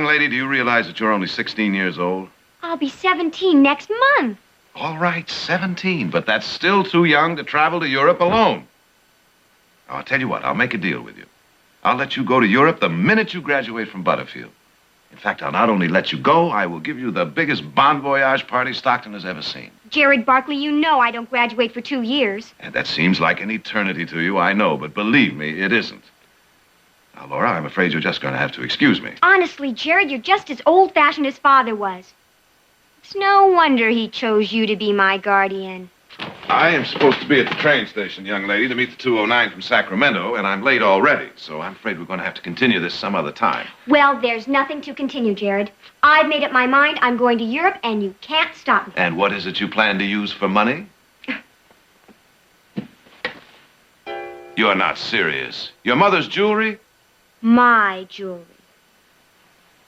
Young lady, do you realize that you're only 16 years old? I'll be 17 next month. All right, 17, but that's still too young to travel to Europe alone. Now, I'll tell you what, I'll make a deal with you. I'll let you go to Europe the minute you graduate from Butterfield. In fact, I'll not only let you go, I will give you the biggest bon voyage party Stockton has ever seen. Jared Barkley, you know I don't graduate for 2 years. And that seems like an eternity to you, I know, but believe me, it isn't. Now, Laura, I'm afraid you're just going to have to excuse me. Honestly, Jared, you're just as old-fashioned as Father was. It's no wonder he chose you to be my guardian. I am supposed to be at the train station, young lady, to meet the 209 from Sacramento, and I'm late already, so I'm afraid we're going to have to continue this some other time. Well, there's nothing to continue, Jared. I've made up my mind. I'm going to Europe, and you can't stop me. And what is it you plan to use for money? You're not serious. Your mother's jewelry? My jewelry.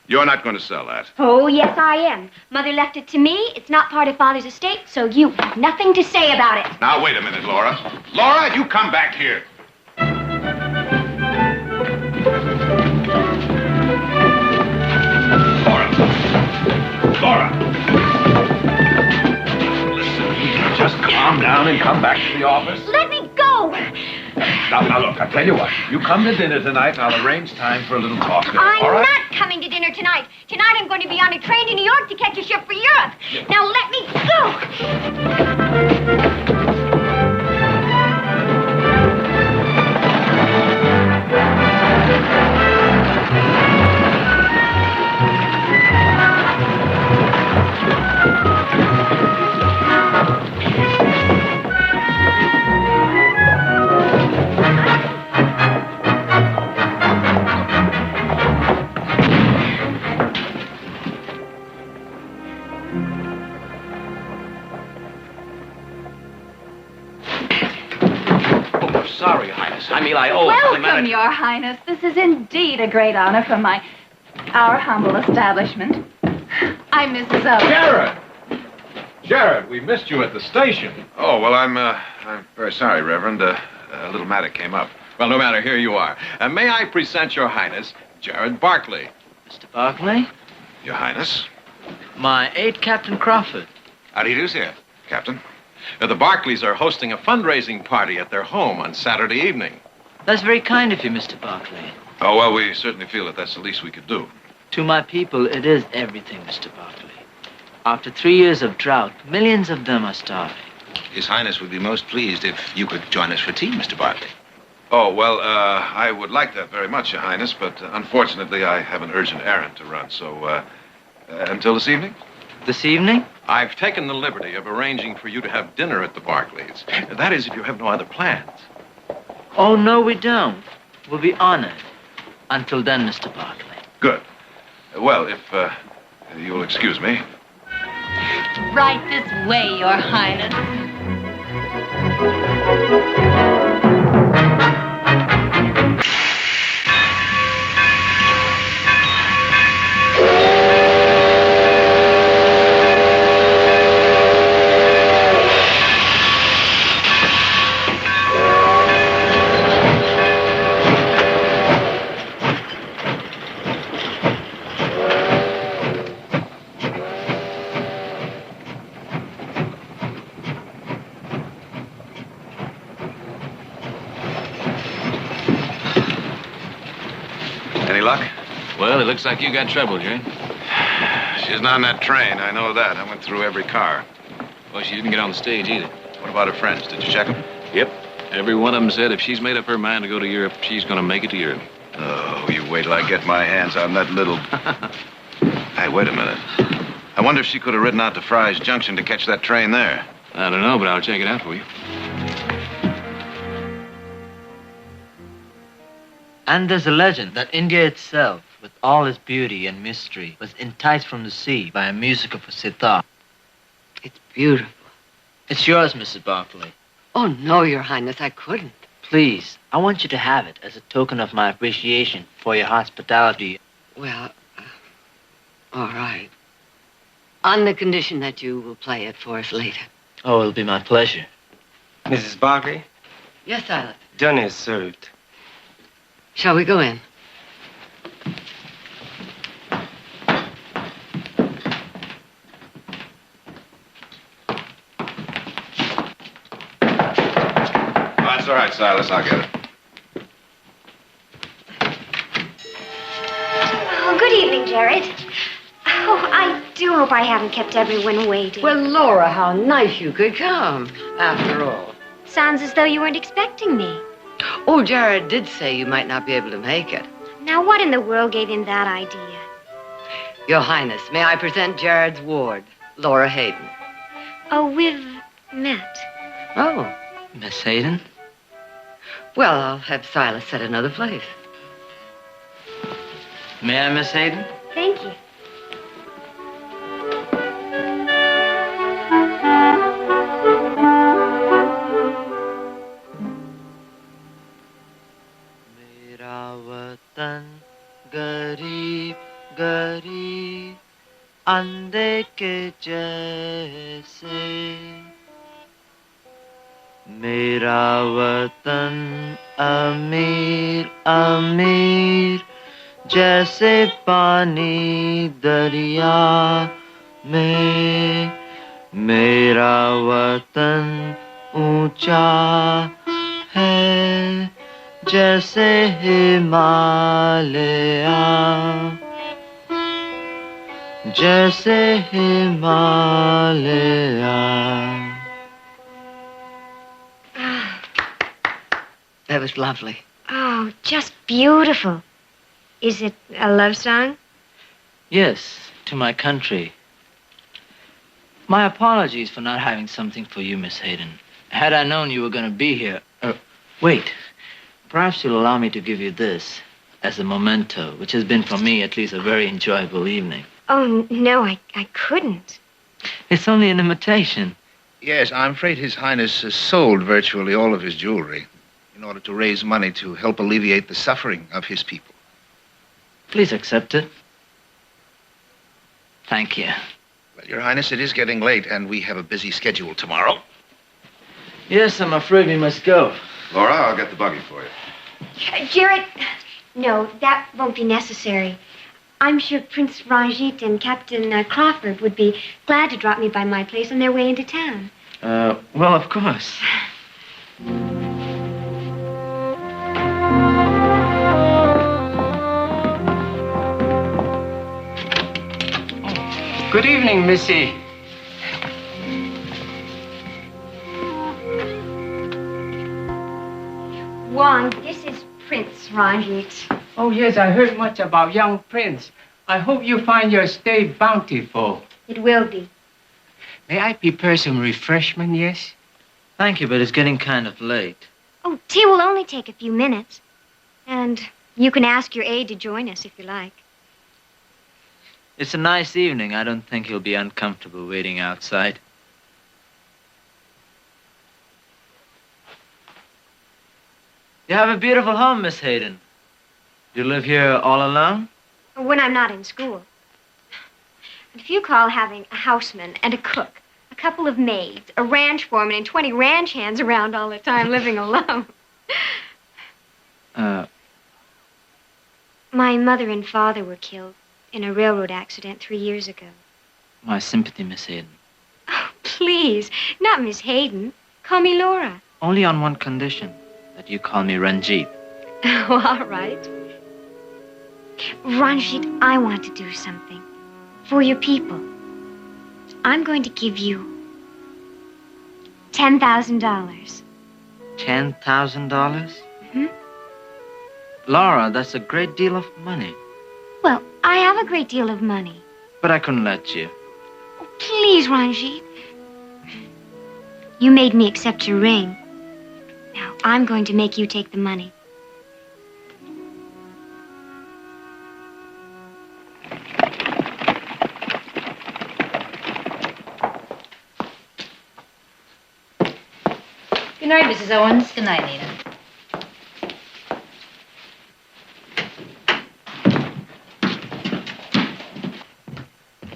You're not going to sell that. Oh, yes, I am. Mother left it to me. It's not part of Father's estate, so you have nothing to say about it. Now, wait a minute, Laura. Laura, you come back here. Laura. Listen, you just calm down and come back to the office. Let me go. Now, look, I'll tell you what. You come to dinner tonight, and I'll arrange time for a little talk there, I'm all right? not coming to dinner tonight. Tonight I'm going to be on a train to New York to catch a ship for Europe. Now let me Sorry, Your Highness. I'm Eli Owens. Welcome, Your Highness. This is indeed a great honor from our humble establishment. I'm Mrs. Owens. Jared! Jared, we missed you at the station. Oh, well, I'm very sorry, Reverend. A little matter came up. Well, no matter, here you are. May I present Your Highness, Jared Barkley. Mr. Barkley? Your Highness. My aide, Captain Crawford. How do you do, sir, Captain? The Barkleys are hosting a fundraising party at their home on Saturday evening. That's very kind of you, Mr. Barkley. Oh, well, we certainly feel that that's the least we could do. To my people, it is everything, Mr. Barkley. After 3 years of drought, millions of them are starving. His Highness would be most pleased if you could join us for tea, Mr. Barkley. Oh, well, I would like that very much, Your Highness, but unfortunately I have an urgent errand to run, so until this evening? This evening? I've taken the liberty of arranging for you to have dinner at the Barkleys. That is, if you have no other plans. Oh, no, we don't. We'll be honored. Until then, Mr. Barkley. Good. Well, if you'll excuse me. Right this way, Your Highness. Any luck? Well, it looks like you got trouble, Jane. She's not on that train, I know that. I went through every car. Well, she didn't get on the stage either. What about her friends? Did you check them? Yep. Every one of them said if she's made up her mind to go to Europe, she's going to make it to Europe. Oh, you wait till I get my hands on that little... Hey, wait a minute. I wonder if she could have ridden out to Fry's Junction to catch that train there. I don't know, but I'll check it out for you. And there's a legend that India itself, with all its beauty and mystery, was enticed from the sea by a music of a sitar. It's beautiful. It's yours, Mrs. Barkley. Oh, no, Your Highness, I couldn't. Please, I want you to have it as a token of my appreciation for your hospitality. Well, all right. On the condition that you will play it for us later. Oh, it'll be my pleasure. Mrs. Barkley, Yes, Silas. dinner is served. Shall we go in? That's all right, Silas. I'll get it. Oh, good evening, Jared. Oh, I do hope I haven't kept everyone waiting. Well, Laura, how nice you could come, after all. Sounds as though you weren't expecting me. Oh, Jared did say you might not be able to make it. Now, what in the world gave him that idea? Your Highness, may I present Jared's ward, Laura Hayden? Oh, we've met. Oh, Miss Hayden? well, I'll have Silas set another place. May I, Miss Hayden? Thank you. मेरा वतन गरीब गरीब अंधे के जैसे मेरा वतन अमीर अमीर जैसे पानी दरिया में मेरा वतन ऊंचा है जैसे हिमालया जैसे Himalaya That was lovely. Oh, just beautiful. Is it a love song? Yes, to my country. My apologies for not having something for you, Miss Hayden. Had I known you were going to be here... wait. Perhaps you'll allow me to give you this as a memento, which has been for me at least a very enjoyable evening. Oh, no, I couldn't. It's only an imitation. Yes, I'm afraid His Highness has sold virtually all of his jewelry in order to raise money to help alleviate the suffering of his people. Please accept it. Thank you. Well, Your Highness, it is getting late, and we have a busy schedule tomorrow. Yes, I'm afraid we must go. Laura, I'll get the buggy for you. Jared, no, that won't be necessary. I'm sure Prince Ranjit and Captain Crawford would be glad to drop me by my place on their way into town. Well, of course. Good evening, Missy. Wong, this is Prince Ranjit. Oh, yes, I heard much about young Prince. I hope you find your stay bountiful. It will be. May I prepare some refreshment, yes? Thank you, but it's getting kind of late. Oh, tea will only take a few minutes. And you can ask your aide to join us if you like. It's a nice evening. I don't think he'll be uncomfortable waiting outside. You have a beautiful home, Miss Hayden. You live here all alone? When I'm not in school. If you call having a houseman and a cook, a couple of maids, a ranch foreman, and 20 ranch hands around all the time living alone. My mother and father were killed in a railroad accident 3 years ago. My sympathy, Miss Hayden. Oh, please, not Miss Hayden. Call me Laura. Only on one condition, that you call me Ranjit. Oh, all right. Ranjit, I want to do something for your people. I'm going to give you $10,000. $10,000? Hmm? Laura, that's a great deal of money. Well, I have a great deal of money. But I couldn't let you. Oh, please, Ranjit. You made me accept your ring. Now, I'm going to make you take the money. Good night, Mrs. Owens. Good night, Nina.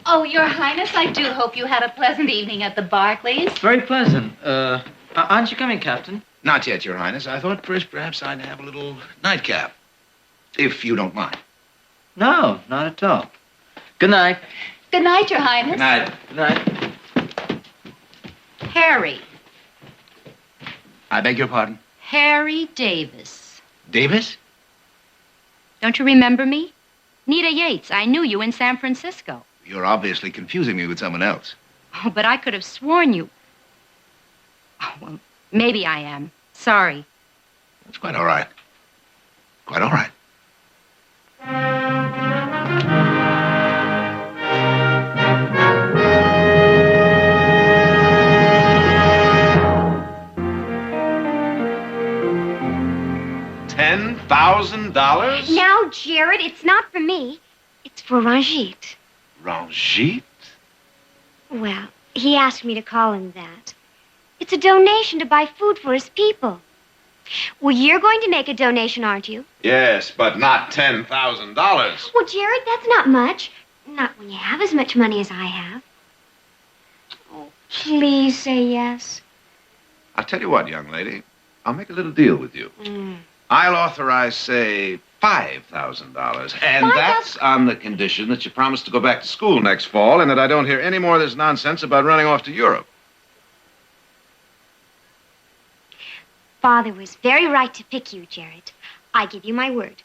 Oh, Your Highness, I do hope you had a pleasant evening at the Barclays. Very pleasant. Aren't you coming, Captain? Not yet, Your Highness. I thought first perhaps I'd have a little nightcap, if you don't mind. No, not at all. Good night. Good night, Your Highness. Good night. Good night. Harry. I beg your pardon? Harry Davis. Davis? Don't you remember me? Nita Yates. I knew you in San Francisco. You're obviously confusing me with someone else. Oh, but I could have sworn you. Oh, well, maybe I am. Sorry. That's quite all right. Quite all right. $10,000? Now, Jared, it's not for me. It's for Ranjit. Ranjit? Well, he asked me to call him that. It's a donation to buy food for his people. Well, you're going to make a donation, aren't you? Yes, but not $10,000. Well, Jared, that's not much. Not when you have as much money as I have. Oh, please say yes. I'll tell you what, young lady. I'll make a little deal with you. I'll authorize, say, $5,000. And that's on the condition that you promise to go back to school next fall and that I don't hear any more of this nonsense about running off to Europe. Father was very right to pick you, Jared. I give you my word.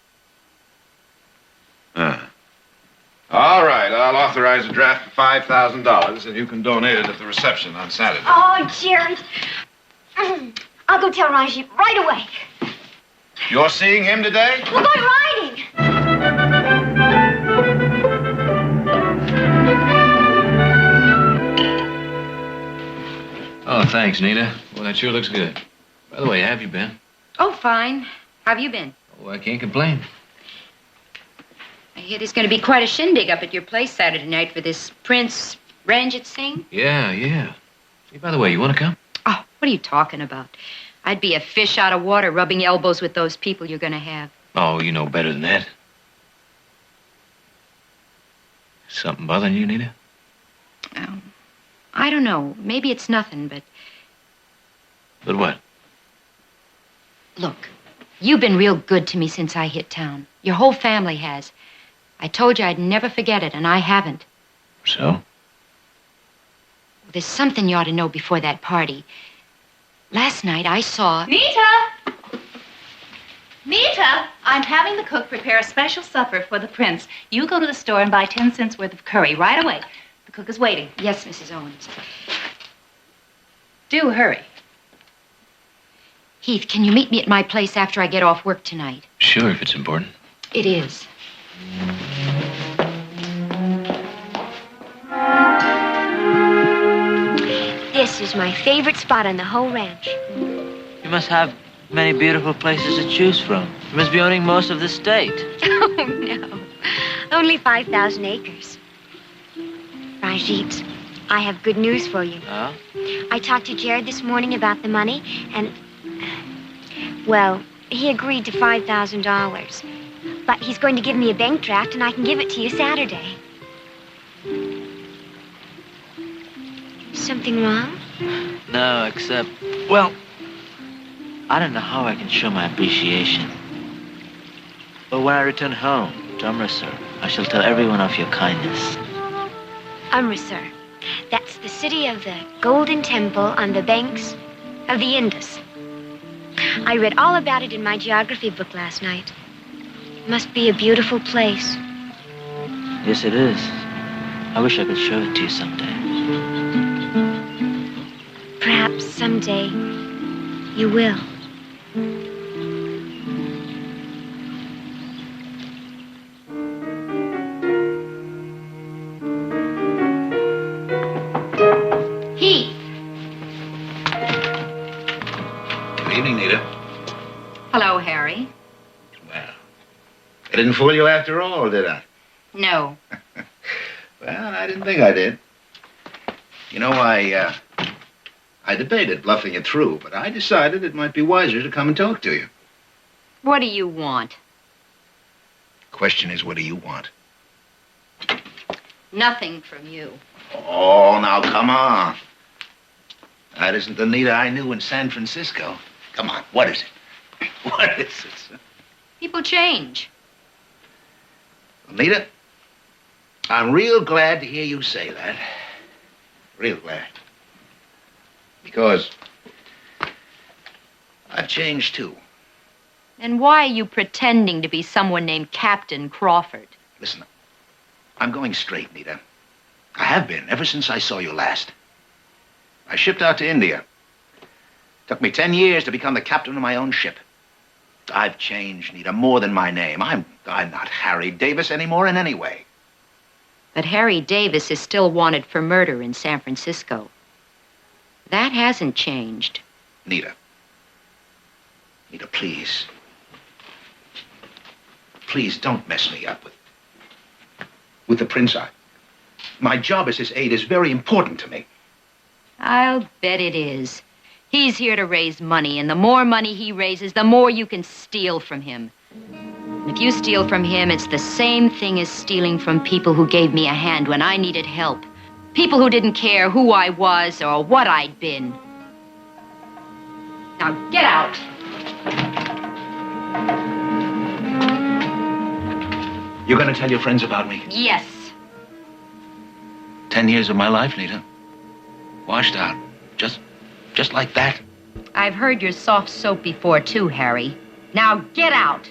All right, I'll authorize a draft for $5,000 and you can donate it at the reception on Saturday. Oh, Jared. I'll go tell Ranjit right away. You're seeing him today? We're going riding. Oh, thanks, Nita. Well, that sure looks good. By the way, how have you been? Oh, fine. How have you been? Oh, I can't complain. I hear there's going to be quite a shindig up at your place Saturday night for this Prince Ranjit Singh. Yeah. Hey, by the way, you want to come? Oh, what are you talking about? I'd be a fish out of water rubbing elbows with those people you're going to have. Oh, you know better than that. Something bothering you, Nita? Oh, I don't know. Maybe it's nothing, but... But what? Look, you've been real good to me since I hit town. Your whole family has. I told you I'd never forget it, and I haven't. So? There's something you ought to know before that party. Last night I saw... Nita! Nita! I'm having the cook prepare a special supper for the prince. You go to the store and buy 10 cents worth of curry right away. The cook is waiting. Yes, Mrs. Owens. Do hurry. Heath, can you meet me at my place after I get off work tonight? Sure, if it's important. It is. This is my favorite spot on the whole ranch. You must have many beautiful places to choose from. You must be owning most of the state. Oh, no. Only 5,000 acres. Ranjit, I have good news for you. Oh? I talked to Jared this morning about the money, and... Well, he agreed to $5,000. But he's going to give me a bank draft, and I can give it to you Saturday. Something wrong? No, except... Well, I don't know how I can show my appreciation. But when I return home to Amritsar, I shall tell everyone of your kindness. Amritsar. That's the city of the Golden Temple on the banks of the Indus. I read all about it in my geography book last night. It must be a beautiful place. Yes, it is. I wish I could show it to you someday. Perhaps someday you will. Heath! Good evening, Nita. Hello, Harry. Well, I didn't fool you after all, did I? No. Well, I didn't think I did. You know, I debated bluffing it through, but I decided it might be wiser to come and talk to you. What do you want? The question is, what do you want? Nothing from you. Oh, now, come on. That isn't the Nita I knew in San Francisco. Come on, what is it? What is it? People change. Well, Nita, I'm real glad to hear you say that. Real glad. Because I've changed, too. And why are you pretending to be someone named Captain Crawford? Listen, I'm going straight, Nita. I have been, ever since I saw you last. I shipped out to India. Took me 10 years to become the captain of my own ship. I've changed, Nita, more than my name. I'm not Harry Davis anymore in any way. But Harry Davis is still wanted for murder in San Francisco. That hasn't changed. Nita. Nita, please. Please don't mess me up with the prince. My job as his aide is very important to me. I'll bet it is. He's here to raise money, and the more money he raises, the more you can steal from him. And if you steal from him, it's the same thing as stealing from people who gave me a hand when I needed help. People who didn't care who I was or what I'd been. Now get out. You're going to tell your friends about me? Yes. 10 years of my life, Nita. Washed out. Just like that. I've heard your soft soap before, too, Harry. Now get out.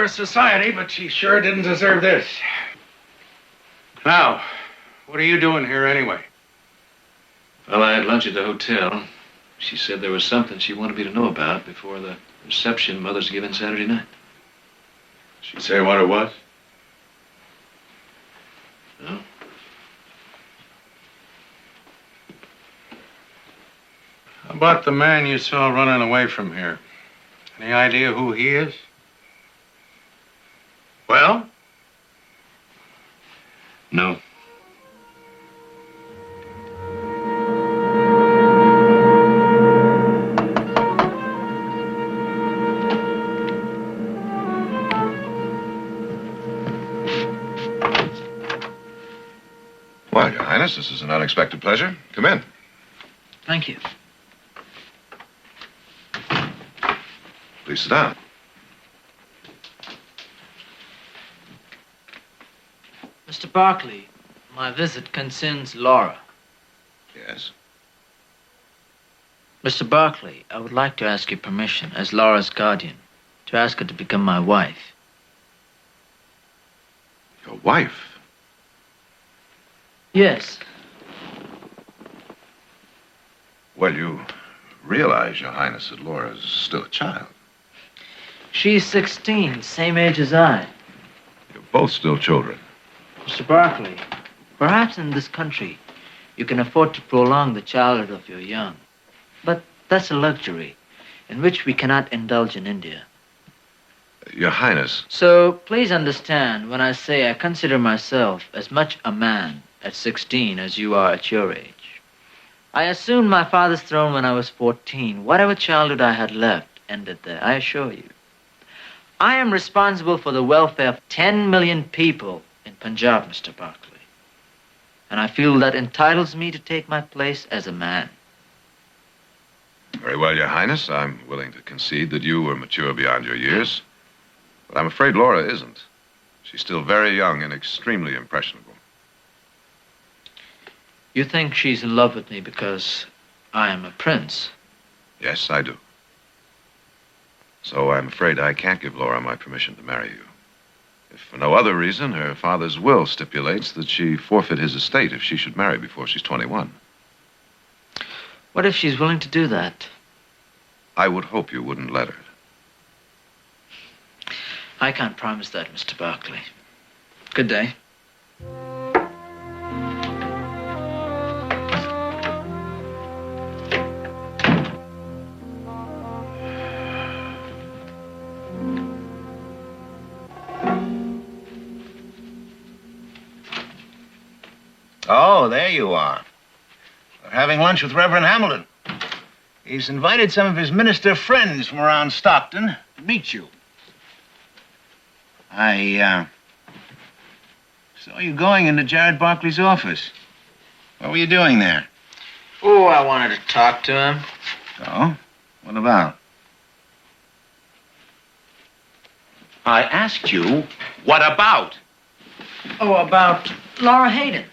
Society, but she sure didn't deserve this. Now, what are you doing here anyway? Well, I had lunch at the hotel. She said there was something she wanted me to know about before the reception Mother's giving Saturday night. She say what it was? No. How about the man you saw running away from here? Any idea who he is? Well? No. Well, Your Highness, this is an unexpected pleasure. Come in. Thank you. Please sit down. Mr. Barkley, my visit concerns Laura. Yes? Mr. Barkley, I would like to ask your permission, as Laura's guardian, to ask her to become my wife. Your wife? Yes. Well, you realize, Your Highness, that Laura's still a child. She's 16, same age as I. You're both still children. Mr. Barkley, perhaps in this country you can afford to prolong the childhood of your young. But that's a luxury in which we cannot indulge in India. Your Highness. So please understand when I say I consider myself as much a man at 16 as you are at your age. I assumed my father's throne when I was 14. Whatever childhood I had left ended there, I assure you. I am responsible for the welfare of 10 million people in Punjab, Mr. Barclay. And I feel that entitles me to take my place as a man. Very well, Your Highness. I'm willing to concede that you were mature beyond your years. But I'm afraid Laura isn't. She's still very young and extremely impressionable. You think she's in love with me because I am a prince? Yes, I do. So I'm afraid I can't give Laura my permission to marry you. If for no other reason, her father's will stipulates that she forfeit his estate if she should marry before she's 21. What if she's willing to do that? I would hope you wouldn't let her. I can't promise that, Mr. Barclay. Good day. Oh, there you are. We're having lunch with Reverend Hamilton. He's invited some of his minister friends from around Stockton to meet you. I saw you going into Jared Barclay's office. What were you doing there? Oh, I wanted to talk to him. Oh? What about? I asked you, what about? Oh, about Laura Hayden.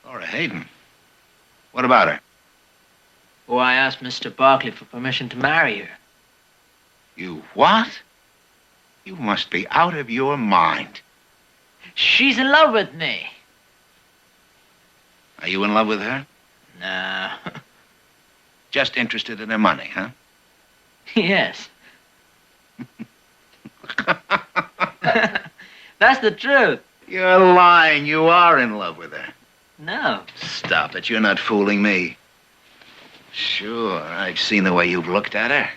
Laura Hayden? What about her? Oh, I asked Mr. Barclay for permission to marry her. You what? You must be out of your mind. She's in love with me. Are you in love with her? No. Just interested in her money, huh? Yes. That's the truth. You're lying. You are in love with her. No. Stop it. You're not fooling me. Sure, I've seen the way you've looked at her.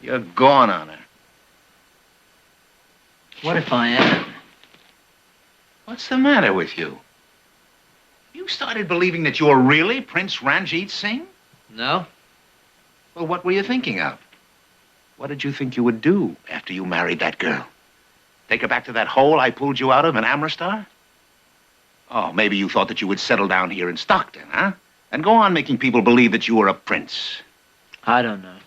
You're gone on her. What if I am? What's the matter with you? You started believing that you're really Prince Ranjit Singh? No. Well, what were you thinking of? What did you think you would do after you married that girl? Take her back to that hole I pulled you out of in Amritsar? Oh, maybe you thought that you would settle down here in Stockton, huh? And go on making people believe that you were a prince. I don't know.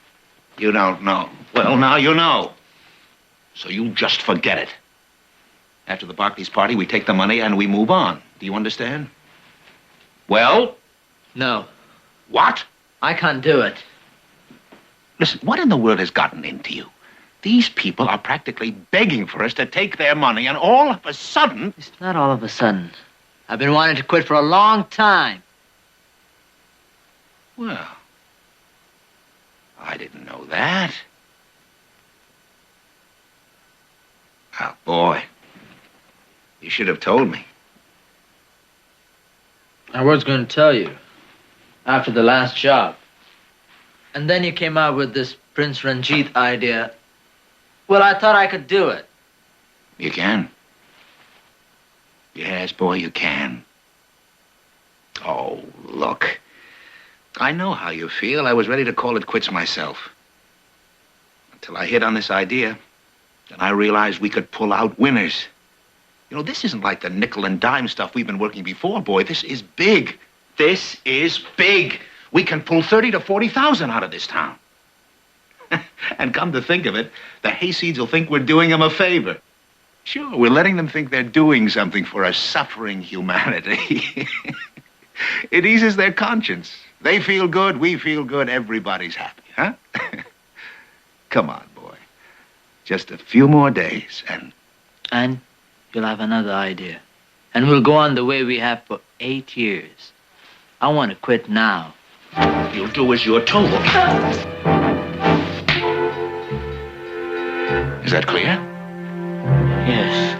You don't know. Well, now you know. So you just forget it. After the Barclays party, we take the money and we move on. Do you understand? Well? No. What? I can't do it. Listen, what in the world has gotten into you? These people are practically begging for us to take their money, and all of a sudden... It's not all of a sudden. I've been wanting to quit for a long time. Well, I didn't know that. Oh, boy. You should have told me. I was going to tell you. After the last job. And then you came out with this Prince Ranjit idea. Well, I thought I could do it. You can. Yes, boy, you can. Oh, look. I know how you feel. I was ready to call it quits myself. Until I hit on this idea. Then I realized we could pull out winners. You know, this isn't like the nickel and dime stuff we've been working before, boy. This is big. This is big. We can pull 30 to 40,000 out of this town. And come to think of it, the hayseeds will think we're doing them a favor. Sure, we're letting them think they're doing something for a suffering humanity. It eases their conscience. They feel good, we feel good, everybody's happy, huh? Come on, boy. Just a few more days, and... And you'll have another idea. And we'll go on the way we have for 8 years. I want to quit now. You'll do as you're told. Is that clear? Yes.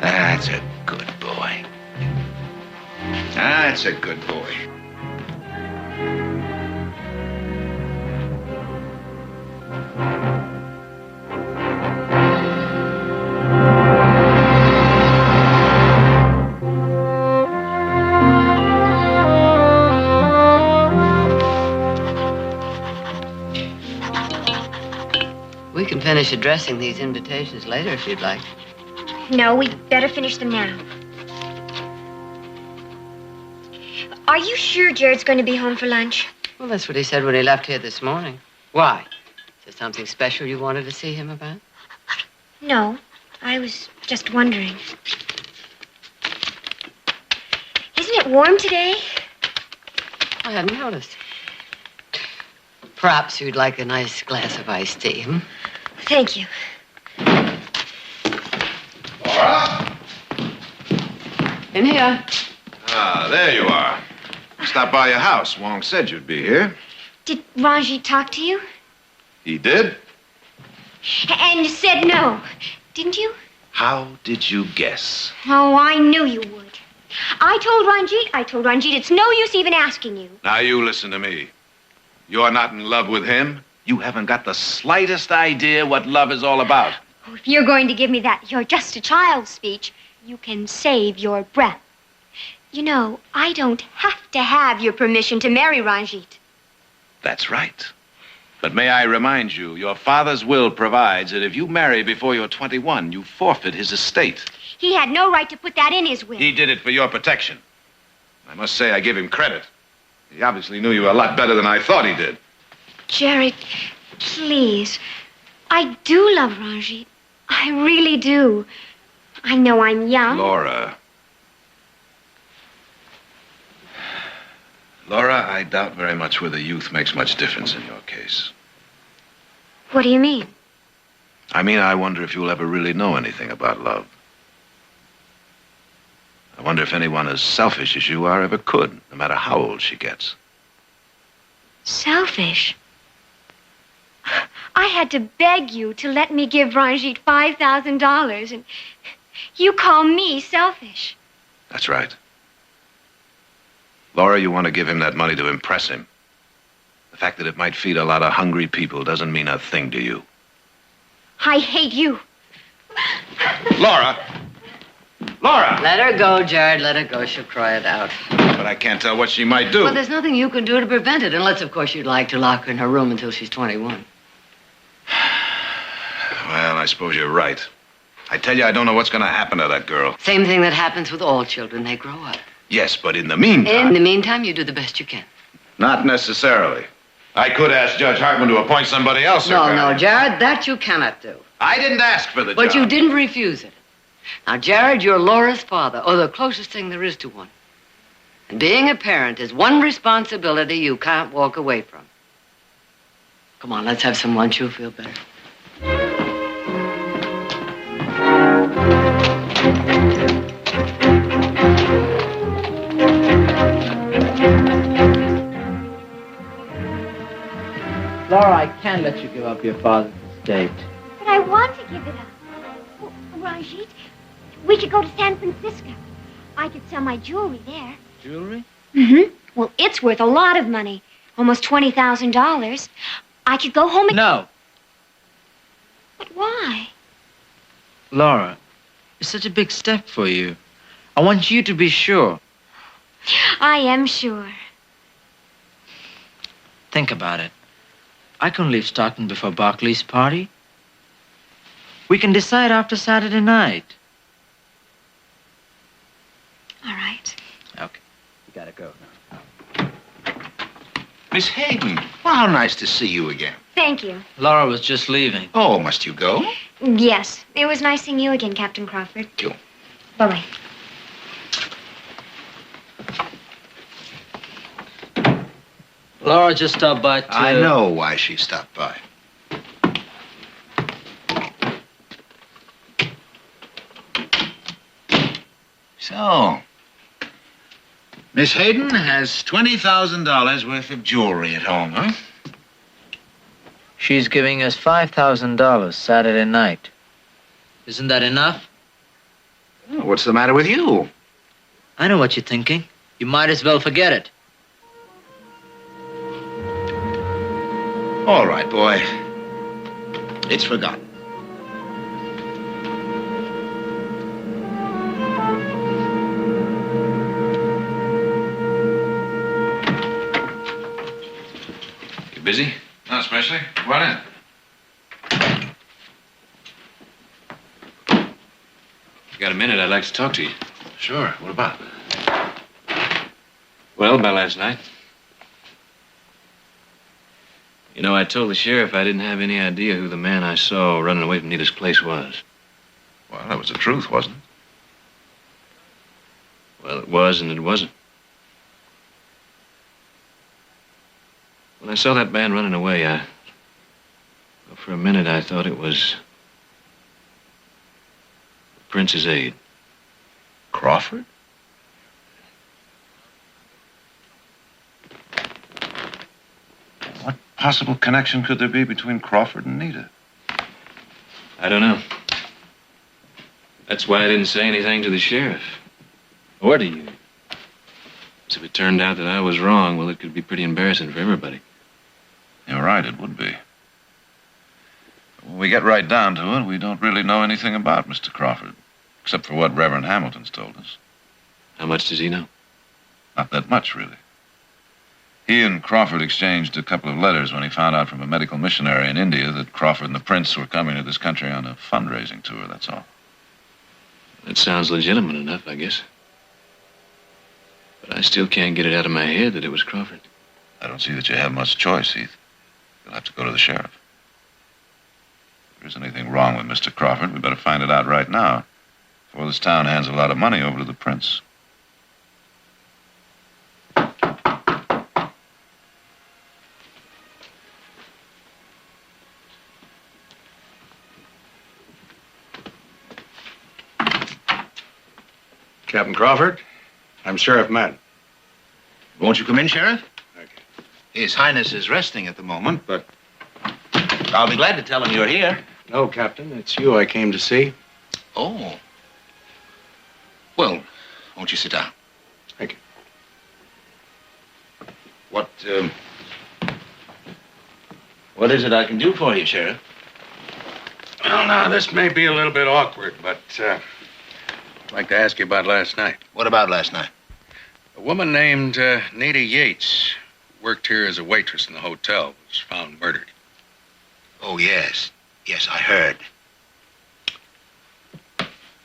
That's a good boy. That's a good boy. finish addressing these invitations later if you'd like. No, we'd better finish them now. Are you sure Jared's going to be home for lunch? Well, that's what he said when he left here this morning. Why? Is there something special you wanted to see him about? No, I was just wondering. Isn't it warm today? I hadn't noticed. Perhaps you'd like a nice glass of iced tea, hmm? Thank you. Laura? In here. Ah, there you are. I stopped by your house. Wong said you'd be here. Did Ranjit talk to you? He did? And you said no, didn't you? How did you guess? Oh, I knew you would. I told Ranjit it's no use even asking you. Now you listen to me. You're not in love with him. You haven't got the slightest idea what love is all about. Oh, if you're going to give me that "you're just a child" speech, you can save your breath. You know, I don't have to have your permission to marry Ranjit. That's right. But may I remind you, your father's will provides that if you marry before you're 21, you forfeit his estate. He had no right to put that in his will. He did it for your protection. I must say I give him credit. He obviously knew you a lot better than I thought he did. Jared, please. I do love Ranjit. I really do. I know I'm young. Laura, I doubt very much whether youth makes much difference in your case. What do you mean? I mean, I wonder if you'll ever really know anything about love. I wonder if anyone as selfish as you are ever could, no matter how old she gets. Selfish? I had to beg you to let me give Ranjit $5,000, and you call me selfish. That's right. Laura, you want to give him that money to impress him. The fact that it might feed a lot of hungry people doesn't mean a thing to you. I hate you. Laura! Laura! Let her go, Jared. Let her go. She'll cry it out. But I can't tell what she might do. Well, there's nothing you can do to prevent it, unless, of course, you'd like to lock her in her room until she's 21. Well, I suppose you're right. I tell you, I don't know what's going to happen to that girl. Same thing that happens with all children. They grow up. Yes, but in the meantime... In the meantime, you do the best you can. Not necessarily. I could ask Judge Hartman to appoint somebody else. No, Jared, that you cannot do. I didn't ask for the job. But you didn't refuse it. Now, Jared, you're Laura's father, or the closest thing there is to one. And being a parent is one responsibility you can't walk away from. Come on, let's have some lunch. You'll feel better. Laura, I can't let you give up your father's estate. But I want to give it up. Oh, Ranjit, we could go to San Francisco. I could sell my jewelry there. Jewelry? Mm-hmm. Well, it's worth a lot of money. Almost $20,000. I could go home and... No. But why? Laura, it's such a big step for you. I want you to be sure. I am sure. Think about it. I can leave Stockton before Barclay's party. We can decide after Saturday night. All right. Okay. You gotta go now. Miss Hayden, well, how nice to see you again. Thank you. Laura was just leaving. Oh, must you go? Yes. It was nice seeing you again, Captain Crawford. Thank you. Bye-bye. Laura just stopped by to... I know why she stopped by. So, Miss Hayden has $20,000 worth of jewelry at home, huh? She's giving us $5,000 Saturday night. Isn't that enough? Oh, what's the matter with you? I know what you're thinking. You might as well forget it. All right, boy. It's forgotten. You busy? Not especially. Come on in. got a minute, I'd like to talk to you. Sure. What about? Well, about last night. You know, I told the sheriff I didn't have any idea who the man I saw running away from Nita's place was. Well, that was the truth, wasn't it? Well, it was and it wasn't. When I saw that man running away, well, for a minute I thought it was the Prince's aide. Crawford? What possible connection could there be between Crawford and Nita? I don't know. That's why I didn't say anything to the sheriff. Or to you. 'Cause if it turned out that I was wrong, well, it could be pretty embarrassing for everybody. You're right, it would be. When we get right down to it, we don't really know anything about Mr. Crawford, except for what Reverend Hamilton's told us. How much does he know? Not that much, really. He and Crawford exchanged a couple of letters when he found out from a medical missionary in India that Crawford and the Prince were coming to this country on a fundraising tour, that's all. That sounds legitimate enough, I guess. But I still can't get it out of my head that it was Crawford. I don't see that you have much choice, Heath. You'll have to go to the sheriff. If there's anything wrong with Mr. Crawford, we better find it out right now, before this town hands a lot of money over to the Prince. Captain Crawford, I'm Sheriff Madden. Won't you come in, Sheriff? Okay. His Highness is resting at the moment, but I'll be glad to tell him you're here. No, Captain, it's you I came to see. Oh. Well, won't you sit down? Thank you. What is it I can do for you, Sheriff? Well, now, this may be a little bit awkward, but I'd like to ask you about last night. What about last night? A woman named Nita Yates, who worked here as a waitress in the hotel, was found murdered. Oh, yes. Yes, I heard.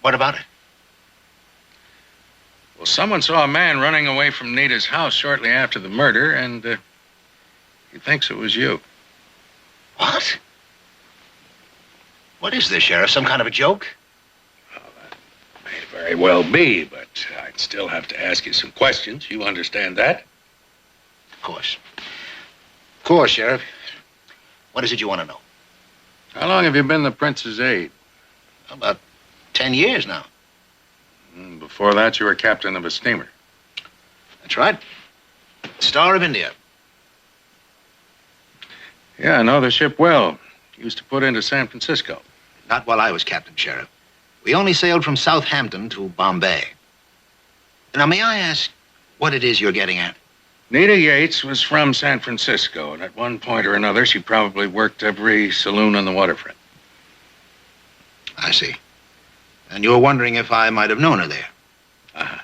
What about it? Well, someone saw a man running away from Nita's house shortly after the murder, and he thinks it was you. What? What is this, Sheriff? Some kind of a joke? May very well be, but I'd still have to ask you some questions. You understand that? Of course. Of course, Sheriff. What is it you want to know? How long have you been the Prince's aide? About 10 years now. Before that, you were captain of a steamer. That's right. Star of India. Yeah, I know the ship well. Used to put into San Francisco. Not while I was captain, Sheriff. We only sailed from Southampton to Bombay. Now, may I ask what it is you're getting at? Nita Yates was from San Francisco, and at one point or another, she probably worked every saloon on the waterfront. I see. And you're wondering if I might have known her there? Uh-huh.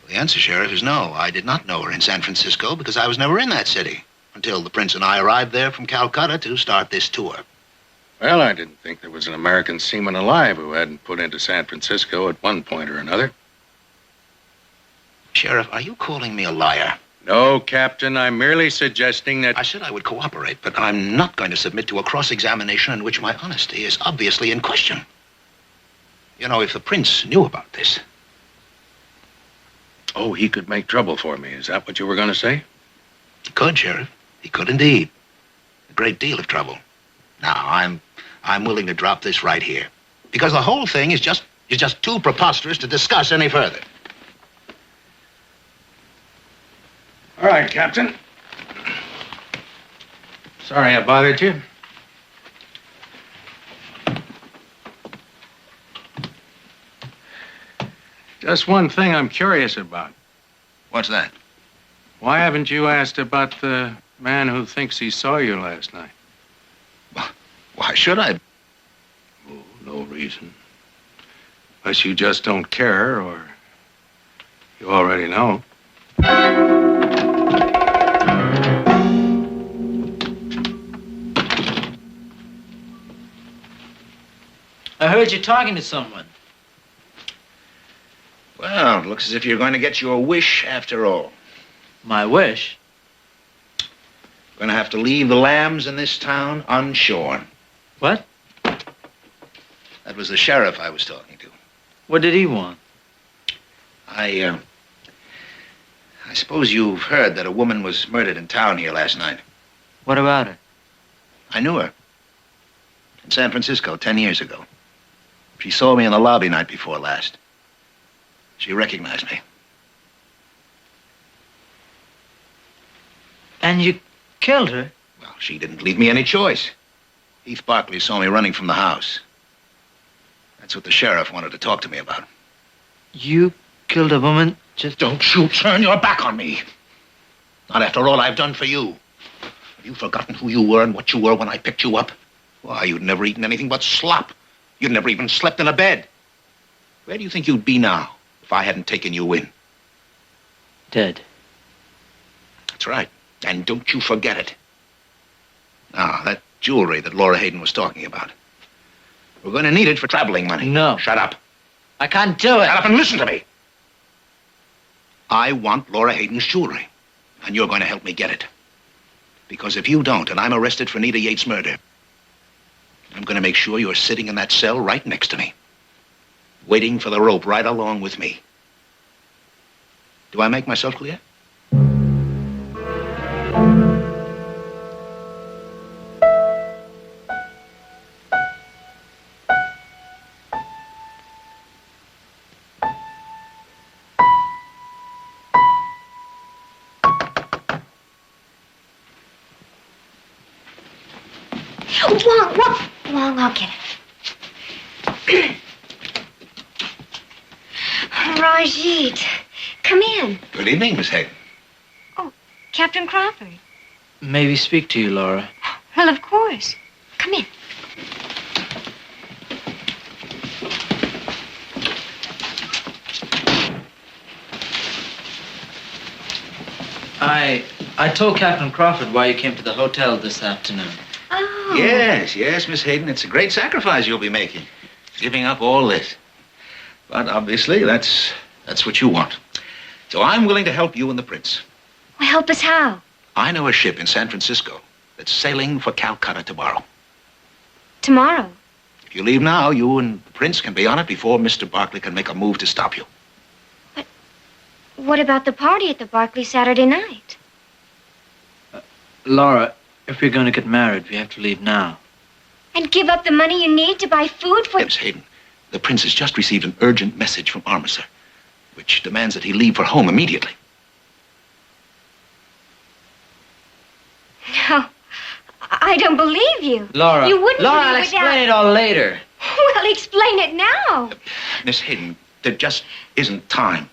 Well, the answer, Sheriff, is no. I did not know her in San Francisco because I was never in that city until the Prince and I arrived there from Calcutta to start this tour. Well, I didn't think there was an American seaman alive who hadn't put into San Francisco at one point or another. Sheriff, are you calling me a liar? No, Captain. I'm merely suggesting that... I said I would cooperate, but I'm not going to submit to a cross-examination in which my honesty is obviously in question. You know, if the Prince knew about this... Oh, he could make trouble for me. Is that what you were going to say? He could, Sheriff. He could indeed. A great deal of trouble. Now, I'm willing to drop this right here. Because the whole thing is just too preposterous to discuss any further. All right, Captain. Sorry I bothered you. Just one thing I'm curious about. What's that? Why haven't you asked about the man who thinks he saw you last night? Why should I? Oh, no reason. Unless you just don't care, or you already know. I heard heard you talking to someone. Well, it looks as if you're going to get your wish after all. My wish? You're going to have to leave the lambs in this town unshorn. What? That was the sheriff I was talking to. What did he want? I suppose you've heard that a woman was murdered in town here last night. What about her? I knew her. In San Francisco 10 years ago. She saw me in the lobby night before last. She recognized me. And you killed her? Well, she didn't leave me any choice. Heath Barkley saw me running from the house. That's what the sheriff wanted to talk to me about. You killed a woman just... Don't you turn your back on me. Not after all I've done for you. Have you forgotten who you were and what you were when I picked you up? Why, you'd never eaten anything but slop. You'd never even slept in a bed. Where do you think you'd be now if I hadn't taken you in? Dead. That's right. And don't you forget it. Now, that jewelry that Laura Hayden was talking about. We're going to need it for traveling money. No. Shut up. I can't do it. Shut up and listen to me. I want Laura Hayden's jewelry, and you're going to help me get it. Because if you don't, and I'm arrested for Nita Yates' murder, I'm going to make sure you're sitting in that cell right next to me, waiting for the rope right along with me. Do I make myself clear? Wong, I'll get it. Rajit, come in. Good evening, Miss Hayden. Oh, Captain Crawford. Maybe speak to you, Laura. Well, of course. Come in. I told Captain Crawford why you came to the hotel this afternoon. Oh. Yes, Miss Hayden. It's a great sacrifice you'll be making, giving up all this. But obviously, that's what you want. So I'm willing to help you and the prince. Well, help us how? I know a ship in San Francisco that's sailing for Calcutta tomorrow. Tomorrow? If you leave now, you and the prince can be on it before Mr. Barkley can make a move to stop you. But what about the party at the Barkley Saturday night? Laura, if we're going to get married, we have to leave now. And give up the money you need to buy food for... Miss Hayden, the prince has just received an urgent message from Armiser, which demands that he leave for home immediately. No, I don't believe you. Laura, you wouldn't Laura, leave I'll without... explain it all later. Well, explain it now. Miss Hayden, there just isn't time.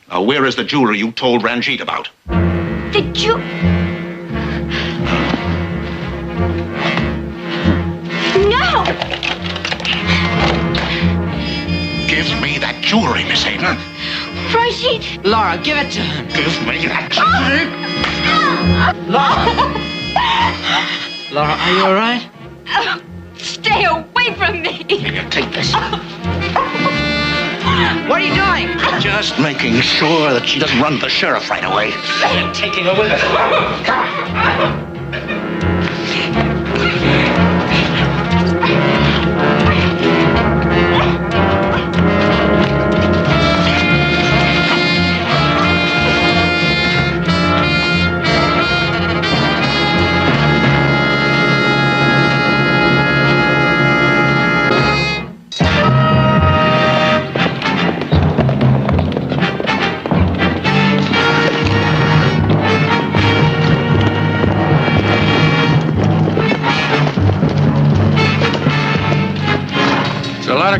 Now, where is the jewelry you told Ranjit about? The No! Give me that jewelry, Miss Hayden. Rajit! Laura, give it to him. Give me that jewelry. Laura! Laura, are you all right? Stay away from me! Here, take this. What are you doing? Just making sure that she doesn't run to the sheriff right away. I'm taking her with us.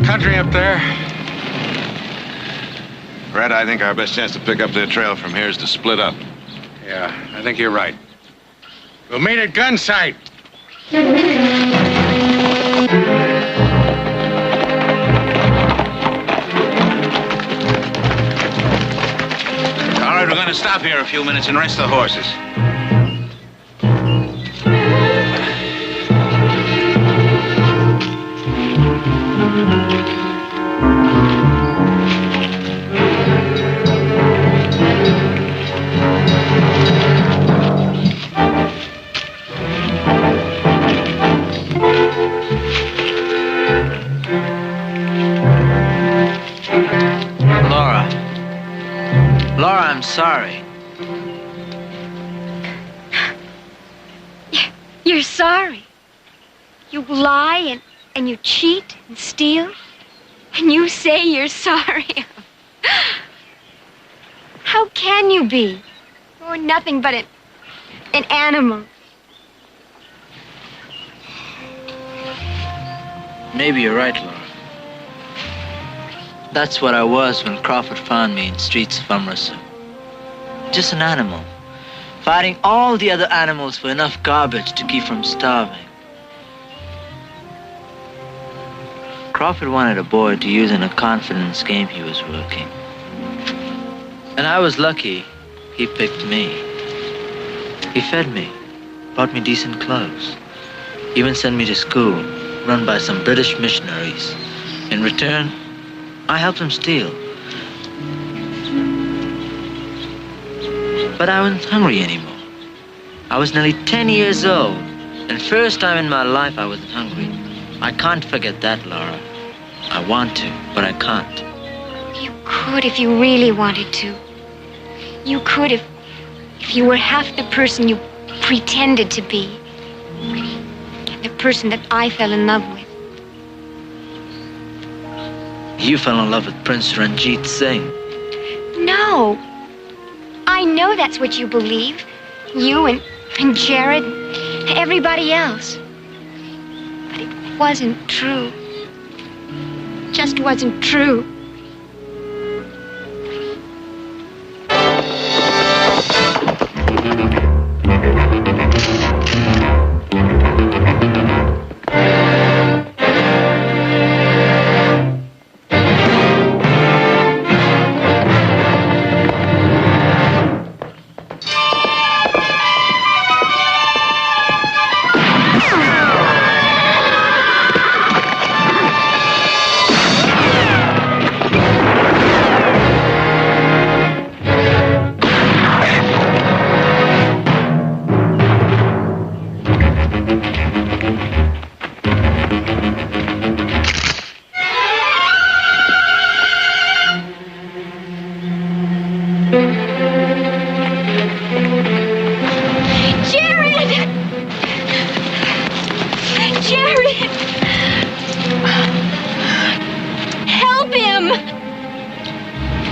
Country up there. Red, I think our best chance to pick up their trail from here is to split up. Yeah, I think you're right. We'll meet at Gunsight. All right, we're going to stop here a few minutes and rest the horses. Laura, I'm sorry. You're sorry. You lie and you cheat and steal, and you say you're sorry. How can you be? You're nothing but an animal. Maybe you're right, Laura. That's what I was when Crawford found me in streets of Amritsar. Just an animal, fighting all the other animals for enough garbage to keep from starving. Crawford wanted a boy to use in a confidence game he was working. And I was lucky he picked me. He fed me, bought me decent clothes, even sent me to school, run by some British missionaries. In return, I helped him steal. But I wasn't hungry anymore. I was nearly 10 years old, and first time in my life I wasn't hungry. I can't forget that, Laura. I want to, but I can't. You could if you really wanted to. You could if you were half the person you pretended to be. The person that I fell in love with. You fell in love with Prince Ranjit Singh. No. I know that's what you believe. You and Jared and everybody else. But it wasn't true. Just wasn't true.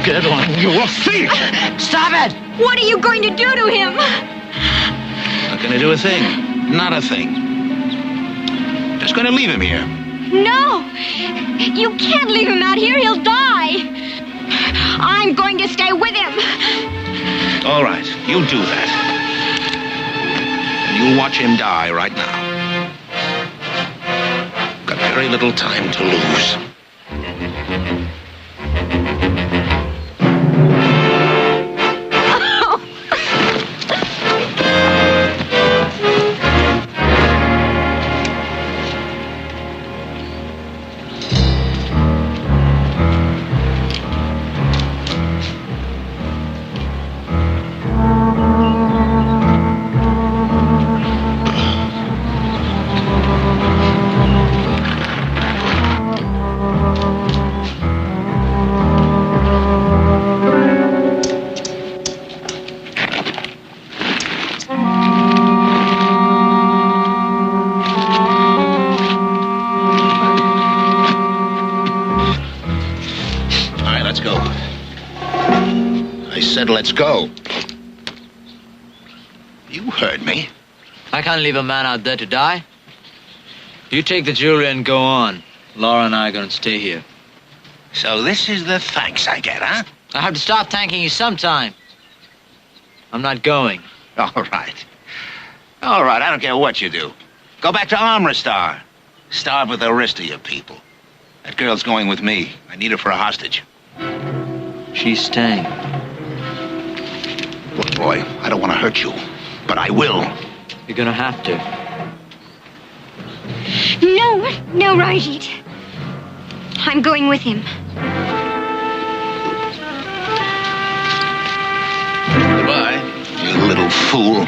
Get on your feet! Stop it! What are you going to do to him? Not gonna do a thing. Not a thing. Just gonna leave him here. No! You can't leave him out here. He'll die. I'm going to stay with him. All right, you do that. And you watch him die right now. Got very little time to lose. Let's go. You heard me. I can't leave a man out there to die. You take the jewelry and go on. Laura and I are going to stay here. So this is the thanks I get, huh? I have to stop thanking you sometime. I'm not going. All right. All right, I don't care what you do. Go back to Amritsar. Starve with the rest of your people. That girl's going with me. I need her for a hostage. She's staying. Look, boy, I don't want to hurt you, but I will. You're gonna have to. No, Ranjit. I'm going with him. Goodbye, you little fool.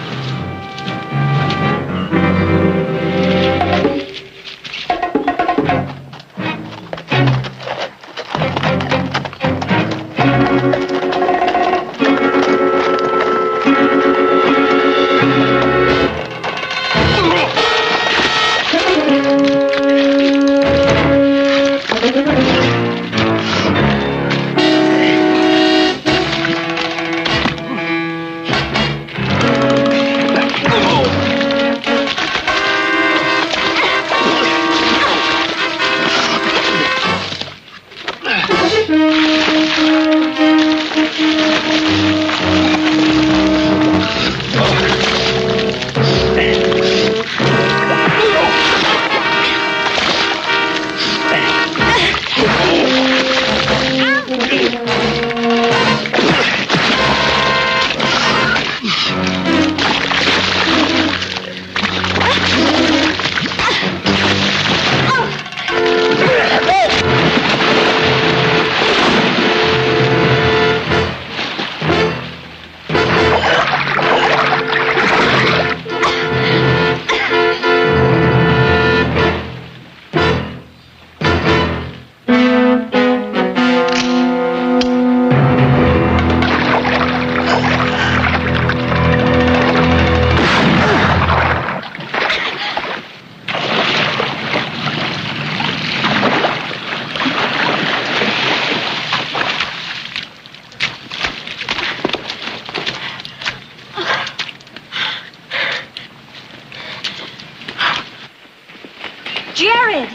Jared!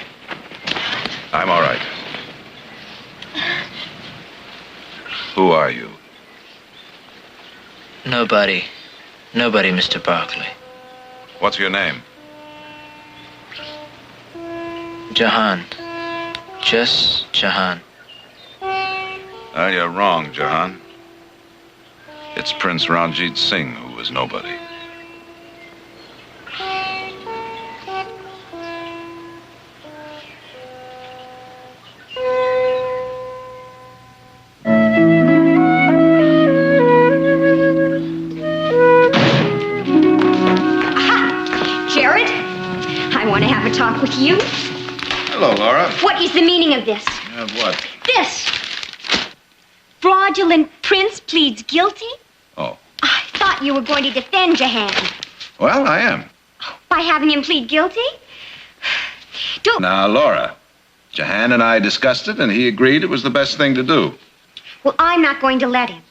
I'm all right. Who are you? Nobody. Nobody, Mr. Barkley. What's your name? Jahan. Just Jahan. You're wrong, Jahan. It's Prince Ranjit Singh who was nobody. Jared, I want to have a talk with you. Hello, Laura. What is the meaning of this? What? This! Fraudulent prince pleads guilty? Oh. I thought you were going to defend Jahan. Well, I am. By having him plead guilty? Don't... Now, Laura, Jahan and I discussed it, and he agreed it was the best thing to do. Well, I'm not going to let him.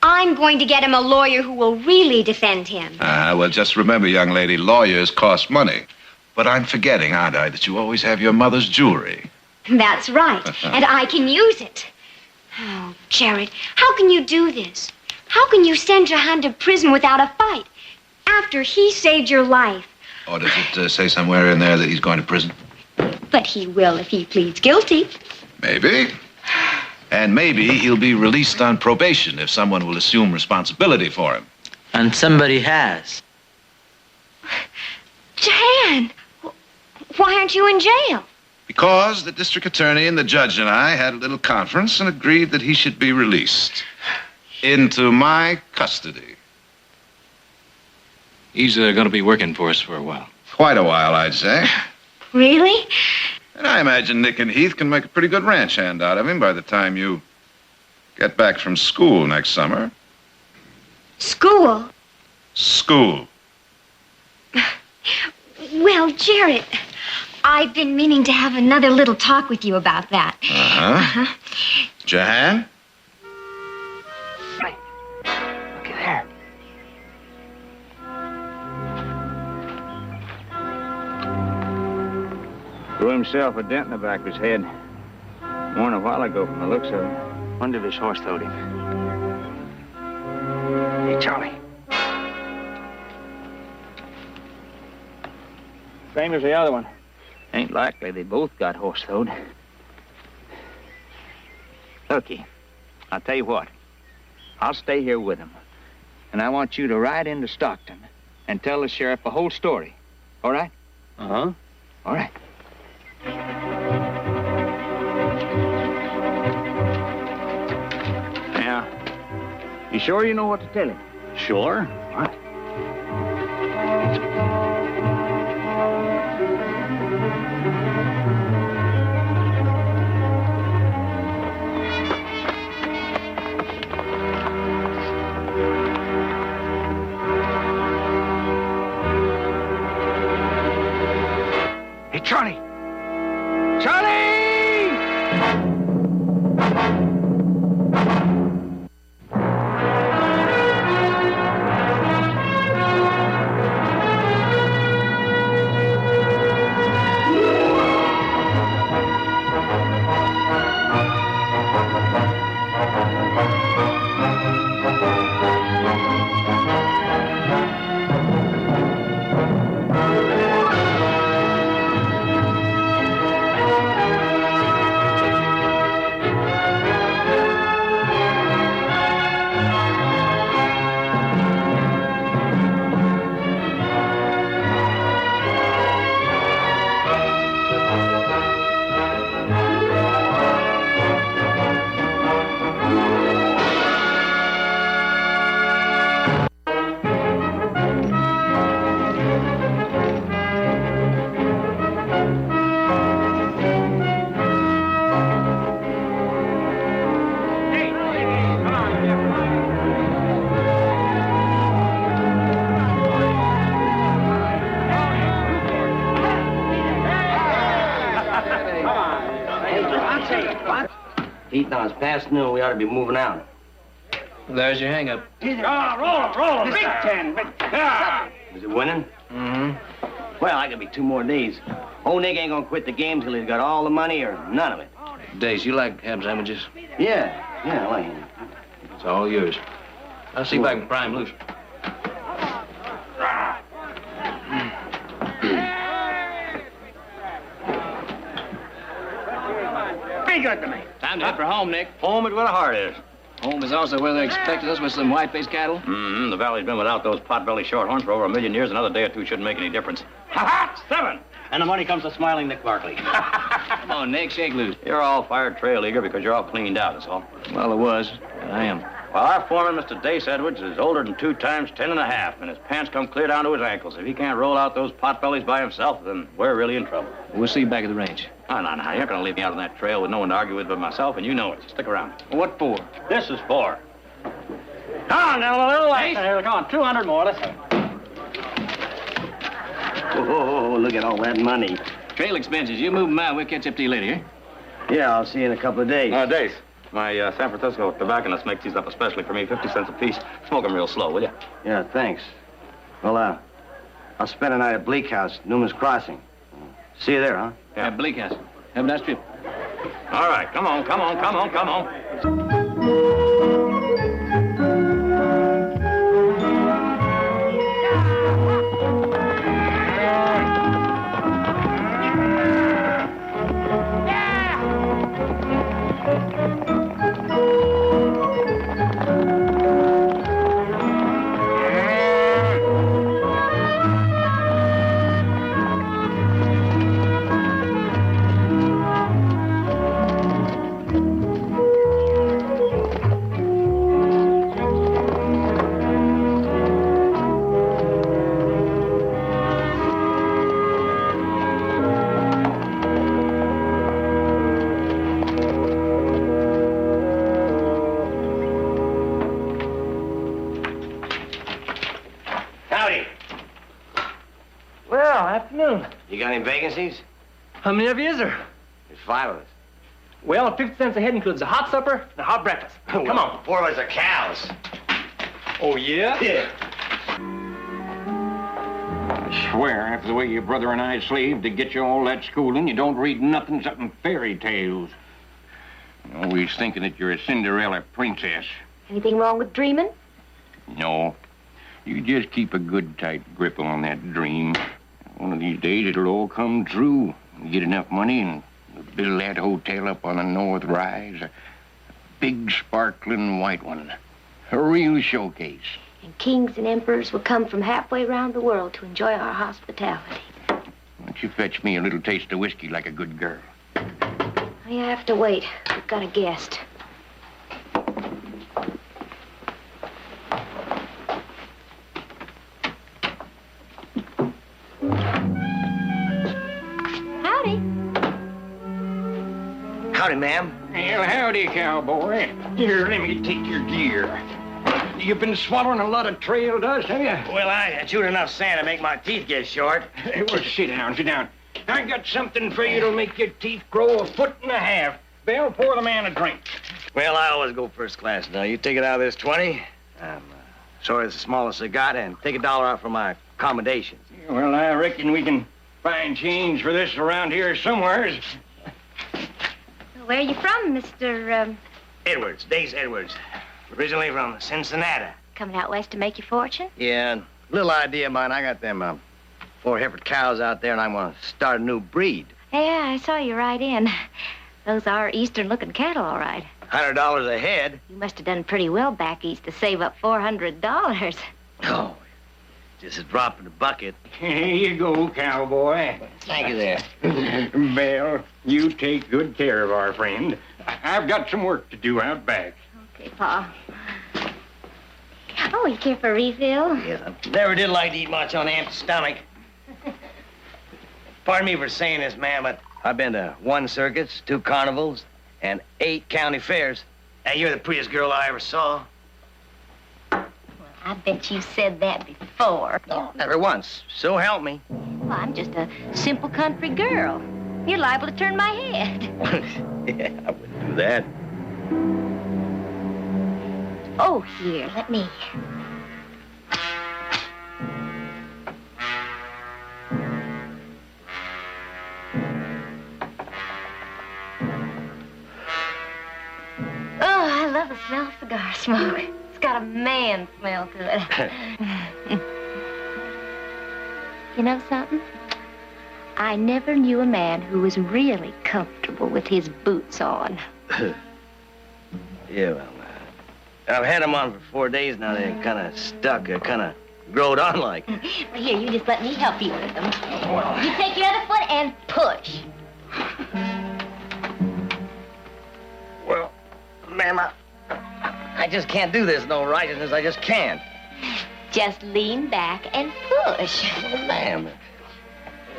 I'm going to get him a lawyer who will really defend him. Well, just remember, young lady, lawyers cost money. But I'm forgetting, aren't I, that you always have your mother's jewelry. That's right. And I can use it. Oh, Jared, how can you do this? How can you send Jahan to prison without a fight after he saved your life? Or does it say somewhere in there that he's going to prison? But he will if he pleads guilty. Maybe. And maybe he'll be released on probation if someone will assume responsibility for him. And somebody has. Jahan, why aren't you in jail? Because the district attorney and the judge and I had a little conference and agreed that he should be released into my custody. He's going to be working for us for a while. Quite a while, I'd say. Really? And I imagine Nick and Heath can make a pretty good ranch hand out of him by the time you get back from school next summer. School? School. Well, Jared, I've been meaning to have another little talk with you about that. Uh-huh. Jahan? Right. Look at there. Threw himself a dent in the back of his head. More than a while ago from the looks of him. Wonder if his horse throwed him. Hey, Charlie. Same as the other one. Ain't likely they both got horse throwed. Looky, I'll tell you what. I'll stay here with him. And I want you to ride into Stockton and tell the sheriff the whole story. All right? Uh-huh. All right. You sure you know what to tell him? Sure. What? Hey, Charlie! Charlie! Pete, now it's past noon. We ought to be moving out. There's your hang-up. Roll him. Big 10. Is it winning? Mm-hmm. Well, I could be 2 more days. Old Nick ain't gonna quit the game till he's got all the money or none of it. Days, you like ham sandwiches? Yeah, I like him. It's all yours. I'll see if I can pry him loose. Be good to me. Time to head for home, Nick. Home is where the heart is. Home is also where they expected us with some white-faced cattle. Mm-hmm. The valley's been without those pot-belly shorthorns for over 1 million years. Another day or two shouldn't make any difference. Ha-ha! 7! And the money comes to smiling Nick Barkley. Come on, Nick, shake loose. You're all fired trail eager because you're all cleaned out, that's all. Well, it was. I am. Well, our foreman, Mr. Dace Edwards, is older than 2 times 10 and a half, and his pants come clear down to his ankles. If he can't roll out those pot-bellies by himself, then we're really in trouble. We'll see you back at the range. No. You're not going to leave me out on that trail with no one to argue with but myself, and you know it. Stick around. What for? This is for. Come on, now, a little action here. Come on, 200 more. Let's go. Oh, look at all that money. Trail expenses. You move them out. We'll catch up to you later, eh? Yeah, I'll see you in a couple of days. Dace, my San Francisco tobacconist makes these up especially for me, 50 cents a piece. Smoke them real slow, will you? Yeah, thanks. Well, I'll spend a night at Bleak House, Newman's Crossing. See you there, huh? Yeah, Bleak House. Have a nice trip. All right, come on. Well, afternoon. You got any vacancies? How many of you is there? There's 5 of us. Well, 50 cents a head includes a hot supper and a hot breakfast. Come on. 4 of us are cows. Oh, yeah? Yeah. I swear, after the way your brother and I slaved to get you all that schooling, you don't read nothing except fairy tales. You're always thinking that you're a Cinderella princess. Anything wrong with dreaming? No. You just keep a good, tight grip on that dream. One of these days, it'll all come true. You get enough money and build that hotel up on the North Rise. A big, sparkling white one. A real showcase. And kings and emperors will come from halfway around the world to enjoy our hospitality. Why don't you fetch me a little taste of whiskey like a good girl? You have to wait. We've got a guest. Howdy, ma'am. Well, howdy, cowboy. Here, let me take your gear. You've been swallowing a lot of trail dust, have you? Well, I chewed enough sand to make my teeth get short. Well, sit down, sit down. I got something for you to make your teeth grow 1.5 feet. Bell, pour the man a drink. Well, I always go first class. Now, you take it out of this 20. I'm sorry it's the smallest I got, and take $1 out for my accommodations. Well, I reckon we can find change for this around here somewheres. Where are you from, Mr. Edwards, Dace Edwards. Originally from Cincinnati. Coming out west to make your fortune? Yeah, little idea of mine. I got them 4 heifer cows out there, and I'm going to start a new breed. Yeah, I saw you ride in. Those are eastern-looking cattle, all right. $100 a head. You must have done pretty well back east to save up $400. Oh, just a drop in the bucket. Here you go, cowboy. Thank you there. Belle, you take good care of our friend. I've got some work to do out back. Okay, Pa. Oh, you care for a refill? Yes, I never did like to eat much on an empty stomach. Pardon me for saying this, ma'am, but I've been to 1 circus, 2 carnivals, and 8 county fairs. And you're the prettiest girl I ever saw. I bet you said that before. No, never once. So help me. Well, I'm just a simple country girl. You're liable to turn my head. Yeah, I wouldn't do that. Oh, here, let me. Oh, I love the smell of cigar smoke. It's got a man smell to it. You know something? I never knew a man who was really comfortable with his boots on. Yeah, well, I've had them on for 4 days now. They're kind of stuck. They're kind of growed on like. Well, here, you just let me help you with them. You take your other foot and push. Well, ma'am, I just can't do this. No righteousness. I just can't. Just lean back and push. Oh, ma'am.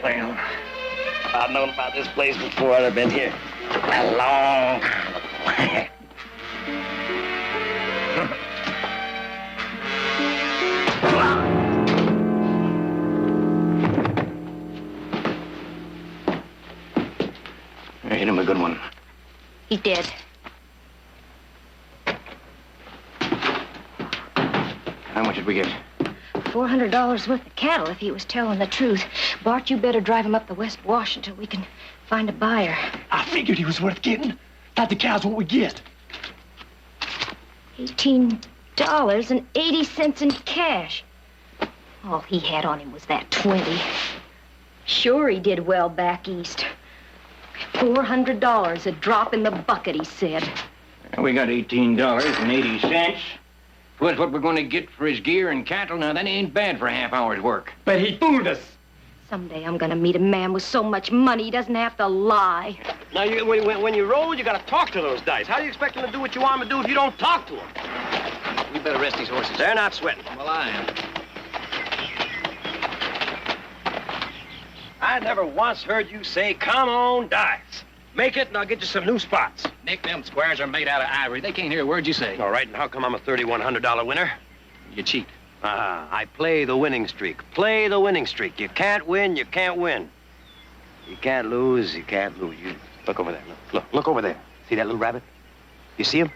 Well, if I'd known about this place before, I'd have been here a long time ago. I hit him a good one. He's dead. How much did we get? $400 worth of cattle if he was telling the truth. Bart, you better drive him up the West Wash until we can find a buyer. I figured he was worth getting. Thought the cows what we get. $18.80 in cash. All he had on him was that 20. Sure, he did well back east. $400, a drop in the bucket, he said. We got $18.80. What's what we're going to get for his gear and cattle? Now, that ain't bad for a half hour's work. But he fooled us. Someday I'm gonna meet a man with so much money he doesn't have to lie. Now, when you roll, you gotta talk to those dice. How do you expect them to do what you want them to do if you don't talk to them? We better rest these horses. They're not sweating. Well, I am. I never once heard you say, come on, dice. Make it and I'll get you some new spots. Nick, them squares are made out of ivory. They can't hear a word you say. All right, and how come I'm a $3,100 winner? You cheat. I play the winning streak. Play the winning streak. You can't win, you can't win. You can't lose, you can't lose. You look over there. Look over there. See that little rabbit? You see him?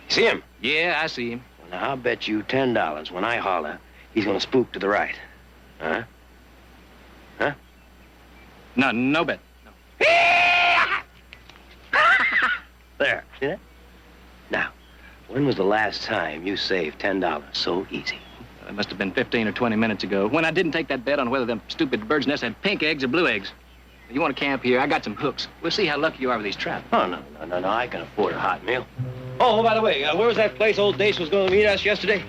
You see him? Yeah, I see him. Well, now, I'll bet you $10 when I holler, he's gonna spook to the right. Huh? Huh? No bet. No. There. See that? Now, when was the last time you saved $10 so easy? It must have been 15 or 20 minutes ago when I didn't take that bet on whether them stupid bird's nests had pink eggs or blue eggs. You want to camp here? I got some hooks. We'll see how lucky you are with these traps. Oh, no. I can afford a hot meal. Oh, by the way, where was that place old Dace was going to meet us yesterday?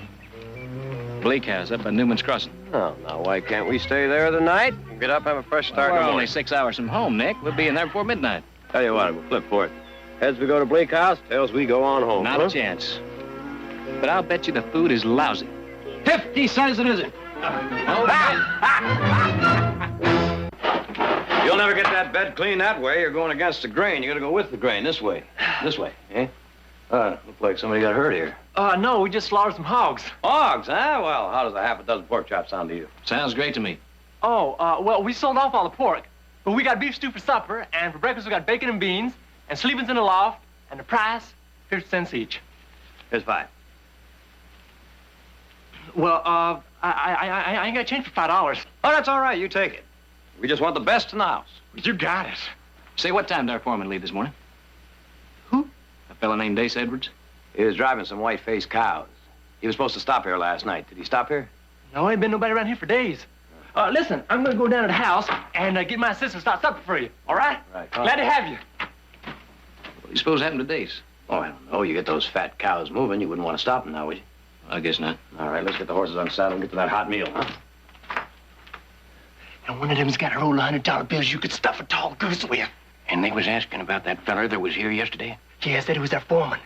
Bleak House up by Newman's Crossing. Oh, now, why can't we stay there the night? Get up, have a fresh start in We're the only morning. 6 hours from home, Nick. We'll be in there before midnight. Tell you what, we'll flip for it. Heads we go to Bleak House, tails we go on home. Not a chance. But I'll bet you the food is lousy. 50 cents it isn't. You'll never get that bed clean that way. You're going against the grain. You gotta go with the grain. This way. This way, eh? Looked like somebody got hurt here. No, we just slaughtered some hogs. Hogs, huh? Well, how does a half a dozen pork chops sound to you? Sounds great to me. Well, we sold off all the pork. But we got beef stew for supper, and for breakfast we got bacon and beans, and sleeping's in the loft, and the price, 50 cents each. Here's 5. Well, I ain't got change for $5. Oh, that's all right. You take it. We just want the best in the house. You got it. Say, what time did our foreman leave this morning? Who? A fella named Ace Edwards. He was driving some white-faced cows. He was supposed to stop here last night. Did he stop here? No, ain't been nobody around here for days. Listen, I'm gonna go down to the house and get my sister to start supper for you, all right? Right. Glad to have you. What do you suppose happened to Dace? Oh, I don't know. You get those fat cows moving, you wouldn't want to stop them now, would you? I guess not. All right, let's get the horses on saddle and get to that hot meal, huh? And one of them's got a roll of $100 bills you could stuff a tall goose with. And they was asking about that feller that was here yesterday? Yeah, I said he was their foreman.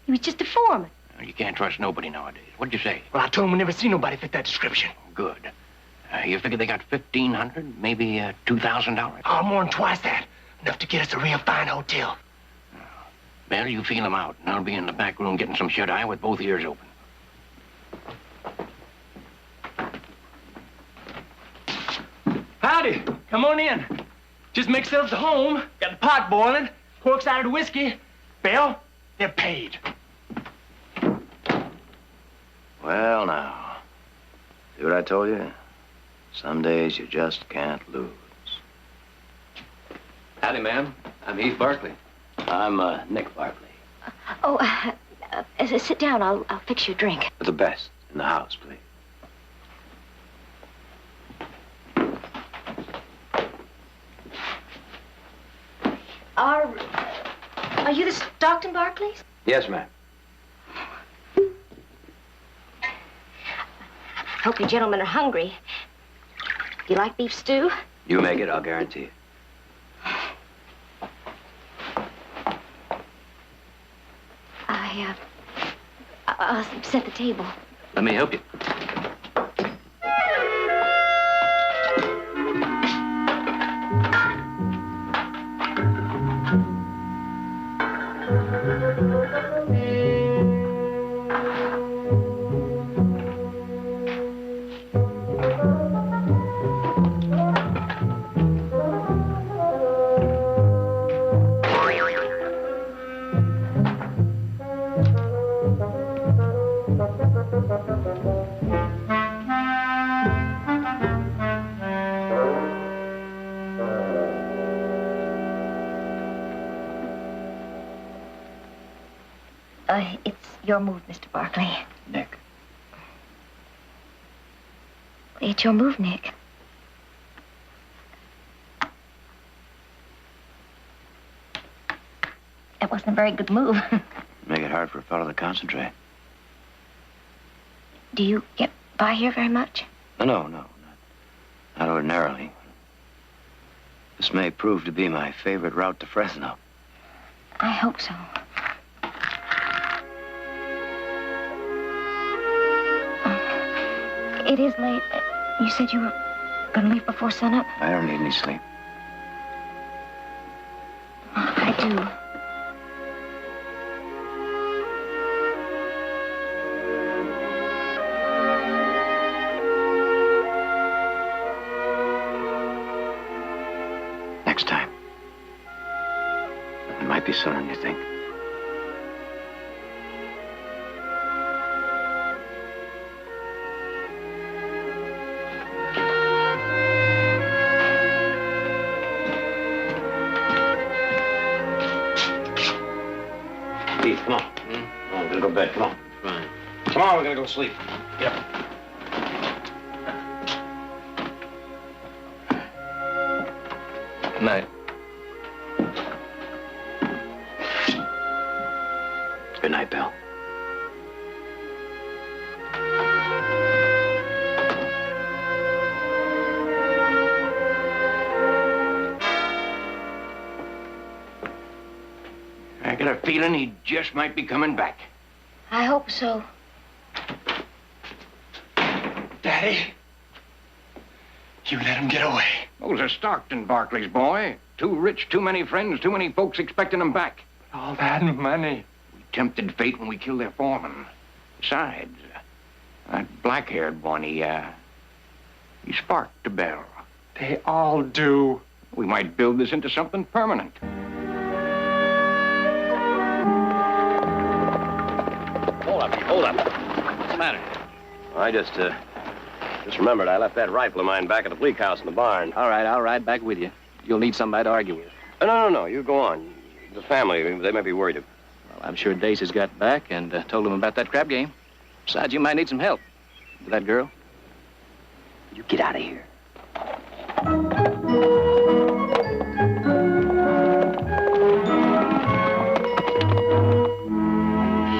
He was just a foreman. You can't trust nobody nowadays. What'd you say? Well, I told him we never seen nobody fit that description. Good. You figure they got $1,500, maybe $2,000? Oh, more than twice that. Enough to get us a real fine hotel. Well, you feel them out, and I'll be in the back room getting some shut-eye with both ears open. Howdy. Come on in. Just make yourselves at home. Got the pot boiling. Pork's out of the whiskey. Bill, they're paid. Well, now. See what I told you? Some days you just can't lose. Howdy, ma'am. I'm Heath Barkley. I'm Nick Barkley. Sit down. I'll fix your drink. The best in the house, please. Are you the Stockton Barclays? Yes, ma'am. Hope you gentlemen are hungry. Do you like beef stew? You make it, I'll guarantee it. I'll set the table. Let me help you. It's your move, Mr. Barkley. Nick. It's your move, Nick. That wasn't a very good move. Make it hard for a fellow to concentrate. Do you get by here very much? No, not ordinarily. This may prove to be my favorite route to Fresno. I hope so. It is late. You said you were going to leave before sunup? I don't need any sleep. I do. Next time. It might be sooner than you think. Pete, come on. Come on, we're gonna go to bed. Come on. Fine. Come on, we're gonna go to sleep. Get up. Good night. Good night, Bill. I got a feeling he just might be coming back. I hope so. Daddy, you let him get away. Those are Stockton Barclays, boy. Too rich, too many friends, too many folks expecting them back. All that money. We tempted fate when we killed their foreman. Besides, that black-haired one, he sparked the bell. They all do. We might build this into something permanent. Hold up. What's the matter? I just remembered I left that rifle of mine back at the bleak house in the barn. All right, I'll ride back with you. You'll need somebody to argue with. No. You go on. The family, they may be worried. Well, I'm sure Dace has got back and told him about that crap game. Besides, you might need some help. With that girl? You get out of here.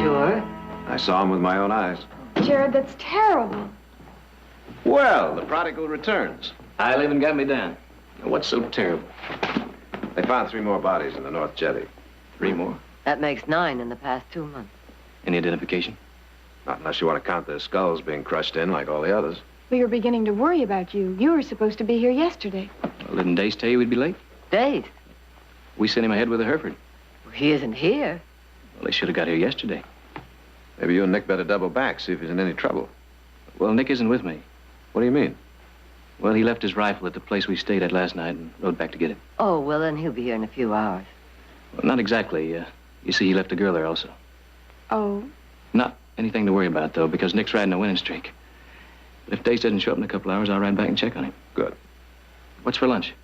Sure? I saw him with my own eyes. Jared, that's terrible. Well, the prodigal returns. Eileen got me down. What's so terrible? They found 3 more bodies in the North Jetty. 3 more? That makes 9 in the past 2 months. Any identification? Not unless you want to count their skulls being crushed in like all the others. We were beginning to worry about you. You were supposed to be here yesterday. Well, didn't Dace tell you we'd be late? Dace? We sent him ahead with a Hereford. Well, he isn't here. Well, they should have got here yesterday. Maybe you and Nick better double back, see if he's in any trouble. Well, Nick isn't with me. What do you mean? Well, he left his rifle at the place we stayed at last night and rode back to get it. Oh, well, then he'll be here in a few hours. Well, not exactly. You see, he left a girl there also. Oh? Not anything to worry about, though, because Nick's riding a winning streak. But if Dace doesn't show up in a couple hours, I'll ride back and check on him. Good. What's for lunch?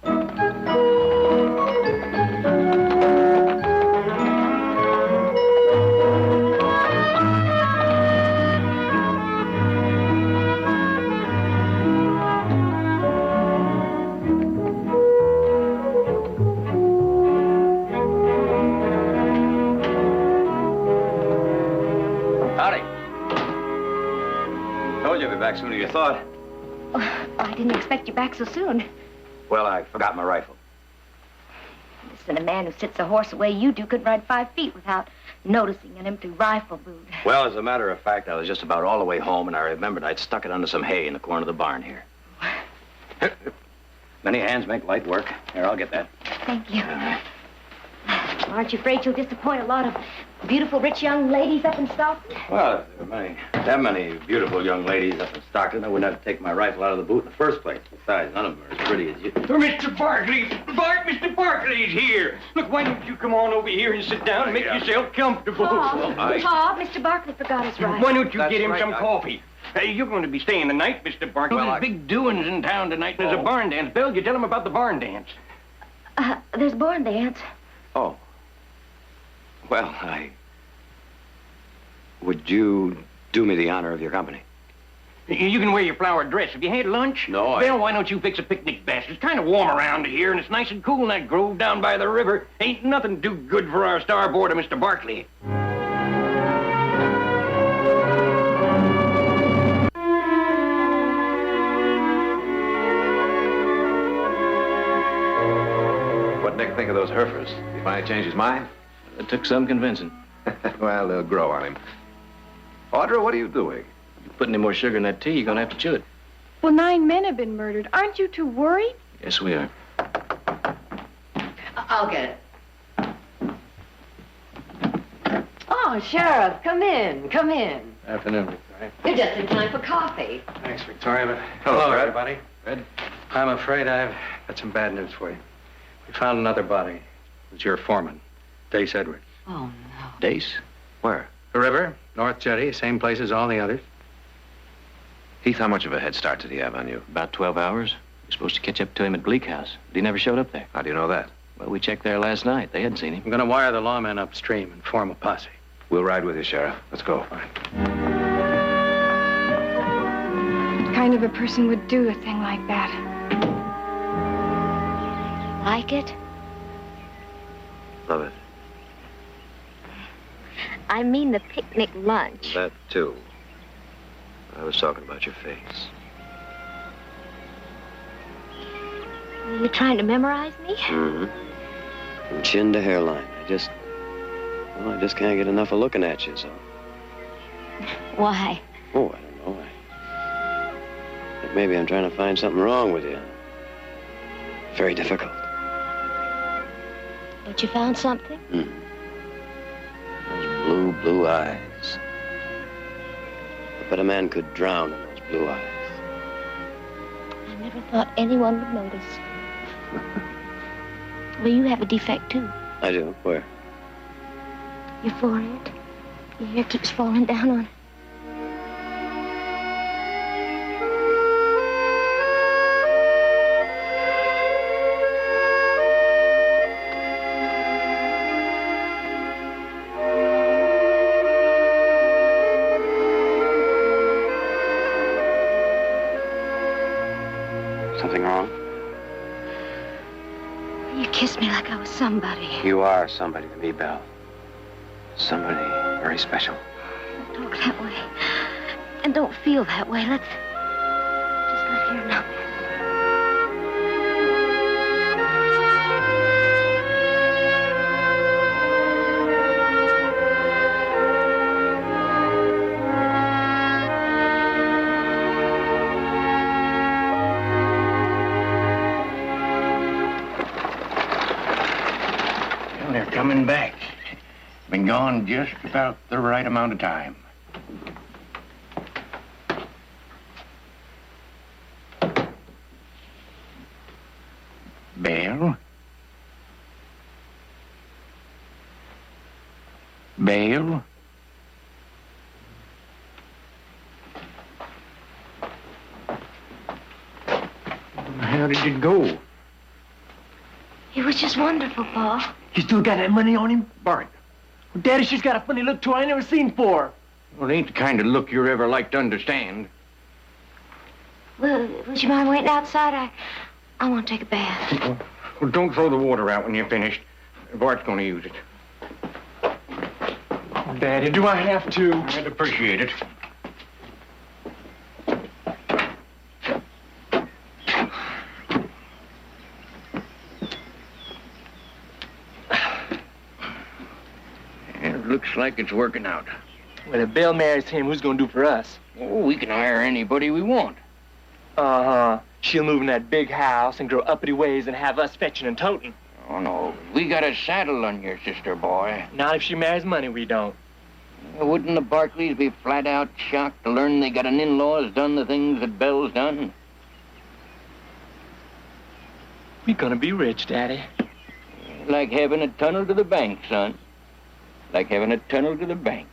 Back sooner than you thought. Oh, I didn't expect you back so soon. Well, I forgot my rifle. Listen, a man who sits a horse the way you do could ride 5 feet without noticing an empty rifle boot. Well, as a matter of fact, I was just about all the way home, and I remembered I'd stuck it under some hay in the corner of the barn here. Many hands make light work. Here, I'll get that. Thank you. Aren't you afraid you'll disappoint a lot of beautiful, rich young ladies up in Stockton? Well, if there were that many beautiful young ladies up in Stockton, I wouldn't have to take my rifle out of the boot in the first place. Besides, none of them are as pretty as you. Mr. Barkley! Mr. Barkley's here! Look, why don't you come on over here and sit down and make yourself comfortable? Bob, Mr. Barkley forgot his rifle. Why don't you get him some coffee? Hey, you're going to be staying the night, Mr. Barkley. There's big doings in town tonight. There's a barn dance. Bill, you tell him about the barn dance. There's a barn dance. Oh. Well, would you do me the honor of your company? You can wear your flowered dress. Have you had lunch? No, Bill, why don't you fix a picnic basket? It's kind of warm around here, and it's nice and cool in that grove down by the river. Ain't nothing too good for our starboard of Mr. Barkley. What'd Nick think of those Herefords? He finally changed his mind? It took some convincing. Well, they'll grow on him. Audra, what are you doing? If you put any more sugar in that tea, you're going to have to chew it. Well, 9 men have been murdered. Aren't you too worried? Yes, we are. I'll get it. Oh, Sheriff, come in. Come in. Afternoon, Victoria. You're just in time for coffee. Thanks, Victoria, but... Hello, Fred. everybody. Fred? I'm afraid I've got some bad news for you. We found another body. It was your foreman, Dace Edwards. Oh, no. Dace? Where? The river, North Jetty, same place as all the others. Heath, how much of a head start did he have on you? About 12 hours. We're supposed to catch up to him at Bleak House, but he never showed up there. How do you know that? Well, we checked there last night. They hadn't seen him. I'm going to wire the lawmen upstream and form a posse. We'll ride with you, Sheriff. Let's go. Fine. What kind of a person would do a thing like that? Like it? Love it. I mean the picnic lunch. That, too. I was talking about your face. You trying to memorize me? Mm-hmm. From chin to hairline. I just can't get enough of looking at you, so. Why? Oh, I don't know. I think maybe I'm trying to find something wrong with you. Very difficult. But you found something? Those blue eyes. But a man could drown in those blue eyes. I never thought anyone would notice. Well, you have a defect, too. I do. Where? Your forehead. Your hair keeps falling down on it. Something wrong? You kissed me like I was somebody. You are somebody to me, Belle. Somebody very special. Don't talk that way. And don't feel that way. Let's just live here now. Well, they're coming back. Been gone just about the right amount of time. Belle? Belle? How did it go? It was just wonderful, Pa. You still got that money on him? Bart. Well, Daddy, she's got a funny look to her I ain't never seen before. Well, it ain't the kind of look you're ever like to understand. Well, would you mind waiting outside? I want to take a bath. Well, don't throw the water out when you're finished. Bart's going to use it. Daddy, do I have to? I'd appreciate it. It looks like it's working out. Well, if Belle marries him, who's going to do for us? Oh, we can hire anybody we want. Uh-huh. She'll move in that big house and grow uppity ways and have us fetching and toting. Oh, no. We got a saddle on your sister, boy. Not if she marries money, we don't. Wouldn't the Barkleys be flat out shocked to learn they got an in-law that's done the things that Belle's done? We're gonna be rich, Daddy. Like having a tunnel to the bank, son. Like having a tunnel to the bank.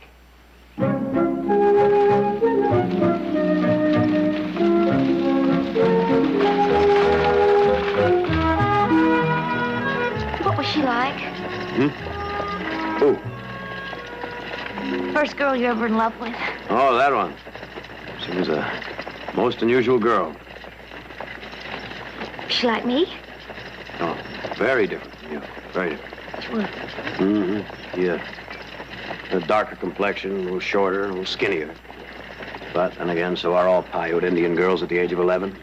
What was she like? Who? First girl you ever in love with? Oh, that one. She was a most unusual girl. She like me? Oh, very different from you. Very different. Sure. Mm-hmm. Yeah. A darker complexion, a little shorter, a little skinnier. But then again, so are all Paiute Indian girls at the age of 11.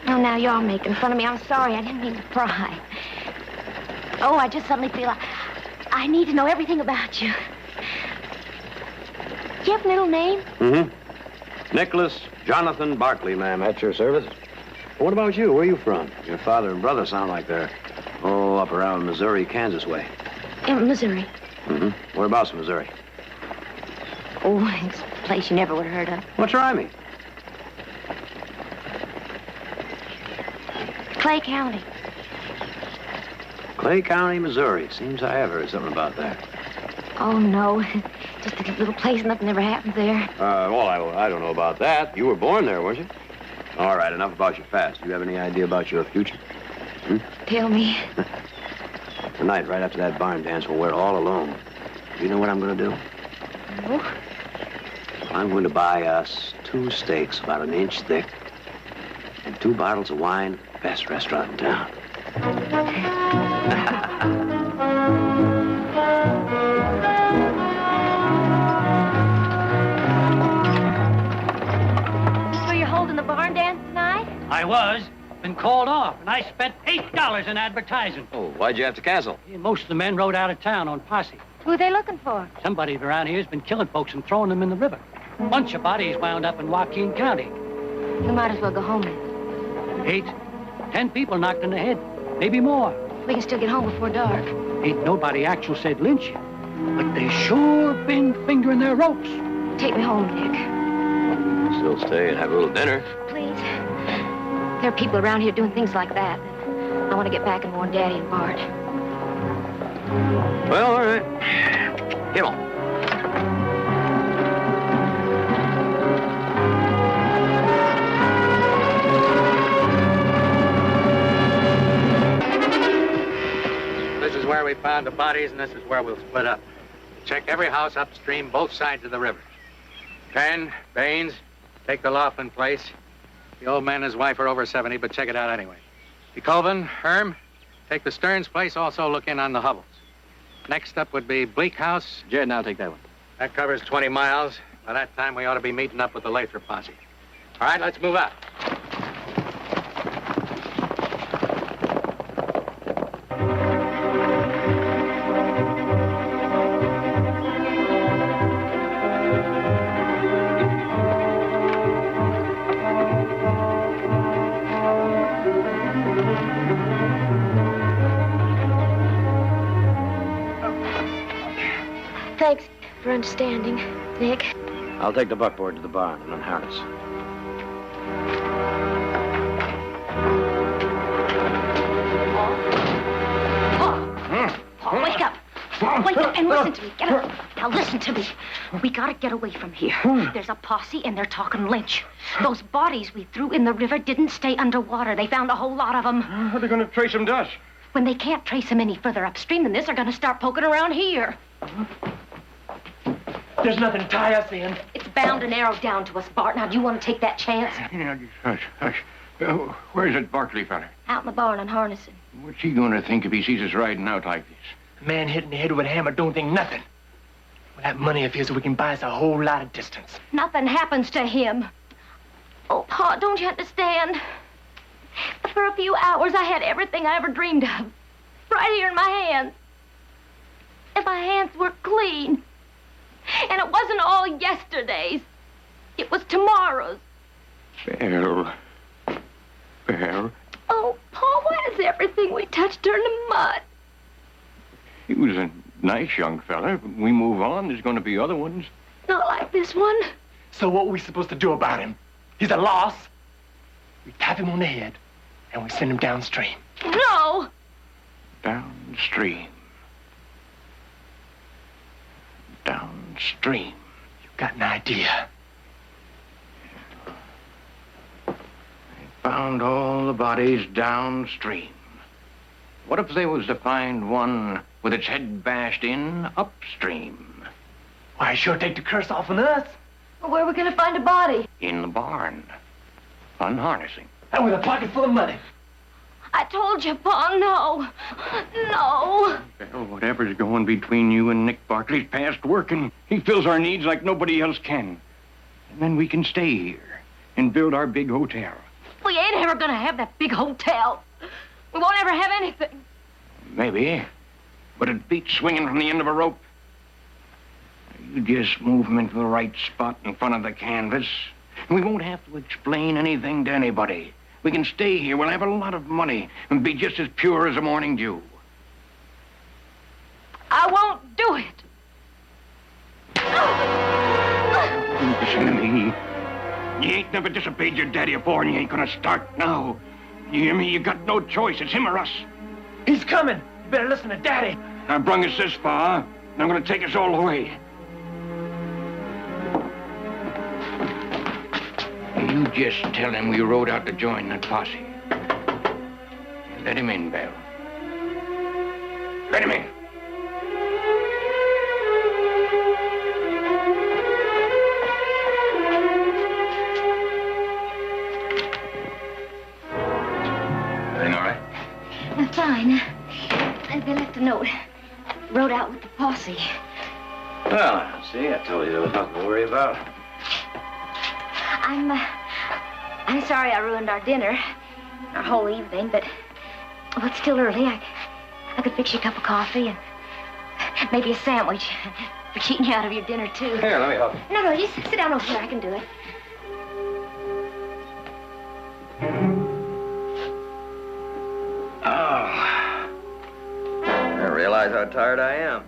Oh, now you're making fun of me. I'm sorry. I didn't mean to pry. Oh, I just suddenly feel I need to know everything about you. Do you have a middle name? Mm-hmm. Nicholas Jonathan Barkley, ma'am, at your service. What about you? Where are you from? Your father and brother sound like they're, up around Missouri, Kansas way. In Missouri. Mm-hmm. Whereabouts in Missouri? Oh, it's a place you never would have heard of. What's I mean? Clay County. Clay County, Missouri. Seems I have heard something about that. Oh, no. Just a little place, nothing ever happened there. I don't know about that. You were born there, weren't you? All right, enough about your past. Do you have any idea about your future? Tell me. Tonight, right after that barn dance, when we're all alone, do you know what I'm going to do? No. I'm going to buy us 2 steaks about an inch thick and 2 bottles of wine, best restaurant in town. So you're holding the barn dance tonight? I was. Been called off, and I spent $8 in advertising. Oh, why'd you have to cancel? Most of the men rode out of town on posse. Who are they looking for? Somebody around here's been killing folks and throwing them in the river. Bunch of bodies wound up in Joaquin County. You might as well go home then. 8, 10 people knocked in the head, maybe more. We can still get home before dark. Ain't nobody actual said lynch you, but they sure been fingering their ropes. Take me home, Nick. Still stay and have a little dinner. Please. There are people around here doing things like that. I want to get back and warn Daddy and Bart. Well, all right. Get on. This is where we found the bodies, and this is where we'll split up. Check every house upstream, both sides of the river. Ken, Baines, take the Laughlin place. The old man and his wife are over 70, but check it out anyway. Colvin, Herm, take the Stearns place, also look in on the Hubbles. Next up would be Bleak House. Jed, now take that one. That covers 20 miles. By that time, we ought to be meeting up with the Lathrop posse. All right, let's move out. Thanks for understanding, Nick. I'll take the buckboard to the barn and unharness. Paul, wake up. Wake up and listen to me. Get up. Now listen to me. We gotta get away from here. There's a posse and they're talking lynch. Those bodies we threw in the river didn't stay underwater. They found a whole lot of them. How are they going to trace them to us? When they can't trace them any further upstream than this, they're gonna start poking around here. There's nothing to tie us in. It's bound and arrowed down to us, Bart. Now, do you want to take that chance? Yeah, just hush, hush. Where's that Barkley fella? Out in the barn unharnessing. What's he going to think if he sees us riding out like this? A man hit in the head with a hammer don't think nothing. With that money of his, we can buy us a whole lot of distance. Nothing happens to him. Oh, Pa, don't you understand? For a few hours, I had everything I ever dreamed of. Right here in my hands. And my hands were clean. And it wasn't all yesterday's. It was tomorrow's. Belle. Belle. Oh, Pa, why does everything we touch turn to mud? He was a nice young fella. If we move on, there's going to be other ones. Not like this one. So what are we supposed to do about him? He's a loss. We tap him on the head, and we send him downstream. No! Downstream. Downstream. You've got an idea. Found all the bodies downstream. What if they was to find one with its head bashed in upstream? Why, sure take the curse off on us. Well, where are we going to find a body? In the barn. Unharnessing. And with a pocket full of money. I told you, Pa, no. No. Well, whatever's going between you and Nick Barkley's past working. He fills our needs like nobody else can. And then we can stay here and build our big hotel. We ain't ever going to have that big hotel. We won't ever have anything. Maybe. But it beats swinging from the end of a rope. You just move him into the right spot in front of the canvas. And we won't have to explain anything to anybody. We can stay here. We'll have a lot of money and be just as pure as a morning dew. I won't do it. Listen to me. You ain't never disobeyed your daddy afore, and you ain't gonna start now. You hear me? You got no choice. It's him or us. He's coming. You better listen to Daddy. I brung us this far, and I'm gonna take us all the way. You just tell him we rode out to join that posse. Let him in, Belle. Let him in. Everything all right? Fine. They left a note. Rode out with the posse. Well, see, I told you there was nothing to worry about. I'm sorry I ruined our dinner, our whole evening, but well, it's still early. I could fix you a cup of coffee and maybe a sandwich for cheating you out of your dinner, too. Here, let me help you. No, you sit down over here. I can do it. realize how tired I am.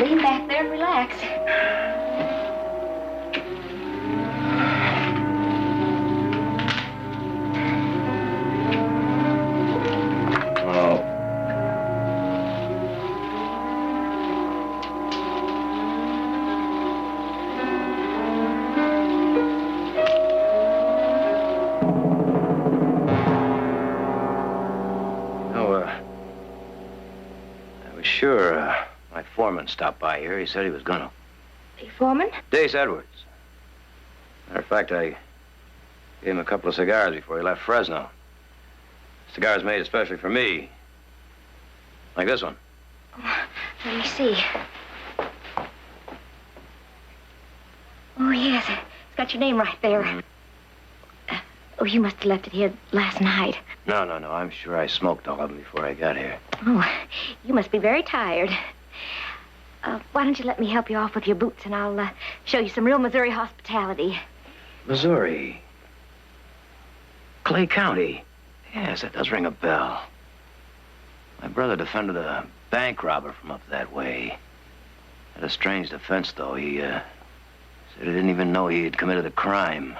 Lean back there and relax. Oh. I was sure my foreman stopped by here. He said he was gonna. Your foreman? Dace Edwards. Matter of fact, I gave him a couple of cigars before he left Fresno. Cigars made especially for me. Like this one. Let me see. Oh, yes. It's got your name right there. Oh, you must have left it here last night. No. I'm sure I smoked all of them before I got here. Oh, you must be very tired. Why don't you let me help you off with your boots, and I'll show you some real Missouri hospitality. Missouri. Clay County. Yes, that does ring a bell. My brother defended a bank robber from up that way. Had a strange defense, though. He said he didn't even know he had committed a crime.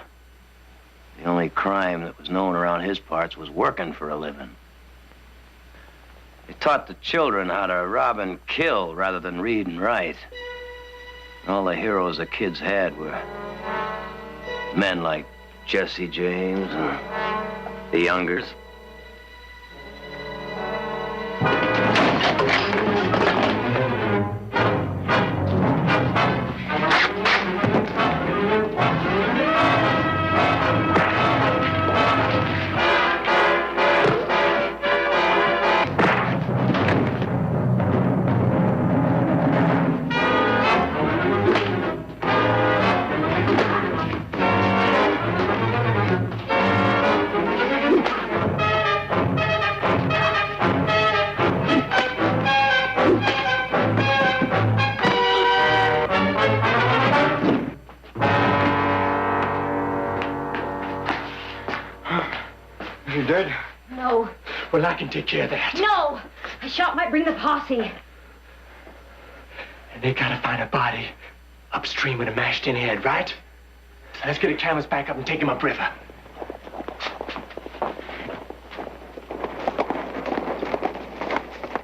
The only crime that was known around his parts was working for a living. He taught the children how to rob and kill rather than read and write. And all the heroes the kids had were men like Jesse James and the Youngers. You dead? No. Well, I can take care of that. No! A shot might bring the posse. And they gotta find a body upstream with a mashed-in head, right? So let's get a canvas back up and take him upriver.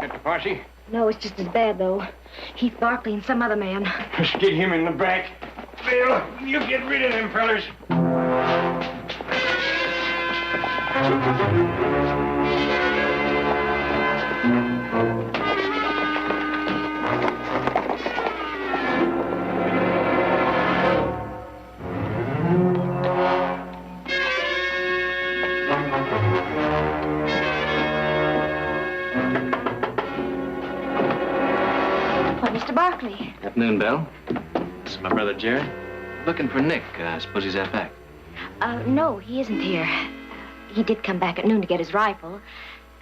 Get the posse? No, it's just as bad, though. Heath Barkley and some other man. Let's get him in the back. Bill, you get rid of them fellas. What, Mr. Barkley? Afternoon, Belle. This is my brother Jared. Looking for Nick. I suppose he's out back. No, he isn't here. He did come back at noon to get his rifle,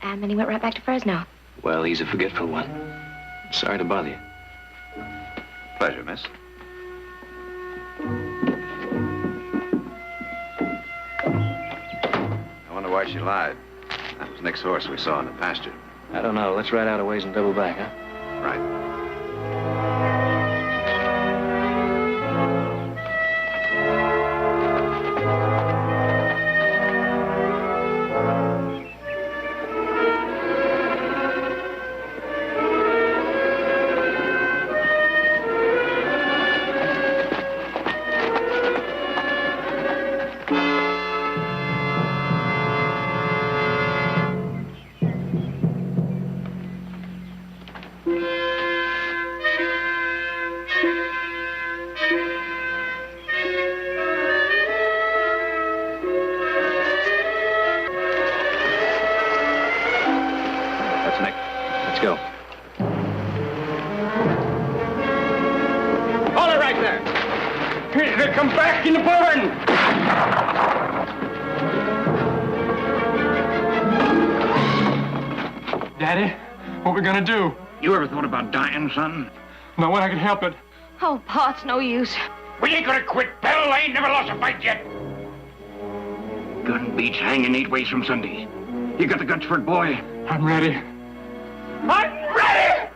and then he went right back to Fresno. Well, he's a forgetful one. Sorry to bother you. Pleasure, miss. I wonder why she lied. That was Nick's horse we saw in the pasture. I don't know. Let's ride out a ways and double back, huh? Right. Come back in the barn! Daddy, what we gonna do? You ever thought about dying, son? No one I can help it. Oh, Pa, it's no use. We ain't gonna quit, Belle. I ain't never lost a fight yet. Gun beats hanging 8 ways from Sunday. You got the guts for it, boy? I'm ready. I'm ready!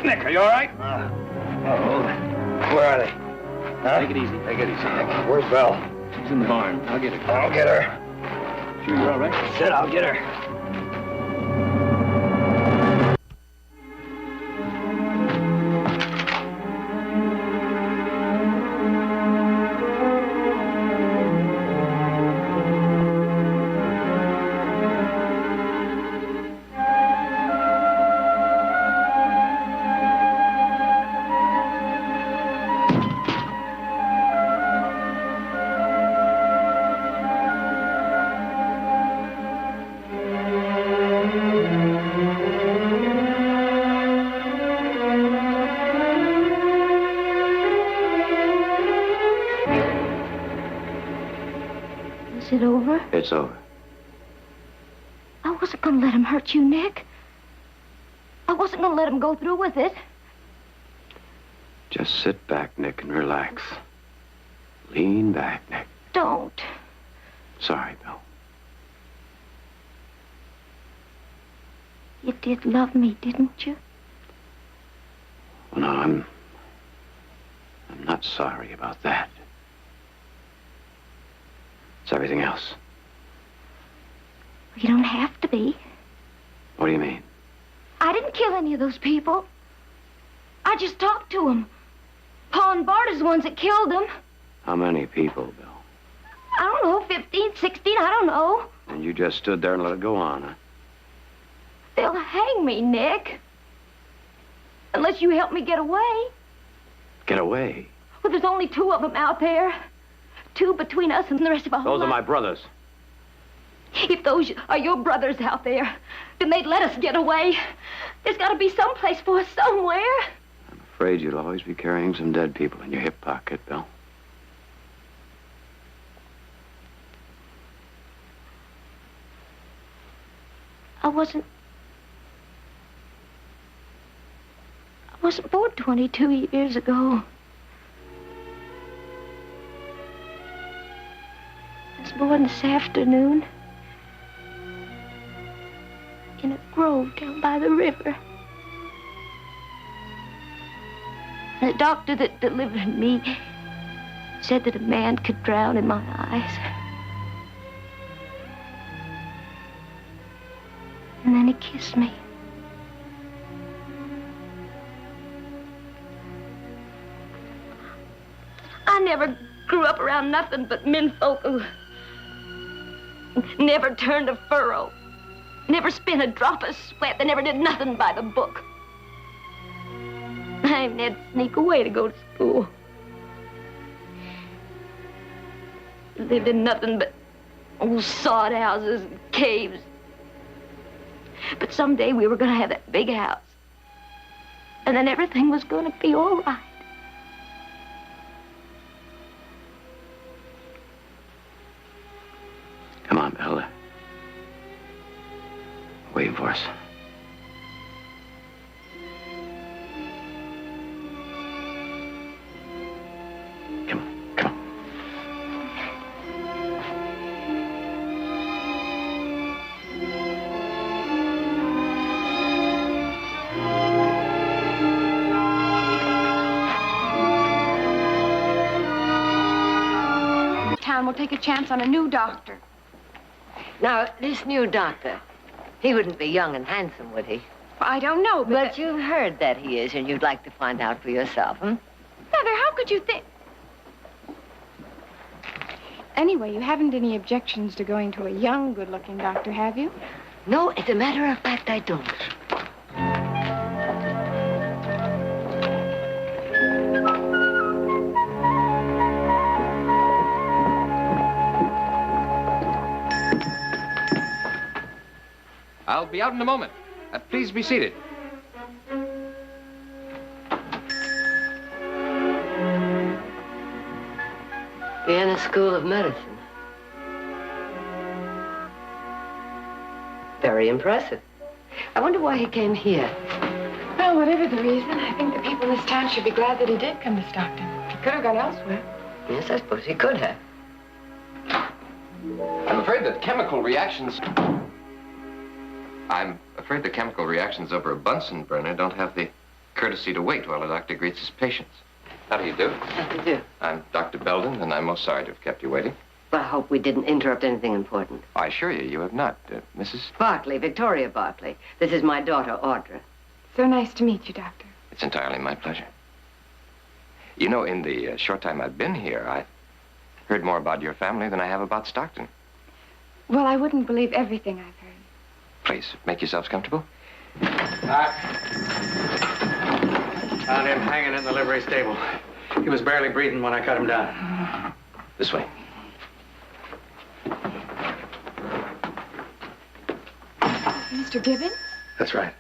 Nick, are you all right? Where are they? Huh? Take it easy. Take it easy, Nick. Where's Belle? She's in the barn. I'll get her. I'll get her. Sure you're all right? I said I'll get her. Is it over? It's over. I wasn't going to let him hurt you, Nick. I wasn't going to let him go through with it. Just sit back, Nick, and relax. Lean back, Nick. Don't. Sorry, Bill. You did love me, didn't you? Well, no, I'm not sorry about that. It's everything else. You don't have to be. What do you mean? I didn't kill any of those people. I just talked to them. Pa and Bart is the ones that killed them. How many people, Bill? I don't know, 15, 16, I don't know. And you just stood there and let it go on, huh? They'll hang me, Nick. Unless you help me get away. Get away. Well, there's only 2 of them out there. 2 between us and the rest of our whole Those are my life. brothers. If those are your brothers out there, then they'd let us get away. There's got to be some place for us somewhere. I'm afraid you'll always be carrying some dead people in your hip pocket, Bill. I wasn't born 22 years ago. I was born this afternoon in a grove down by the river. The doctor that delivered me said that a man could drown in my eyes. And then he kissed me. I never grew up around nothing but menfolk who never turned a furrow, never spent a drop of sweat. They never did nothing by the book. I even had to sneak away to go to school. Lived in nothing but old sod houses and caves. But someday we were going to have that big house. And then everything was going to be all right. Come on, Bill. Waiting for us. Town will take a chance on a new doctor. Now, this new doctor, he wouldn't be young and handsome, would he? I don't know, but you've heard that he is, and you'd like to find out for yourself, hmm? Mother, how could you think? Anyway, you haven't any objections to going to a young, good-looking doctor, have you? No, as a matter of fact, I don't. be out in a moment. Please be seated. Vienna School of Medicine. Very impressive. I wonder why he came here. Well, whatever the reason, I think the people in this town should be glad that he did come to Stockton. He could have gone elsewhere. Yes, I suppose he could have. I'm afraid that chemical reactions over a Bunsen burner don't have the courtesy to wait while the doctor greets his patients. How do you do? How do you do? I'm Dr. Belden, and I'm most sorry to have kept you waiting. Well, I hope we didn't interrupt anything important. I assure you, you have not. Mrs. Barkley, Victoria Barkley. This is my daughter, Audra. So nice to meet you, Doctor. It's entirely my pleasure. You know, in the short time I've been here, I've heard more about your family than I have about Stockton. Well, I wouldn't believe everything I've heard. Please, make yourselves comfortable. Found him hanging in the livery stable. He was barely breathing when I cut him down. This way. Mr. Gibbons? That's right.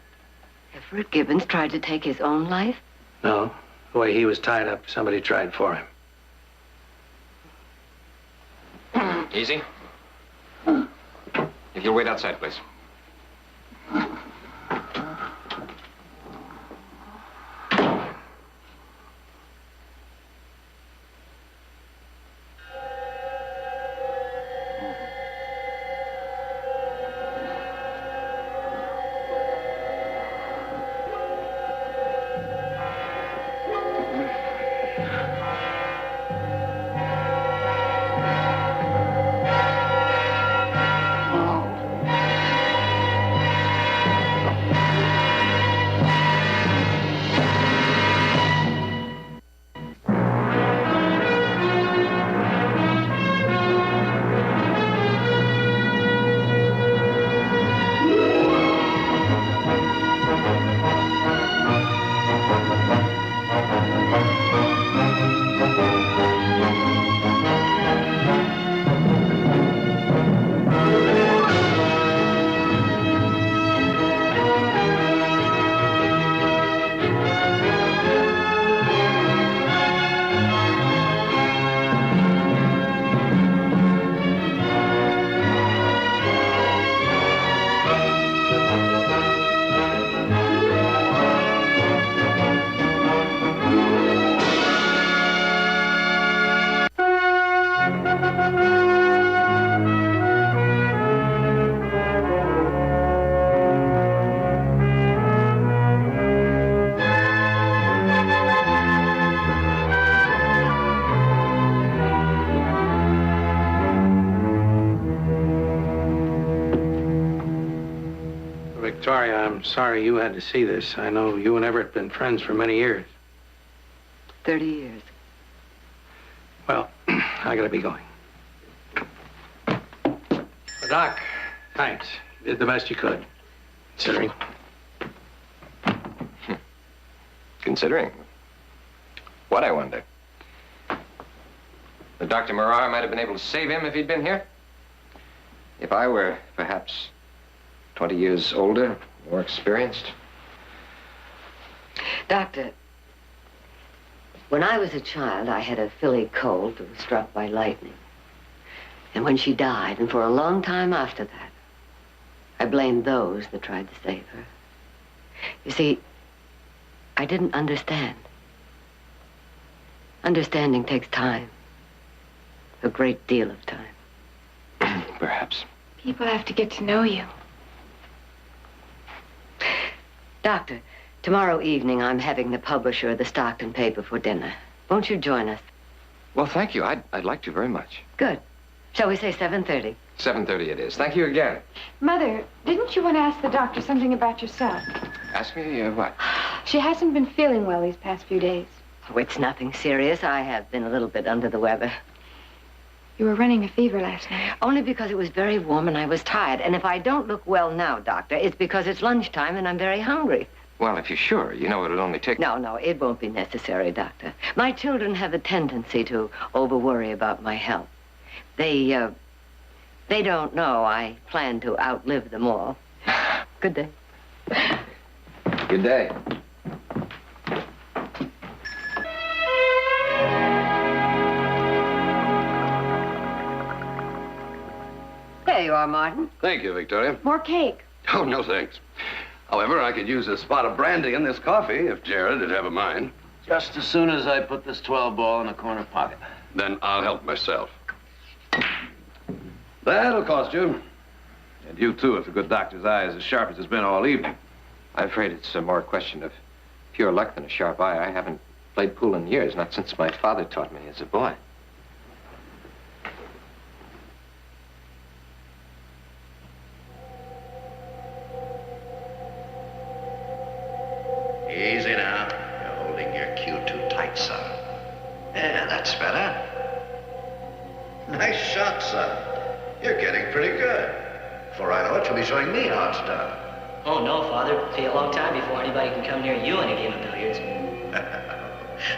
Everett Gibbons tried to take his own life? No. The way he was tied up, somebody tried for him. Easy. If you'll wait outside, please. Victoria, I'm sorry you had to see this. I know you and Everett have been friends for many years. 30 years. Well, I gotta be going. Doc, thanks. You did the best you could, considering. Considering? What, I wonder? Dr. Marrar might have been able to save him if he'd been here. If I were, perhaps, 20 years older, more experienced. Doctor, when I was a child, I had a filly colt that was struck by lightning. And when she died, and for a long time after that, I blamed those that tried to save her. You see, I didn't understand. Understanding takes time. A great deal of time. Perhaps. People have to get to know you. Doctor, tomorrow evening I'm having the publisher of the Stockton paper for dinner. Won't you join us? Well, thank you. I'd like to very much. Good. Shall we say 7:30? 7:30 it is. Thank you again. Mother, didn't you want to ask the doctor something about yourself? Ask me what? She hasn't been feeling well these past few days. Oh, it's nothing serious. I have been a little bit under the weather. You were running a fever last night. Only because it was very warm and I was tired. And if I don't look well now, Doctor, it's because it's lunchtime and I'm very hungry. Well, if you're sure, you know it'll only take... No, it won't be necessary, Doctor. My children have a tendency to over-worry about my health. They don't know I plan to outlive them all. Good day. Good day. There you are, Martin. Thank you, Victoria. More cake. Oh, no thanks. However, I could use a spot of brandy in this coffee if Jared would have a mind. Just as soon as I put this 12 ball in a corner pocket. Then I'll help myself. That'll cost you. And you, too, if the good doctor's eye is as sharp as it's been all evening. I'm afraid it's more a question of pure luck than a sharp eye. I haven't played pool in years, not since my father taught me as a boy. Easy now. You're holding your cue too tight, son. Yeah, that's better. Nice shot, son. You're getting pretty good. Before I know it, you'll be showing me how it's done. Oh, no, Father. It'll be a long time before anybody can come near you in a game of billiards.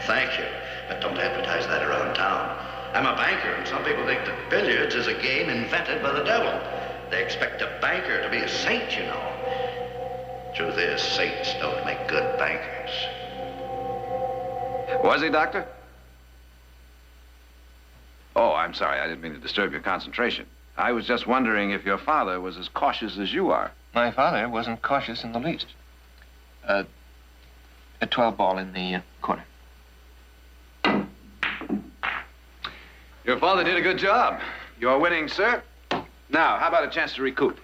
Thank you, but don't advertise that around town. I'm a banker, and some people think that billiards is a game invented by the devil. They expect a banker to be a saint, you know. Truth is, saints don't make good bankers. Was he, Doctor? Oh, I'm sorry. I didn't mean to disturb your concentration. I was just wondering if your father was as cautious as you are. My father wasn't cautious in the least. A 12 ball in the corner. Your father did a good job. You're winning, sir. Now, how about a chance to recoup?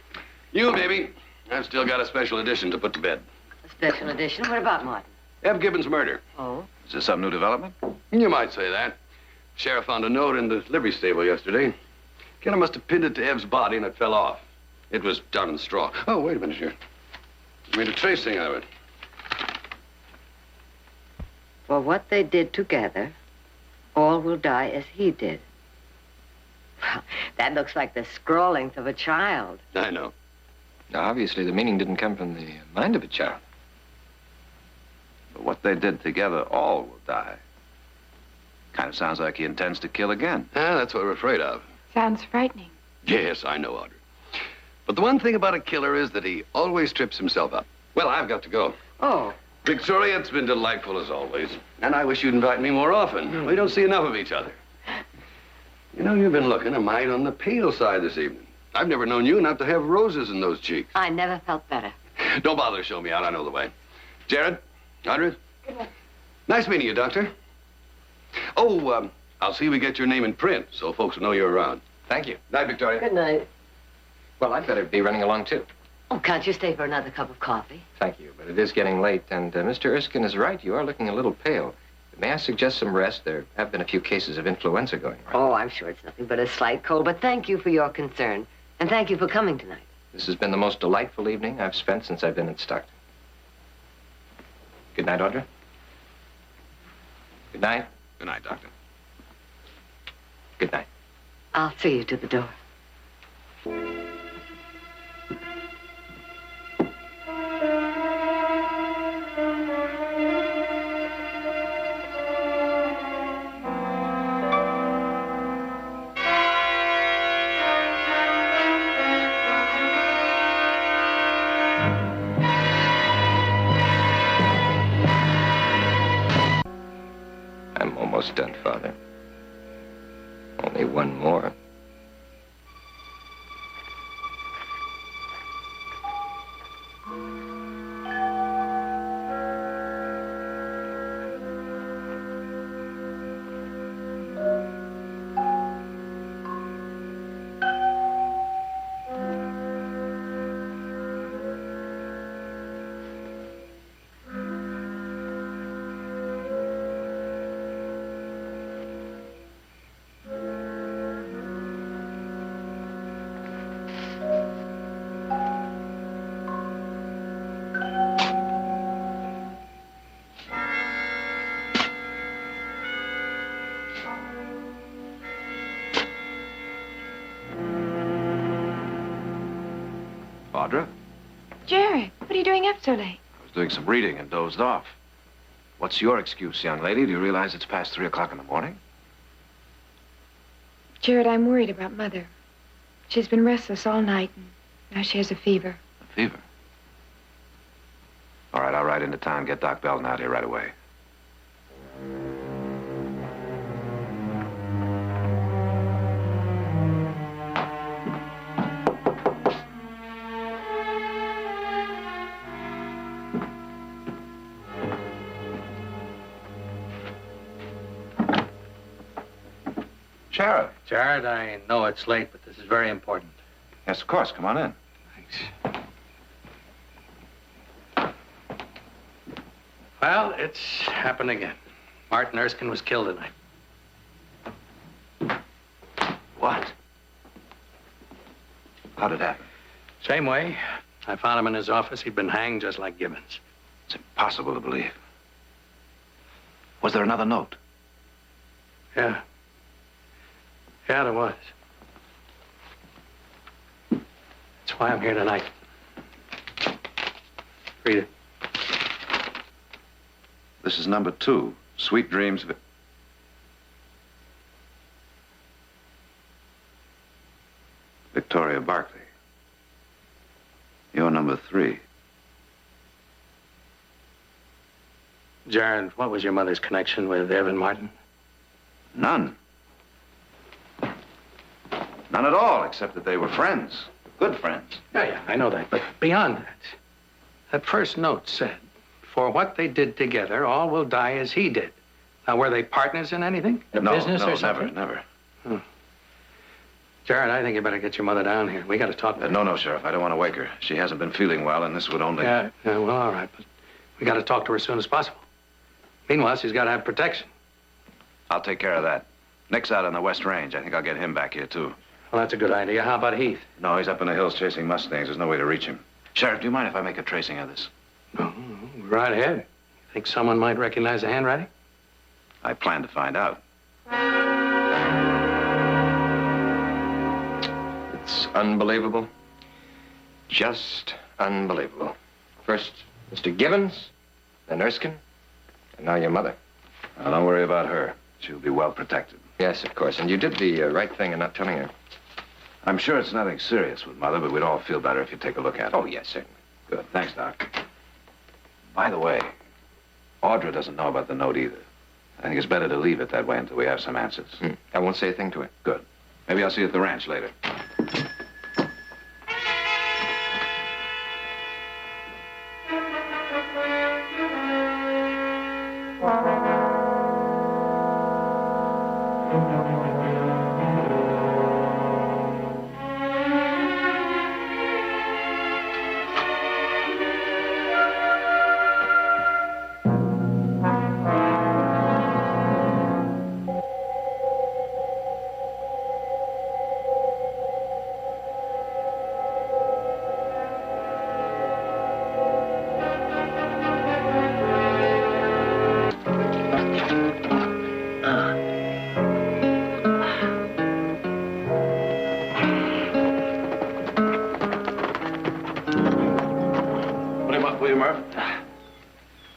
You, baby. I've still got a special edition to put to bed. A special edition? What about Martin? Eb Gibbons' murder. Oh? Is this some new development? You might say that. Sheriff found a note in the livery stable yesterday. Killer must have pinned it to Ev's body and it fell off. It was done in straw. Oh, wait a minute here. Made a tracing of it. For what they did together, all will die as he did. That looks like the scroll length of a child. I know. Now, obviously, the meaning didn't come from the mind of a child. But what they did together, all will die. Kind of sounds like he intends to kill again. Yeah, that's what we're afraid of. Sounds frightening. Yes, I know, Audrey. But the one thing about a killer is that he always trips himself up. Well, I've got to go. Oh. Victoria, it's been delightful as always. And I wish you'd invite me more often. We don't see enough of each other. You know, you've been looking a mite on the pale side this evening. I've never known you not to have roses in those cheeks. I never felt better. Don't bother to show me out. I know the way. Jared, Audrey. Good night. Nice meeting you, Doctor. Oh, I'll see we get your name in print so folks will know you're around. Thank you. Night, Victoria. Good night. Well, I'd better be running along, too. Oh, can't you stay for another cup of coffee? Thank you, but it is getting late, and Mr. Erskine is right. You are looking a little pale. May I suggest some rest? There have been a few cases of influenza going around. Oh, I'm sure it's nothing but a slight cold, but thank you for your concern. And thank you for coming tonight. This has been the most delightful evening I've spent since I've been in Stockton. Good night, Audrey. Good night. Good night, Doctor. Good night. I'll see you to the door. I'm almost done, Father. Only one more. Audra? Jared, what are you doing up so late? I was doing some reading and dozed off. What's your excuse, young lady? Do you realize it's past 3 o'clock in the morning? Jared, I'm worried about Mother. She's been restless all night, and now she has a fever. A fever? All right, I'll ride into town, get Doc Belton out here right away. Sheriff. Jared, I know it's late, but this is very important. Yes, of course. Come on in. Thanks. Well, it's happened again. Martin Erskine was killed tonight. What? How did it happen? Same way. I found him in his office. He'd been hanged just like Gibbons. It's impossible to believe. Was there another note? Yeah. Yeah, there was. That's why I'm here tonight. Read it. This is number 2. Sweet dreams. Victoria Barkley. You're number 3. Jared, what was your mother's connection with Evan Martin? None. None at all, except that they were friends. Good friends. Yeah, I know that. But beyond that, that first note said, for what they did together, all will die as he did. Now, were they partners in anything? In a business or something? Never. Hmm. Jared, I think you better get your mother down here. We got to talk. No, Sheriff. I don't want to wake her. She hasn't been feeling well, and this would only... Yeah, well, all right, but we got to talk to her as soon as possible. Meanwhile, she's got to have protection. I'll take care of that. Nick's out on the West Range. I think I'll get him back here, too. Well, that's a good idea. How about Heath? No, he's up in the hills chasing mustangs. There's no way to reach him. Sheriff, do you mind if I make a tracing of this? No, right ahead. Think someone might recognize the handwriting? I plan to find out. It's unbelievable. Just unbelievable. First, Mr. Gibbons, then Erskine, and now your mother. Now, don't worry about her. She'll be well protected. Yes, of course. And you did the right thing in not telling her. I'm sure it's nothing serious with Mother, but we'd all feel better if you take a look at it. Oh, yes, certainly. Good. Thanks, Doc. By the way, Audra doesn't know about the note either. I think it's better to leave it that way until we have some answers. I won't say a thing to her. Good. Maybe I'll see you at the ranch later.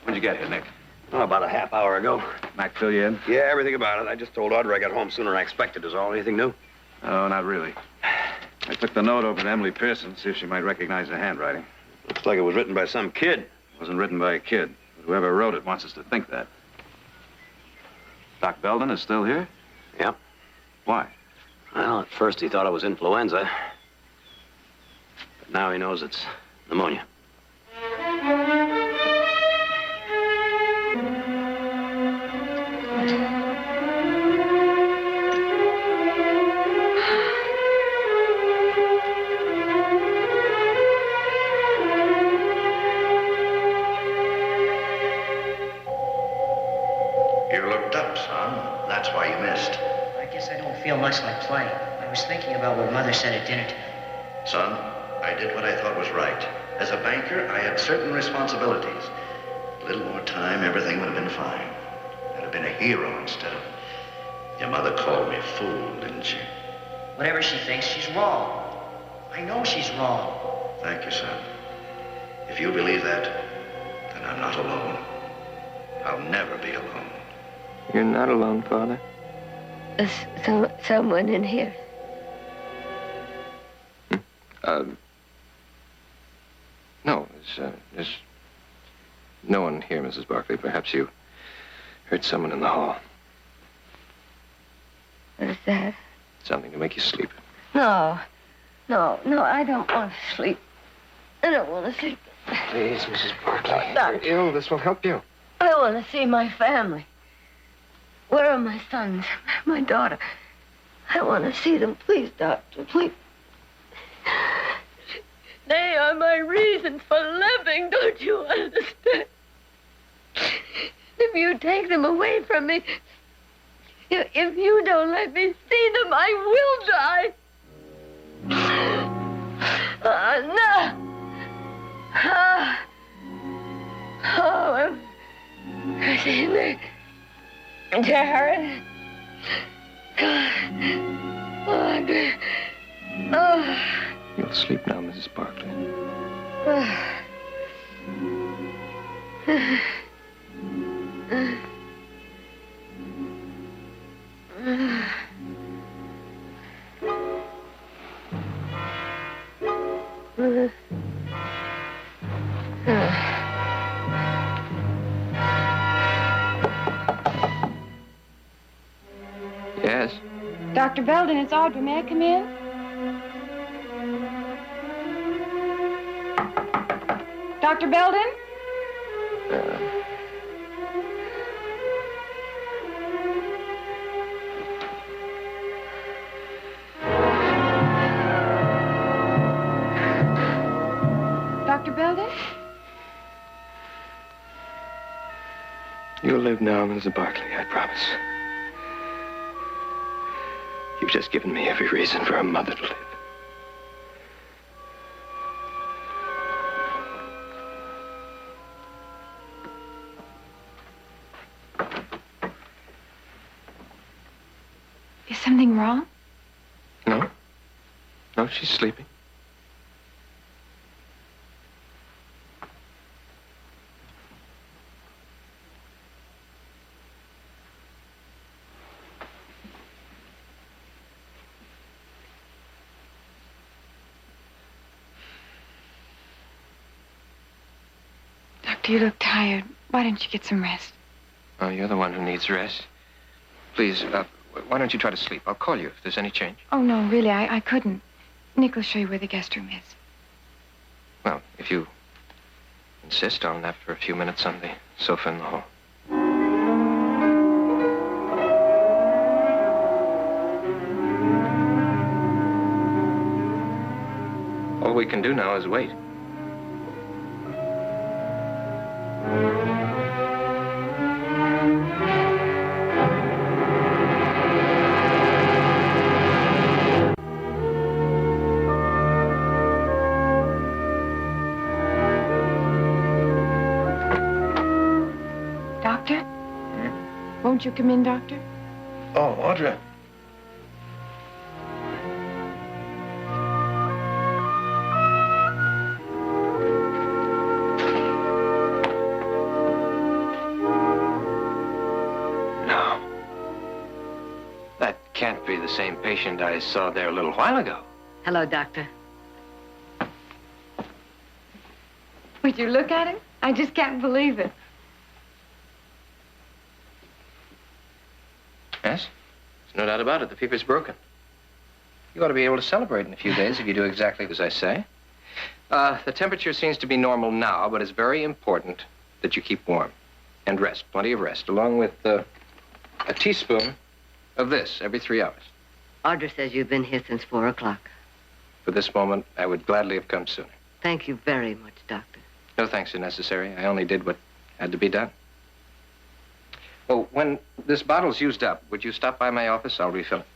When'd you get here, Nick? Oh, about a half hour ago. Mac fill you in? Yeah, everything about it. I just told Audra I got home sooner than I expected is all. Anything new? Oh, not really. I took the note over to Emily Pearson, see if she might recognize the handwriting. Looks like it was written by some kid. It wasn't written by a kid. But whoever wrote it wants us to think that. Doc Belden is still here? Yep. Why? Well, at first he thought it was influenza. But now he knows it's pneumonia. You looked up, son. That's why you missed. I guess I don't feel much like playing. I was thinking about what Mother said at dinner tonight. Son, I did what I thought was right. As a banker, I had certain responsibilities. A little more time, everything would have been fine. I'd have been a hero instead of... Your mother called me a fool, didn't she? Whatever she thinks, she's wrong. I know she's wrong. Thank you, son. If you believe that, then I'm not alone. I'll never be alone. You're not alone, Father. There's someone in here. No, there's No one here, Mrs. Barkley. Perhaps you heard someone in the hall. What is that? Something to make you sleep. No, I don't want to sleep. I don't want to sleep. Please, Mrs. Barkley. Doctor. You're ill. This will help you. I want to see my family. Where are my sons, my daughter? I want to see them. Please, doctor, please. They are my reason for living, don't you understand? If you take them away from me, if you don't let me see them, I will die. No. I'm sitting there. Jared. You'll sleep now, Mrs. Barkley. Yes? Dr. Belden, it's Audrey. May I come in? Dr. Belden? Dr. Belden? You'll live now, Mrs. Barkley, I promise. You've just given me every reason for a mother to live. Is something wrong? No. No, she's sleeping. Doctor, you look tired. Why don't you get some rest? Oh, you're the one who needs rest. Please, why don't you try to sleep? I'll call you if there's any change. Oh, no, really, I couldn't. Nick will show you where the guest room is. Well, if you insist, I'll nap for a few minutes on the sofa in the hall. All we can do now is wait. Doctor? Won't you come in, Doctor? Oh, Audra. No. That can't be the same patient I saw there a little while ago. Hello, Doctor. Would you look at him? I just can't believe it. Yes? There's no doubt about it. The fever's broken. You ought to be able to celebrate in a few days if you do exactly as I say. The temperature seems to be normal now, but it's very important that you keep warm. And rest, plenty of rest, along with a teaspoon of this every 3 hours. Audra says you've been here since 4 o'clock. For this moment, I would gladly have come sooner. Thank you very much, Doctor. No thanks are necessary. I only did what had to be done. Oh, when this bottle's used up, would you stop by my office? I'll refill it.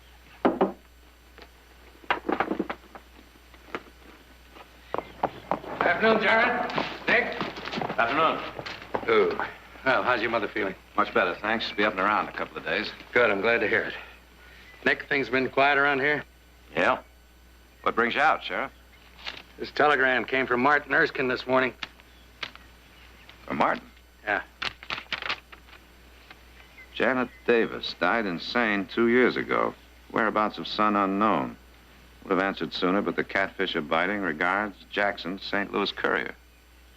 Afternoon, Jared. Nick. Afternoon. Oh. Well, how's your mother feeling? Much better, thanks. Be up and around in a couple of days. Good, I'm glad to hear it. Nick, things been quiet around here? Yeah. What brings you out, Sheriff? This telegram came from Martin Erskine this morning. From Martin? Yeah. Janet Davis died insane 2 years ago. Whereabouts of son unknown. Would have answered sooner, but the catfish are biting. Regards, Jackson, St. Louis Courier.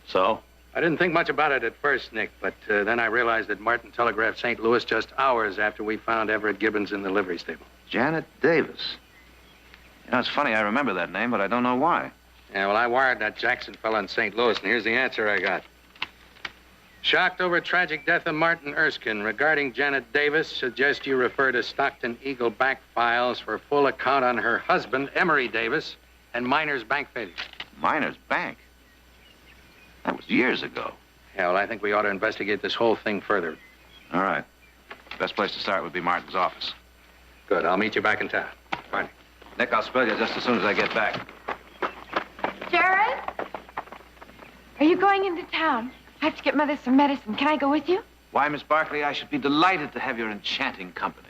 So? I didn't think much about it at first, Nick, but then I realized that Martin telegraphed St. Louis just hours after we found Everett Gibbons in the livery stable. Janet Davis. You know, it's funny, I remember that name, but I don't know why. Yeah, well, I wired that Jackson fella in St. Louis, and here's the answer I got. Shocked over tragic death of Martin Erskine. Regarding Janet Davis, suggest you refer to Stockton Eagle back files for full account on her husband, Emery Davis, and Miner's bank failure. Miner's bank? That was years ago. Yeah, well, I think we ought to investigate this whole thing further. All right. Best place to start would be Martin's office. Good. I'll meet you back in town. Bye. Nick, I'll spell you just as soon as I get back. Jared? Are you going into town? I have to get Mother some medicine. Can I go with you? Why, Miss Barkley, I should be delighted to have your enchanting company.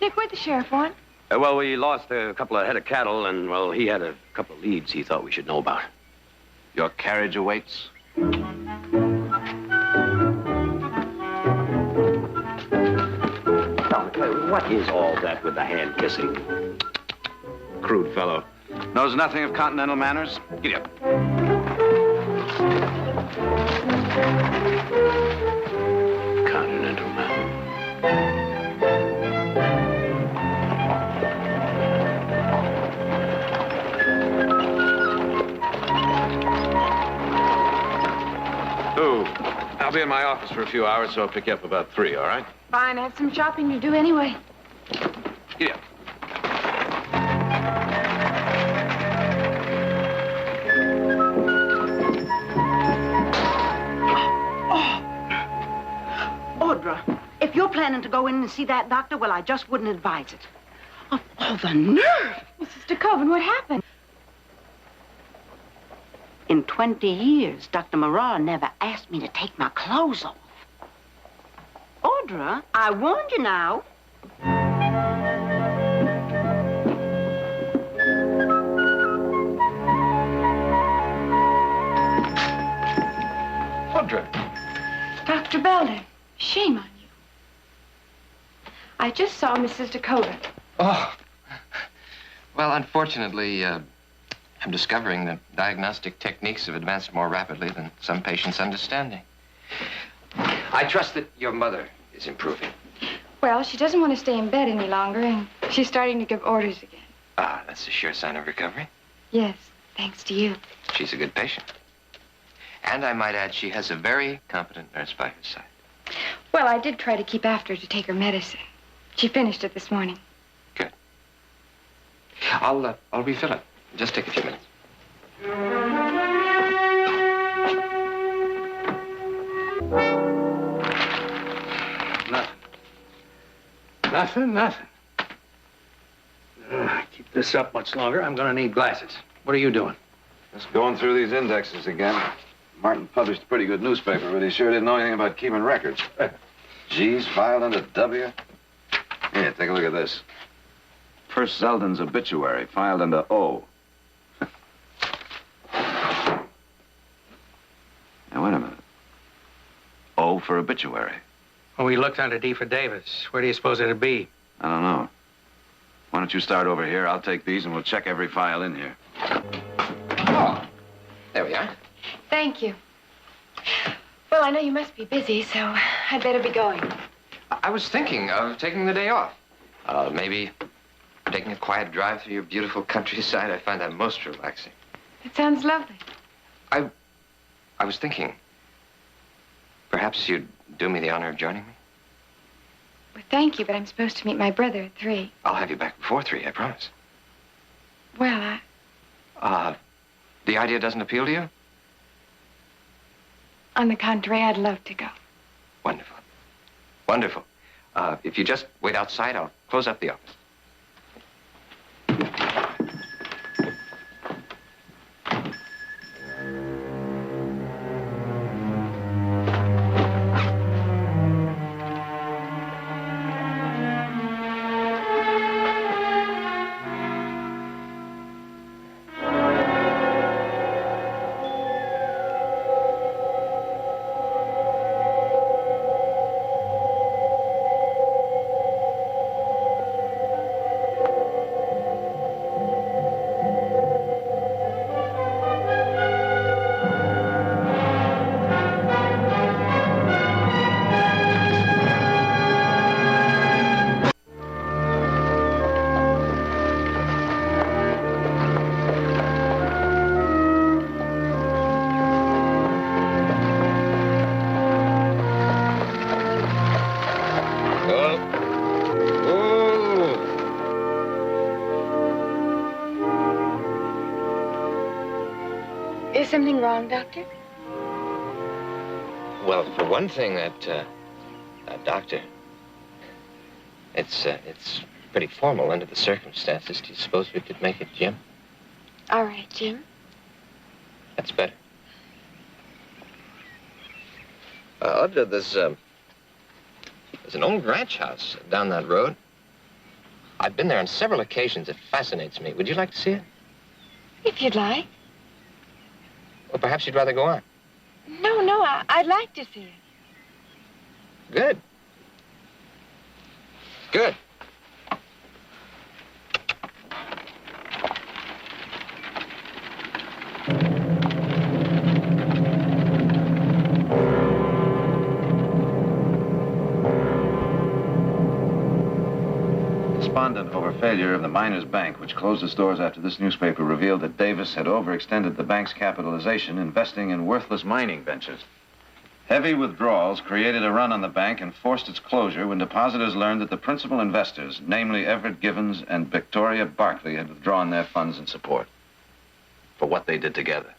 Nick, where'd the sheriff want? Well, we lost a couple of head of cattle, and, well, he had a couple of leads he thought we should know about. Your carriage awaits? What is all that with the hand kissing? Crude fellow. Knows nothing of continental manners. Giddy up. Continental Ooh, I'll be in my office for a few hours, so I'll pick you up about 3, all right? Fine, I have some shopping to do anyway. Giddy up. Audra, if you're planning to go in and see that doctor, well, I just wouldn't advise it. Oh, the nerve! Mrs. DeKoven, what happened? In 20 years, Dr. Moran never asked me to take my clothes off. Audra, I warned you now. Audra. Dr. Belden, shame on you. I just saw Mrs. DeKoven. Oh. Well, unfortunately, I'm discovering that diagnostic techniques have advanced more rapidly than some patients' understanding. I trust that your mother is improving. Well, she doesn't want to stay in bed any longer, and she's starting to give orders again. Ah, that's a sure sign of recovery. Yes, thanks to you. She's a good patient. And I might add, she has a very competent nurse by her side. Well, I did try to keep after her to take her medicine. She finished it this morning. Good. I'll refill it. Just take a few minutes. Nothing. Keep this up much longer. I'm going to need glasses. What are you doing? Just going through these indexes again. Martin published a pretty good newspaper, but he sure didn't know anything about keeping records. G's filed under W. Here, take a look at this. Perce Zeldin's obituary, filed under O. Now, wait a minute. O for obituary. Well, we looked under D for Davis. Where do you suppose it'd be? I don't know. Why don't you start over here? I'll take these and we'll check every file in here. Oh, there we are. Thank you. Well, I know you must be busy, so I'd better be going. I was thinking of taking the day off. Maybe taking a quiet drive through your beautiful countryside. I find that most relaxing. It sounds lovely. I was thinking, perhaps you'd do me the honor of joining me? Well, thank you, but I'm supposed to meet my brother at 3. I'll have you back before 3, I promise. Well, The idea doesn't appeal to you? on the contrary, I'd love to go. Wonderful. Wonderful. If you just wait outside, I'll close up the office. wrong, Doctor? Well, for one thing, that doctor, it's pretty formal under the circumstances. Do you suppose we could make it Jim? All right, Jim. That's better. Audra, there's an old ranch house down that road. I've been there on several occasions. It fascinates me. Would you like to see it? If you'd like. Or perhaps you'd rather go on. No, I'd like to see it. Good. Good. Despondent over failure of the Miners Bank, which closed its doors after this newspaper revealed that Davis had overextended the bank's capitalization, investing in worthless mining ventures. Heavy withdrawals created a run on the bank and forced its closure when depositors learned that the principal investors, namely Everett Givens and Victoria Barkley, had withdrawn their funds in support for what they did together.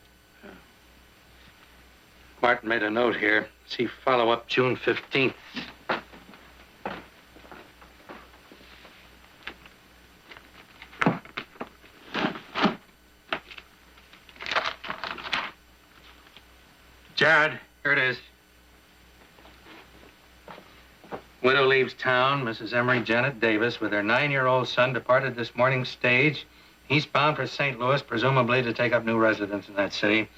Martin made a note here. See follow-up June 15th. Jared, here it is. Widow leaves town. Mrs. Emery Janet Davis, with her 9-year-old son, departed this morning's stage, eastbound for St. Louis, presumably to take up new residence in that city.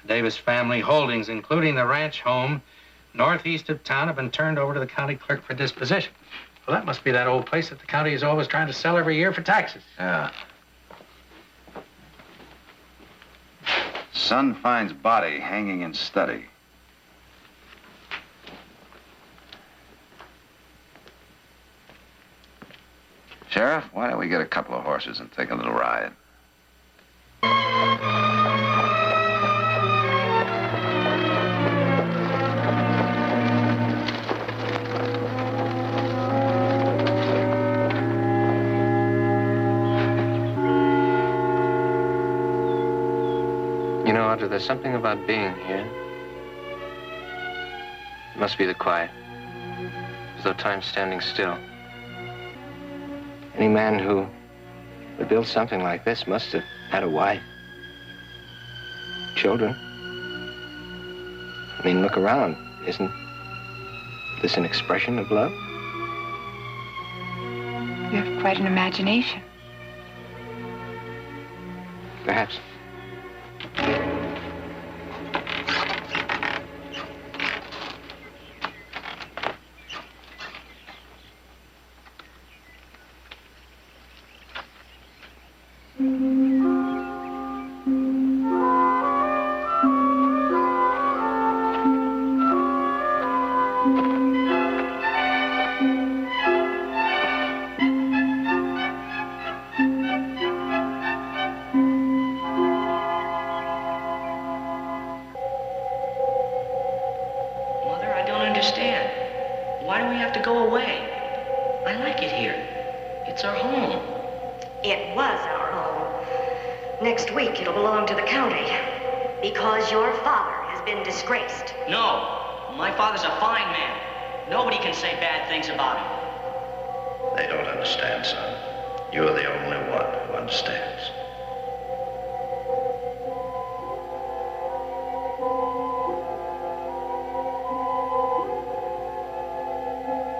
The Davis family holdings, including the ranch home northeast of town, have been turned over to the county clerk for disposition. Well, that must be that old place that the county is always trying to sell every year for taxes. Yeah. Son finds body hanging in study. Sheriff, why don't we get a couple of horses and take a little ride? You know, Audra, there's something about being here. It must be the quiet. As though time's standing still. Any man who would build something like this must have had a wife. Children. I mean, look around. Isn't this an expression of love? You have quite an imagination. Perhaps.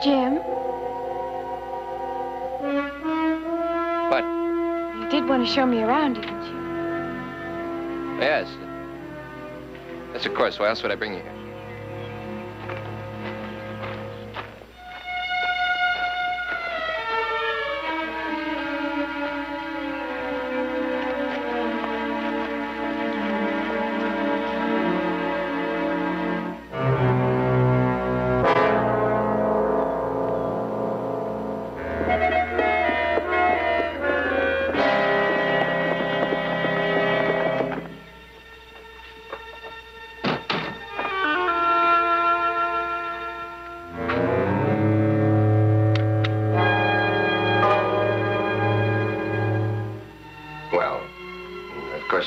Jim? What? You did want to show me around, didn't you? Yes. Yes, of course. Why else would I bring you here?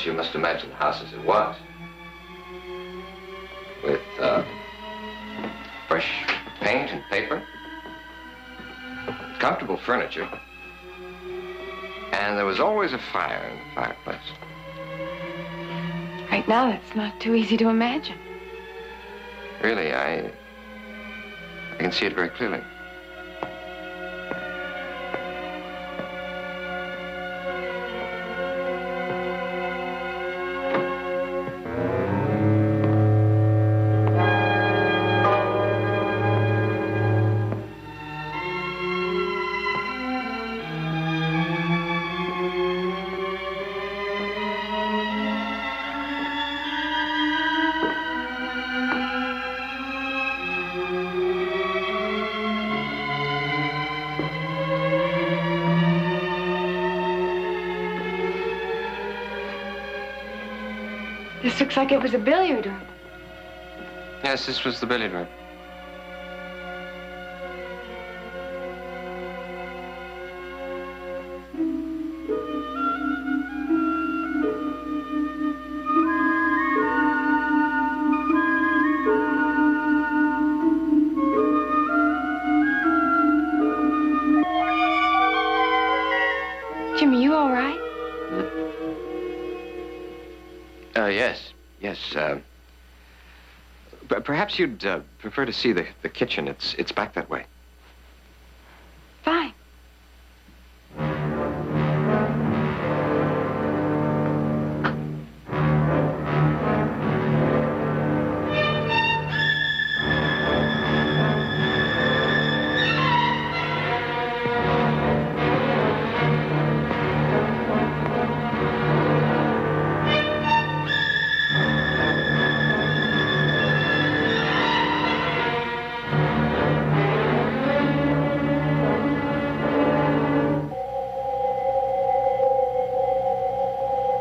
You must imagine the house as it was. decent paper, comfortable furniture, and there was always a fire in the fireplace. Right now, that's not too easy to imagine. Really, I can see it very clearly. This looks like it was a billiard room. Yes, this was the billiard room. Jimmy, you all right? Yes. Perhaps you'd prefer to see the kitchen. It's back that way. Fine.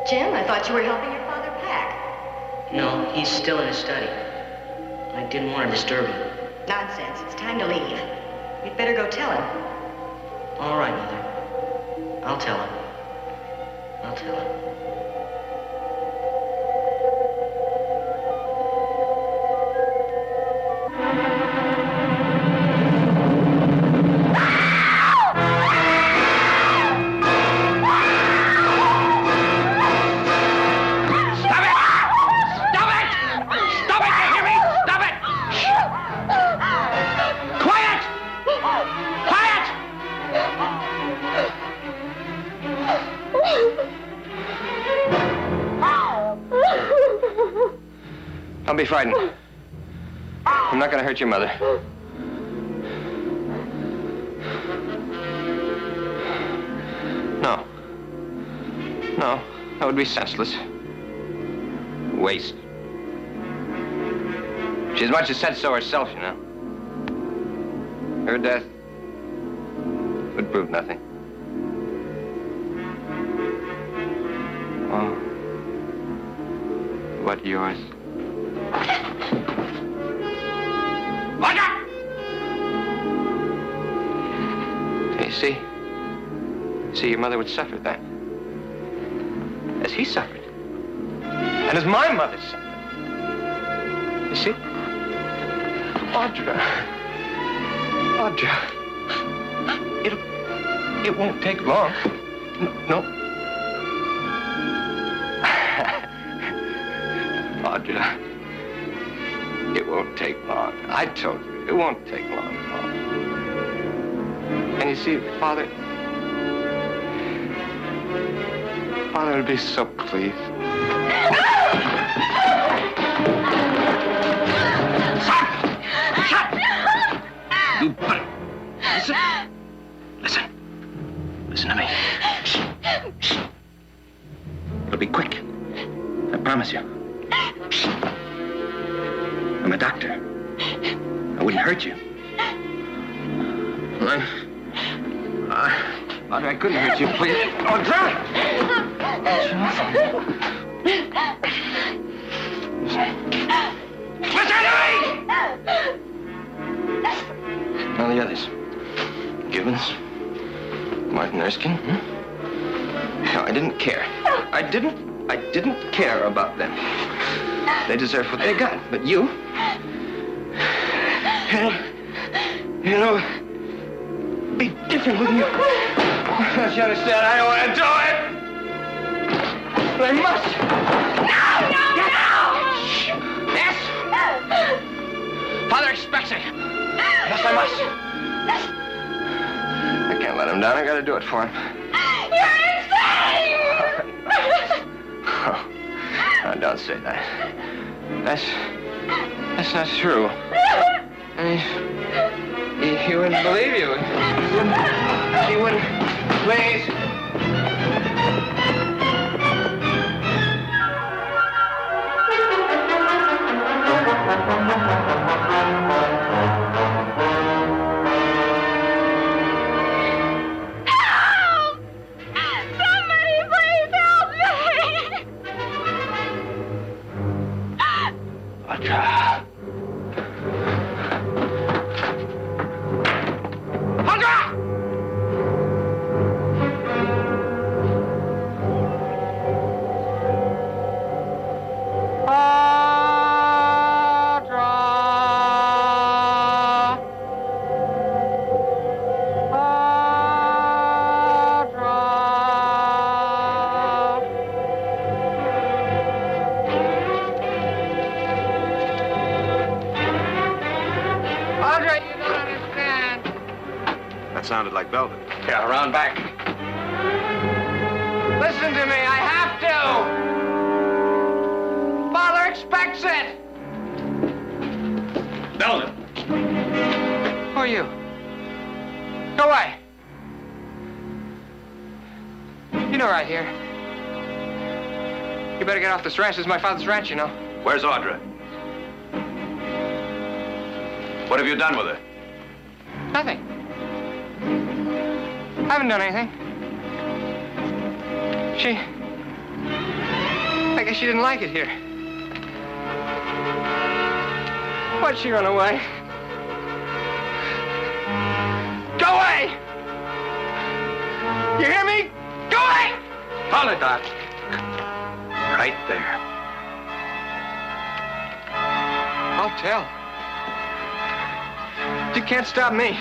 Jim, I thought you were helping your father pack. No, he's still in his study. I didn't want to disturb him. Nonsense. It's time to leave. You'd better go tell him. All right, Mother. I'll tell him. I'll tell him. Don't be frightened. I'm not going to hurt your mother. No. No, that would be senseless. Waste. She as much as said so herself, you know. Her death would prove nothing. Oh. What yours? Hey, see, your mother would suffer that. As he suffered. And as my mother suffered. You see? Audra. It won't take long. No. Audra. It won't take long. I told you, it won't take long at all. And you see, Father would be so pleased. Shut! You better. Listen to me. It'll be quick. I promise you. I'm a doctor. I wouldn't hurt you. Audra, I couldn't hurt you, please. Audra! Listen to me! Now the others. Gibbons. Martin Erskine. No, I didn't care. I didn't care about them. They deserve what they got. But you... You know, be different with you. Don't you understand? I don't want to do it. But I must. No! Yes? Father expects it. Yes, I must. I can't let him down. I gotta do it for him. You're insane! Oh, no, don't say that. That's not true. I mean, he wouldn't believe you. He wouldn't. Please. Help! Somebody please help me! Audra. Audra! Audra, you don't understand. That sounded like Belden. Yeah, around back. Listen to me, I have to. Father expects it. Belden! Who are you? Go away. You know right here. You better get off this ranch. This is my father's ranch, you know. Where's Audra? What have you done with her? Nothing. I haven't done anything. I guess she didn't like it here. Why'd she run away? Go away! You hear me? Go away! Hold it, Doc. Right there. I'll tell. You can't stop me.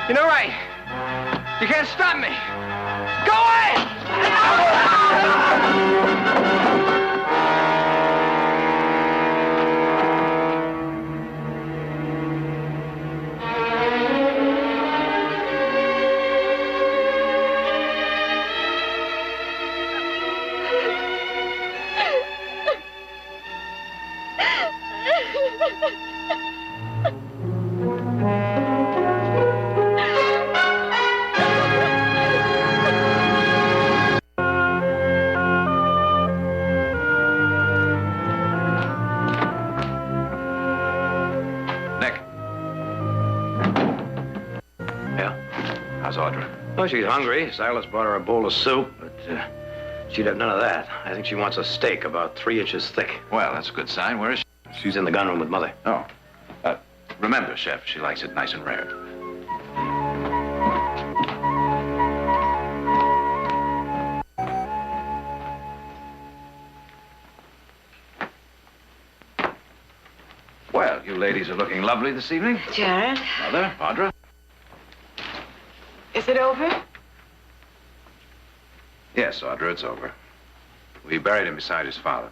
You know right. You can't stop me. Go away! How's Audra? Oh, she's hungry. Silas brought her a bowl of soup, but she'd have none of that. I think she wants a steak about 3 inches thick. Well, that's a good sign. Where is she? She's in the gunroom with Mother. Oh. Remember, Chef, she likes it nice and rare. Well, you ladies are looking lovely this evening. Jared? Mother, Audra. Is it over? Yes, Audra, it's over. We buried him beside his father.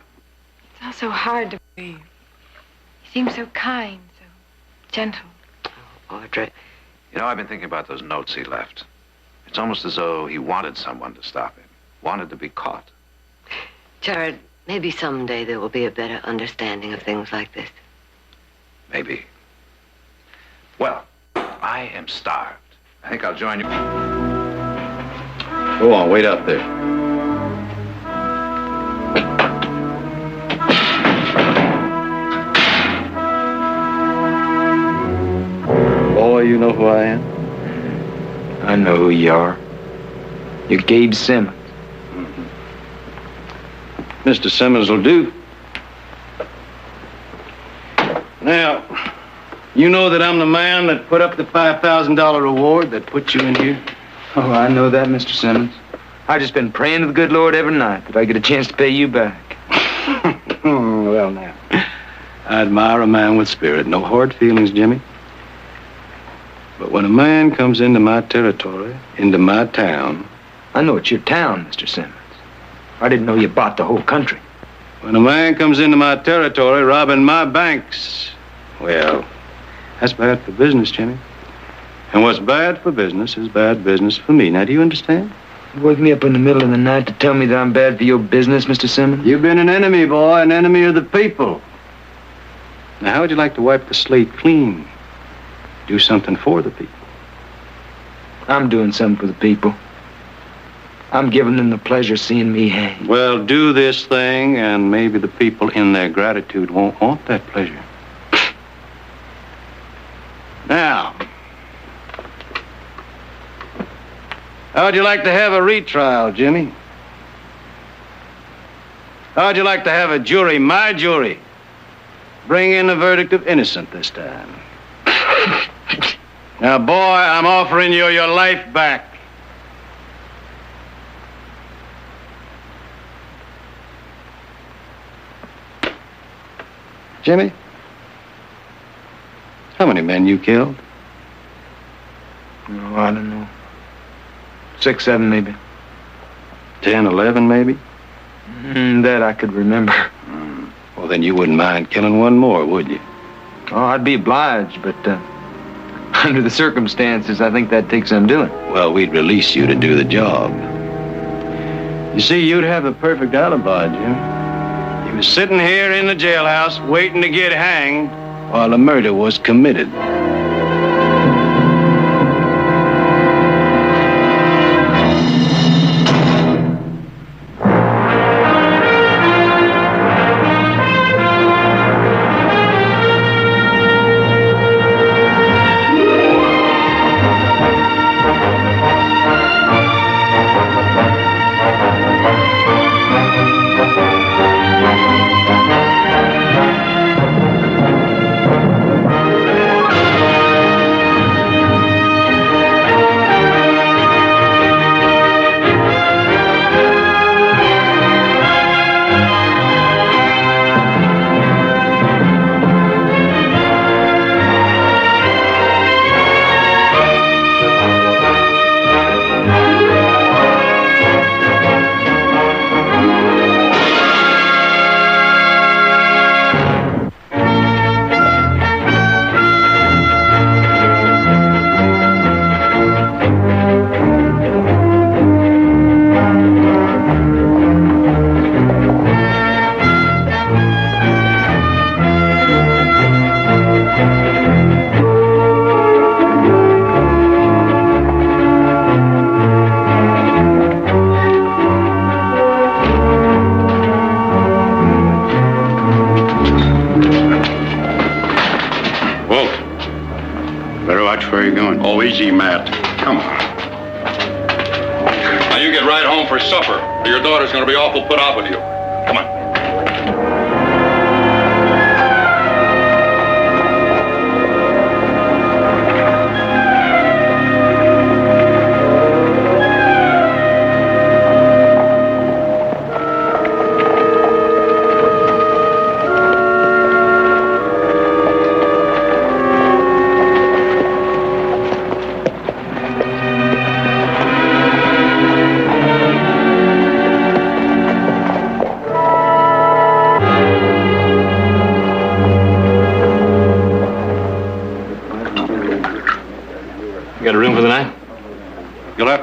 It's all so hard to believe. He seems so kind, so gentle. Audra. You know, I've been thinking about those notes he left. It's almost as though he wanted someone to stop him. Wanted to be caught. Jared, maybe someday there will be a better understanding of things like this. Maybe. Well, I am starved. I think I'll join you. Go on, wait up there. Boy, you know who I am? I know who you are. You're Gabe Simmons. Mr. Simmons will do. Now, you know that I'm the man that put up the $5,000 reward that put you in here? Oh, I know that, Mr. Simmons. I've just been praying to the good Lord every night that I get a chance to pay you back. Well, now, I admire a man with spirit. No hard feelings, Jimmy. But when a man comes into my territory, into my town... I know it's your town, Mr. Simmons. I didn't know you bought the whole country. When a man comes into my territory robbing my banks, well, that's bad for business, Jimmy. And what's bad for business is bad business for me. Now, do you understand? You wake me up in the middle of the night to tell me that I'm bad for your business, Mr. Simmons? You've been an enemy, boy, an enemy of the people. Now, how would you like to wipe the slate clean? Do something for the people. I'm doing something for the people. I'm giving them the pleasure of seeing me hang. Well, do this thing, and maybe the people in their gratitude won't want that pleasure. Now, how'd you like to have a retrial, Jimmy? How'd you like to have a jury, my jury, bring in a verdict of innocent this time? Now, boy, I'm offering you your life back. Jimmy, how many men you killed? Oh, I don't know. 6, 7, maybe. 10, 11, maybe? That I could remember. Well, then you wouldn't mind killing one more, would you? Oh, I'd be obliged, but under the circumstances, I think that'd take some doing. Well, we'd release you to do the job. You see, you'd have a perfect alibi, Jim. You was sitting here in the jailhouse waiting to get hanged while the murder was committed. Easy, Matt. Come on. Now you get right home for supper, or your daughter's going to be awful put out with you. Come on.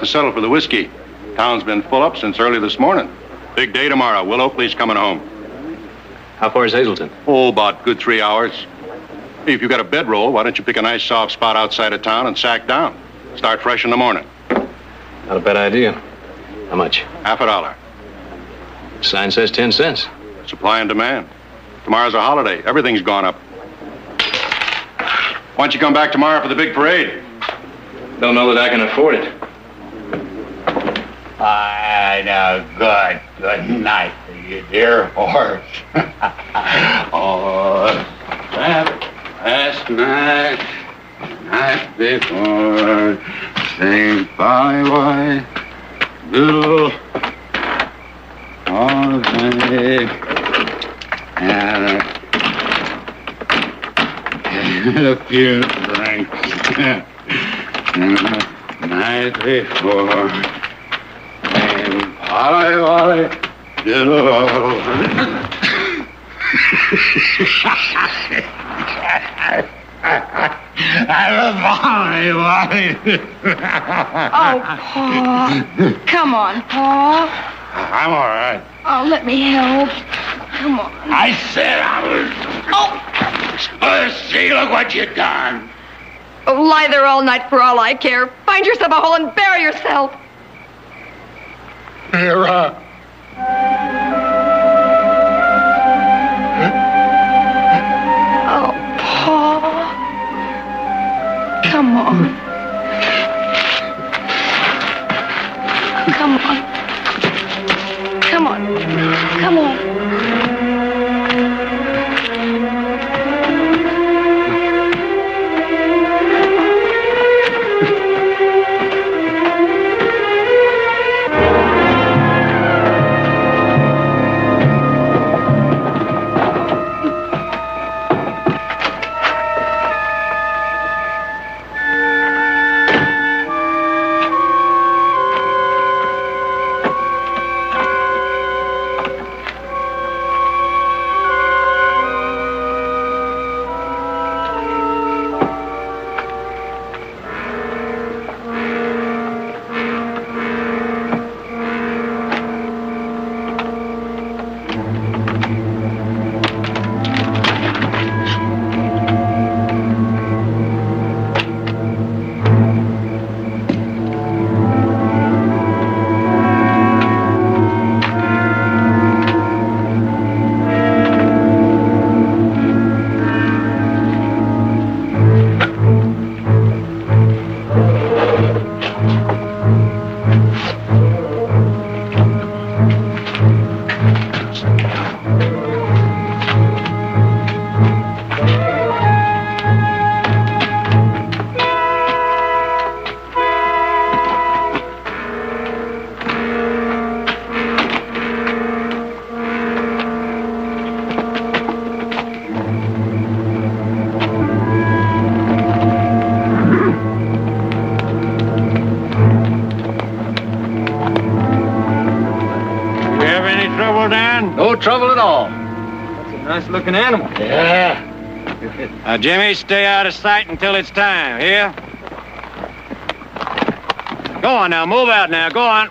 To settle for the whiskey. Town's been full up since early this morning. Big day tomorrow. Will Oakley's coming home. How far is Hazleton? Oh, about good 3 hours. Hey, if you got a bedroll, why don't you pick a nice soft spot outside of town and sack down? Start fresh in the morning. Not a bad idea. How much? $50. Sign says 10 cents. Supply and demand. Tomorrow's a holiday. Everything's gone up. Why don't you come back tomorrow for the big parade? Don't know that I can afford it. Good night for you, dear horse. Oh, last night, night before, sing bye, little holiday, and a few drinks. Night before. And Polly, Polly, little. Oh, Paul. Come on, Paul. I'm all right. Oh, let me help. Come on. I said I was. Oh! See, look what you done. Oh, lie there all night for all I care. Find yourself a hole and bury yourself. Here, Oh, Paul. Come on. Come on. Come on. Come on. No trouble at all. That's a nice-looking animal. Yeah. Now, Jimmy, stay out of sight until it's time, here? Go on now, move out now, go on.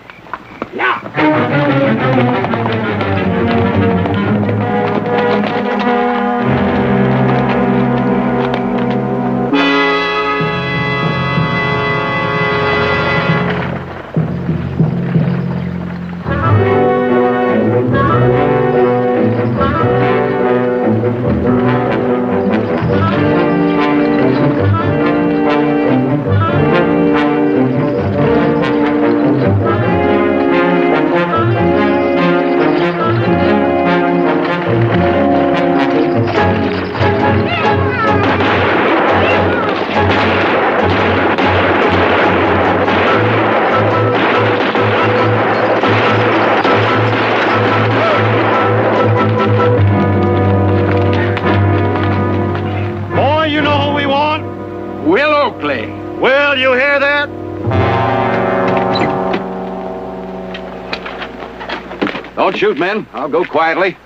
Will, you hear that? Don't shoot, men. I'll go quietly.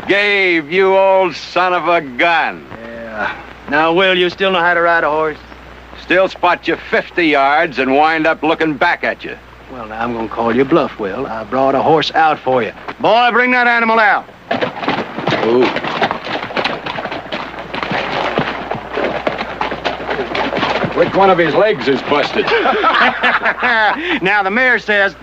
Gabe, you old son of a gun. Yeah. Now, Will, you still know how to ride a horse? Still spot you 50 yards and wind up looking back at you. Well, now, I'm going to call you bluff, Will. I brought a horse out for you. Boy, bring that animal out. Ooh. Which one of his legs is busted? Now, the mayor says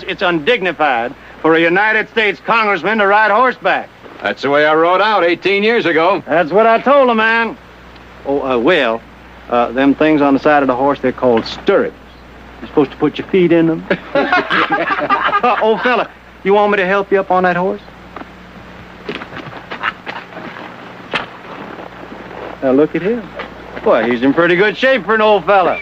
it's undignified for a United States congressman to ride horseback. That's the way I rode out 18 years ago. That's what I told the man. Oh, Will, them things on the side of the horse, they're called stirrups. You're supposed to put your feet in them. Old fella, you want me to help you up on that horse? Now, look at him. Boy, he's in pretty good shape for an old fella.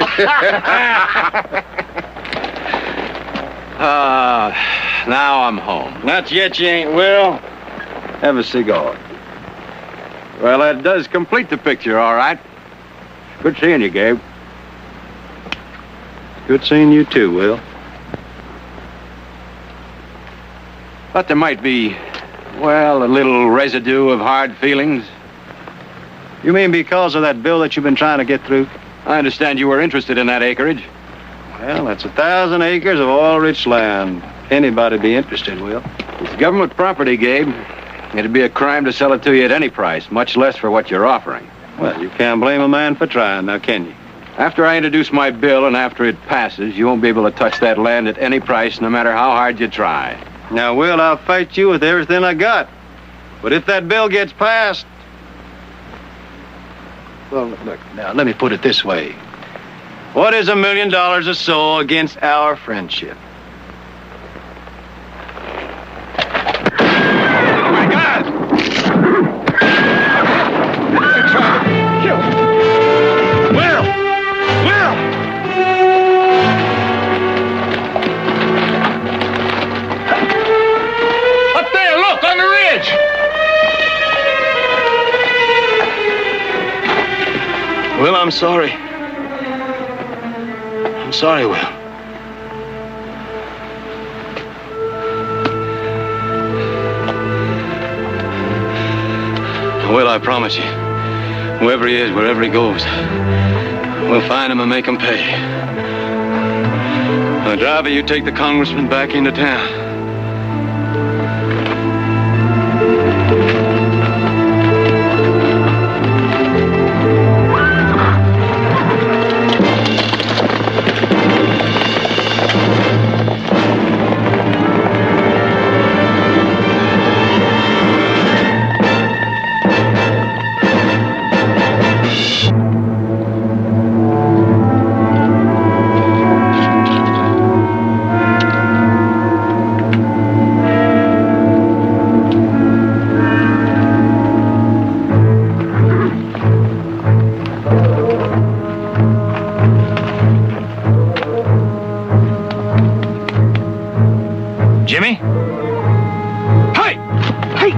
Now I'm home. Not yet, you ain't, Will. Have a cigar. Well, that does complete the picture, all right. Good seeing you, Gabe. Good seeing you too, Will. But there might be, well, a little residue of hard feelings. You mean because of that bill that you've been trying to get through? I understand you were interested in that acreage. Well, that's 1,000 acres of oil-rich land. Anybody be interested, Will. It's government property, Gabe. It'd be a crime to sell it to you at any price, much less for what you're offering. Well, you can't blame a man for trying, now can you? After I introduce my bill and after it passes, you won't be able to touch that land at any price, no matter how hard you try. Now, Will, I'll fight you with everything I got. But if that bill gets passed... Well, look, now, let me put it this way. What is $1 million or so against our friendship? Oh, my God! Will! Will! Up there, look, on the ridge! Will, I'm sorry. I'm sorry, Will. Will, I promise you, whoever he is, wherever he goes, we'll find him and make him pay. Now, driver, you take the congressman back into town. Jimmy? Hey! Hey!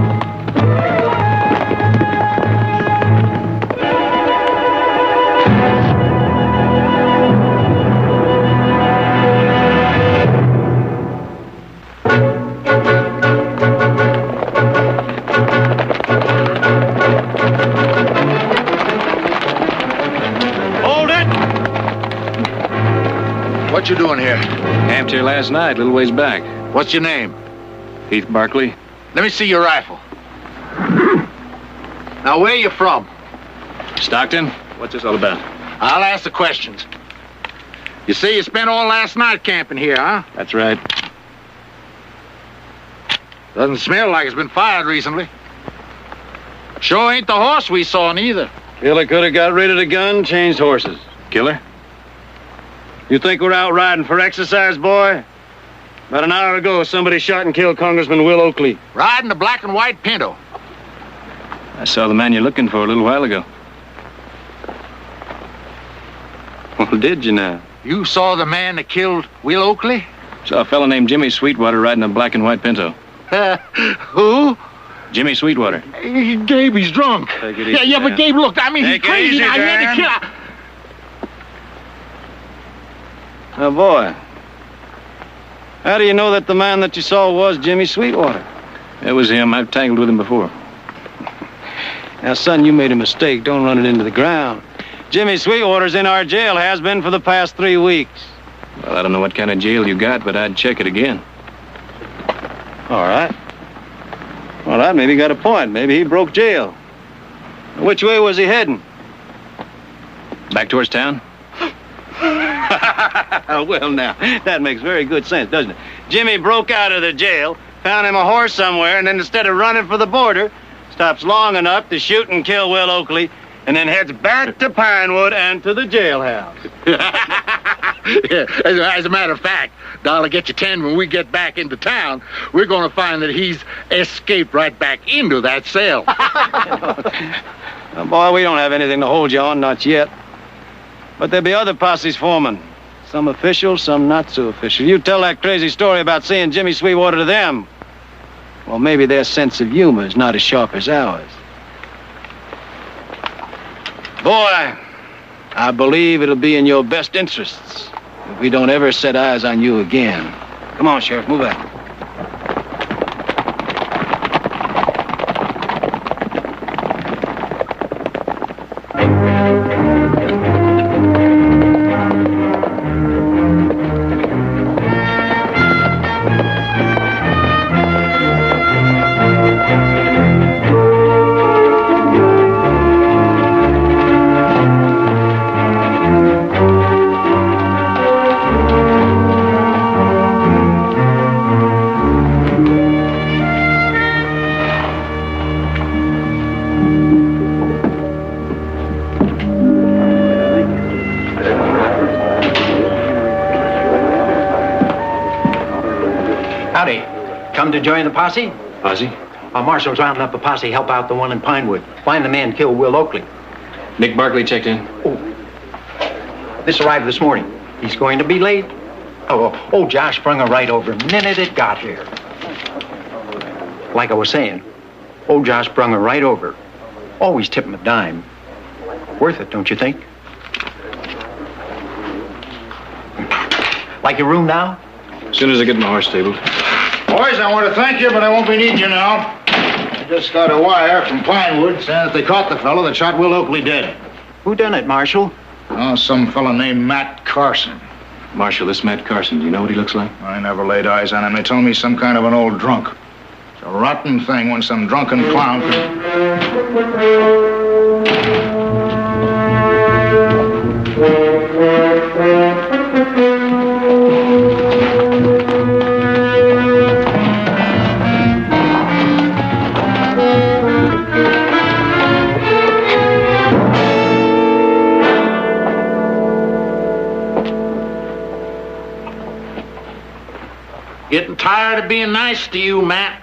Hold it! What you doing here? Camped here last night, a little ways back. What's your name? Heath Barkley. Let me see your rifle. Now, where you from? Stockton? What's this all about? I'll ask the questions. You say you spent all last night camping here, huh? That's right. Doesn't smell like it's been fired recently. Sure ain't the horse we saw neither. Killer could have got rid of the gun, changed horses. Killer? You think we're out riding for exercise, boy? About an hour ago, somebody shot and killed Congressman Will Oakley. Riding the black and white Pinto. I saw the man you're looking for a little while ago. Well, did you now? You saw the man that killed Will Oakley? Saw a fellow named Jimmy Sweetwater riding a black and white Pinto. Who? Jimmy Sweetwater. Gabe, he's drunk. Take it easy, Yeah, but Dan. Gabe, look, I mean, he's Take it crazy. easy, Now, he had to Dan. kill. Now, boy, how do you know that the man that you saw was Jimmy Sweetwater? It was him. I've tangled with him before. Now, son, you made a mistake. Don't run it into the ground. Jimmy Sweetwater's in our jail, has been for the past 3 weeks. Well, I don't know what kind of jail you got, but I'd check it again. All right. All right, maybe he got a point. Maybe he broke jail. Which way was he heading? Back towards town? Well, now, that makes very good sense, doesn't it? Jimmy broke out of the jail, found him a horse somewhere, and then instead of running for the border, stops long enough to shoot and kill Will Oakley, and then heads back to Pinewood and to the jailhouse. Yeah, as a matter of fact, Dollar, get your 10 when we get back into town, we're going to find that he's escaped right back into that cell. Now, boy, we don't have anything to hold you on, not yet. But there'll be other posses forming. Some official, some not so official. You tell that crazy story about seeing Jimmy Sweetwater to them. Well, maybe their sense of humor is not as sharp as ours. Boy, I believe it'll be in your best interests if we don't ever set eyes on you again. Come on, Sheriff, move out. Howdy. Come to join the posse? Posse? Marshall's rounding up a posse, help out the one in Pinewood. Find the man killed Will Oakley. Nick Barkley checked in. This arrived this morning. He's going to be late. Oh, Josh sprung her right over the minute it got here. Like I was saying, old Josh sprung her right over. Always tip him a dime. Worth it, don't you think? Like your room now? As soon as I get my horse stabled. Boys, I want to thank you, but I won't be needing you now. I just got a wire from Pinewood saying that they caught the fellow that shot Will Oakley dead. Who done it, Marshal? Oh, some fellow named Matt Carson. Marshal, this Matt Carson, do you know what he looks like? I never laid eyes on him. They told me some kind of an old drunk. It's a rotten thing when some drunken clown Getting tired of being nice to you, Matt.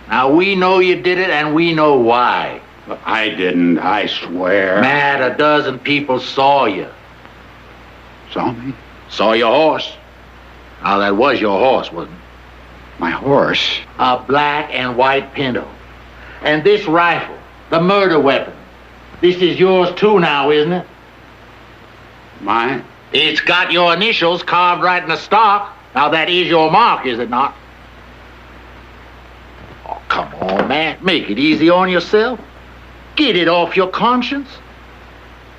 Now, we know you did it, and we know why. I didn't, I swear. Matt, a dozen people saw you. Saw me? Saw your horse. Now, that was your horse, wasn't it? My horse? A black and white Pinto. And this rifle, the murder weapon. This is yours, too, now, isn't it? Mine? It's got your initials carved right in the stock. Now, that is your mark, is it not? Oh, come on, Matt. Make it easy on yourself. Get it off your conscience.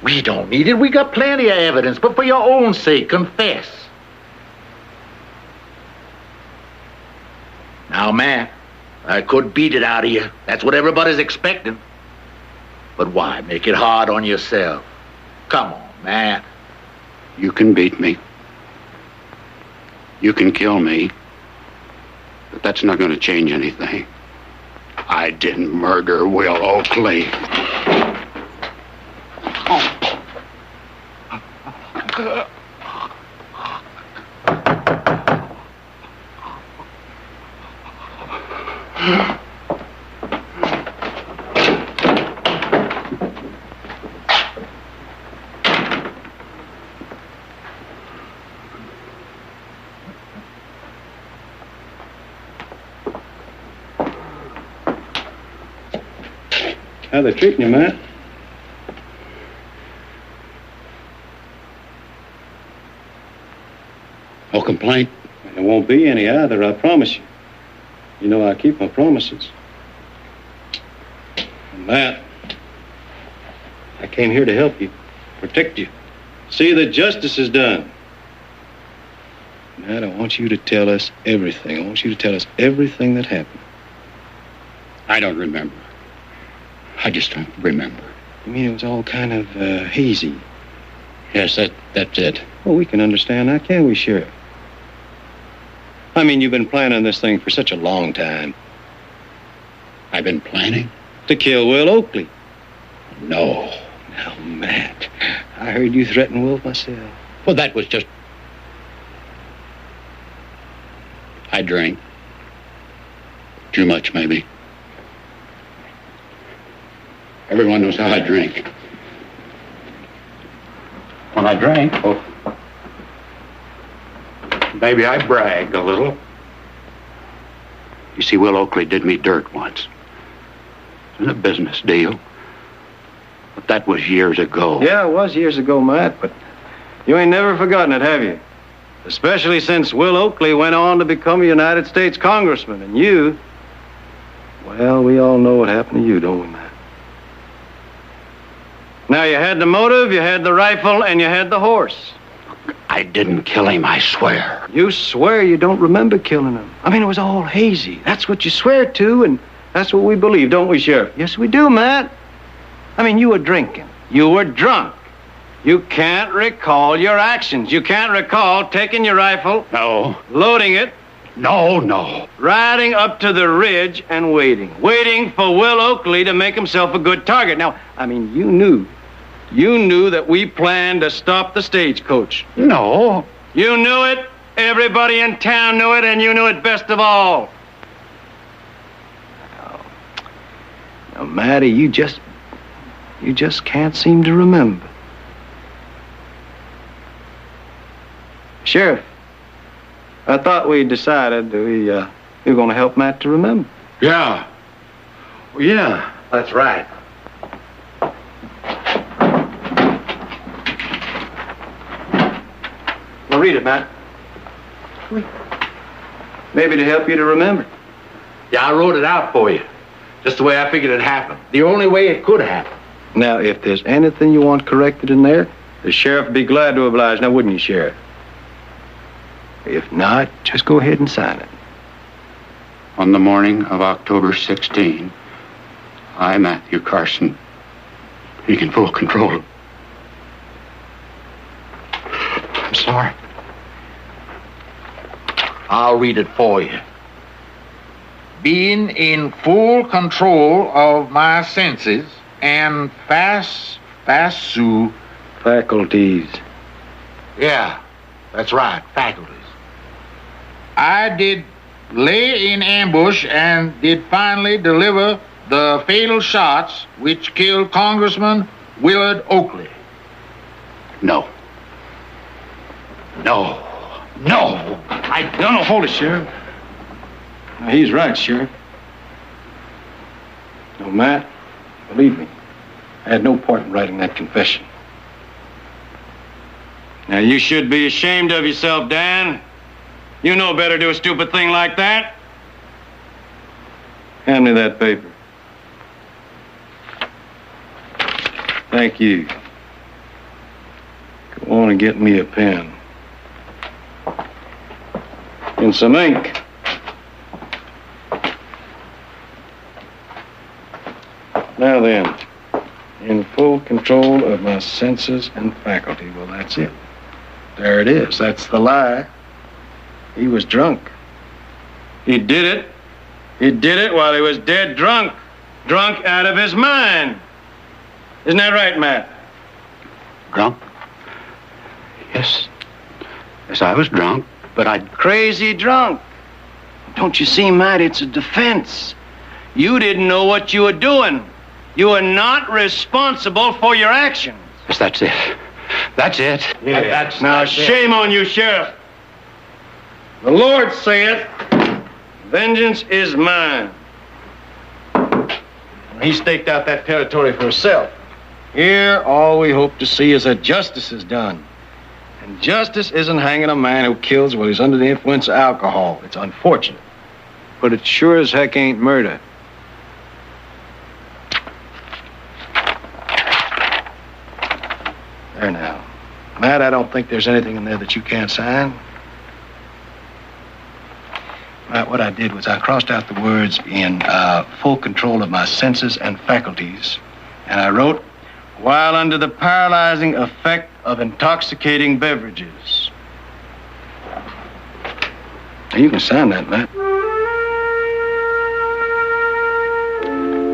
We don't need it. We got plenty of evidence. But for your own sake, confess. Now, Matt, I could beat it out of you. That's what everybody's expecting. But why make it hard on yourself? Come on, Matt. You can beat me. You can kill me. But that's not going to change anything. I didn't murder Will Oakley. How they treating you, Matt? No complaint? There won't be any either, I promise you. You know I keep my promises. And Matt, I came here to help you, protect you, see that justice is done. Matt, I want you to tell us everything. I want you to tell us everything that happened. I don't remember. I just don't remember. You mean it was all kind of hazy? Yes, that's it. Well, we can understand that, can't we, Sheriff? I mean, you've been planning this thing for such a long time. I've been planning? To kill Will Oakley. No. Now, Matt, I heard you threaten Will myself. Well, that was just... I drank. Too much, maybe. Everyone knows how I drink. When I drank, maybe I bragged a little. You see, Will Oakley did me dirt once. It was a business deal. But That was years ago. Yeah, it was years ago, Matt, but you ain't never forgotten it, have you? Especially since Will Oakley went on to become a United States congressman, and you... Well, we all know what happened to you, don't we, Matt? Now, you had the motive, you had the rifle, and you had the horse. I didn't kill him, I swear. You swear you don't remember killing him. I mean, it was all hazy. That's what you swear to, and that's what we believe, don't we, Sheriff? Yes, we do, Matt. I mean, you were drinking. You were drunk. You can't recall your actions. You can't recall taking your rifle. No. Loading it. No. Riding up to the ridge and waiting. Waiting for Will Oakley to make himself a good target. Now, I mean, you knew that we planned to stop the stagecoach. No. You knew it. Everybody in town knew it, and you knew it best of all. Now, Matty, you just can't seem to remember. Sheriff, I thought we decided that we were going to help Matt to remember. Yeah. Well, yeah, that's right. Well, read it, Matt. Maybe to help you to remember. Yeah, I wrote it out for you. Just the way I figured it happened. The only way it could happen. Now, if there's anything you want corrected in there, the sheriff would be glad to oblige. Now, wouldn't you, Sheriff? If not, just go ahead and sign it. On the morning of October 16, I, Matthew Carson, being in full control. I'm sorry. I'll read it for you. Being in full control of my senses and faculties. Yeah, that's right, faculties. I did lay in ambush and did finally deliver the fatal shots which killed Congressman Willard Oakley. No. No. No. No, hold it, Sheriff. Now, he's right, Sheriff. No, Matt, believe me, I had no part in writing that confession. Now, you should be ashamed of yourself, Dan. You know better to do a stupid thing like that. Hand me that paper. Thank you. Go on and get me a pen. And some ink. Now then, in full control of my senses and faculty. Well, that's it. There it is. That's the lie. He was drunk. He did it. He did it while he was dead drunk. Drunk out of his mind. Isn't that right, Matt? Drunk? Yes. Yes, I was drunk, but Crazy drunk. Don't you see, Matt? It's a defense. You didn't know what you were doing. You are not responsible for your actions. Yes, that's it. That's it. Yeah. Now, shame on you, Sheriff. The Lord saith, vengeance is mine. He staked out that territory for himself. Here, all we hope to see is that justice is done. And justice isn't hanging a man who kills while he's under the influence of alcohol. It's unfortunate. But it sure as heck ain't murder. There now. Matt, I don't think there's anything in there that you can't sign. Matt, what I did was I crossed out the words in full control of my senses and faculties. And I wrote, while under the paralyzing effect of intoxicating beverages. Now, you can sign that, Matt.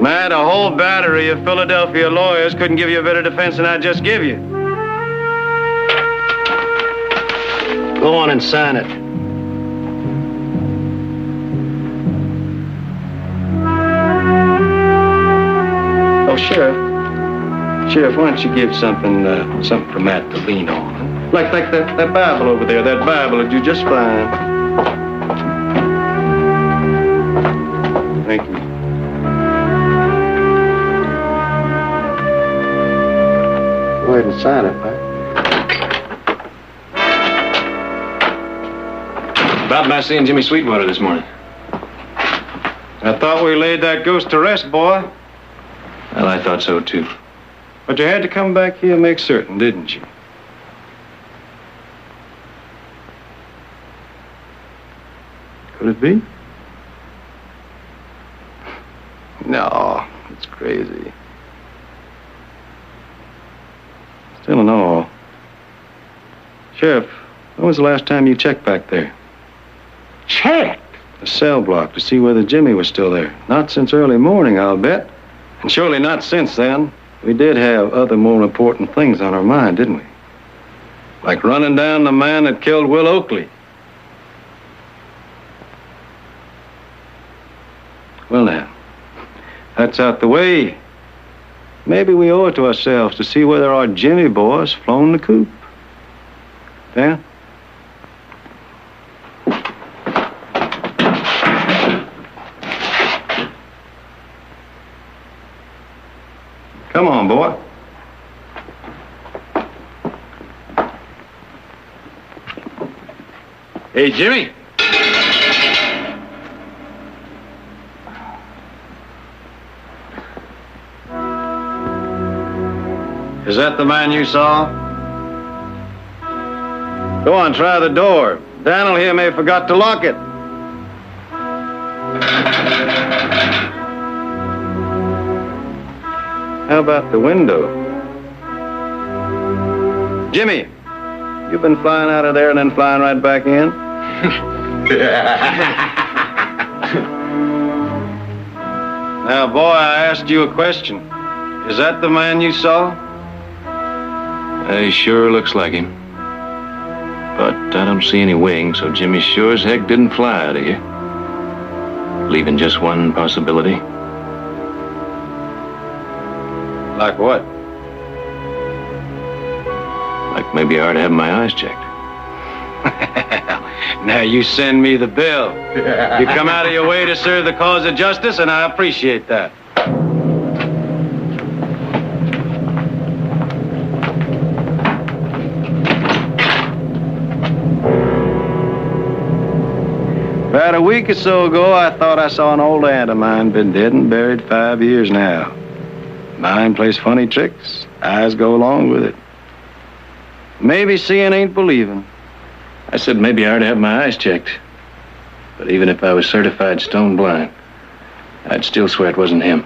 Matt, a whole battery of Philadelphia lawyers couldn't give you a better defense than I just give you. Go on and sign it. Oh, Sheriff, why don't you give something for Matt to lean on? Like that Bible over there. That Bible will do just fine. Thank you. inside it, Pike. About my seeing Jimmy Sweetwater this morning. I thought we laid that ghost to rest, boy. Well, I thought so, too. But you had to come back here and make certain, didn't you? Could it be? No, it's crazy. Still in all. Sheriff, when was the last time you checked back there? Check? The cell block to see whether Jimmy was still there. Not since early morning, I'll bet. And surely not since then. We did have other more important things on our mind, didn't we? Like running down the man that killed Will Oakley. Well, now, that's out the way. Maybe we owe it to ourselves to see whether our Jimmy boy's flown the coop. Yeah? Come on, boy. Hey, Jimmy. Is that the man you saw? Go on, try the door. Daniel here may have forgot to lock it. How about the window? Jimmy, you've been flying out of there and then flying right back in? Now, boy, I asked you a question. Is that the man you saw? He sure looks like him. But I don't see any wings, so Jimmy sure as heck didn't fly out of here. Leaving just one possibility. Like what? Like maybe I ought to have my eyes checked. Now you send me the bill. You come out of your way to serve the cause of justice, and I appreciate that. About a week or so ago, I thought I saw an old aunt of mine, been dead and buried 5 years now. Mind plays funny tricks. Eyes go along with it. Maybe seeing ain't believing. I said maybe I ought to have my eyes checked. But even if I was certified stone blind, I'd still swear it wasn't him.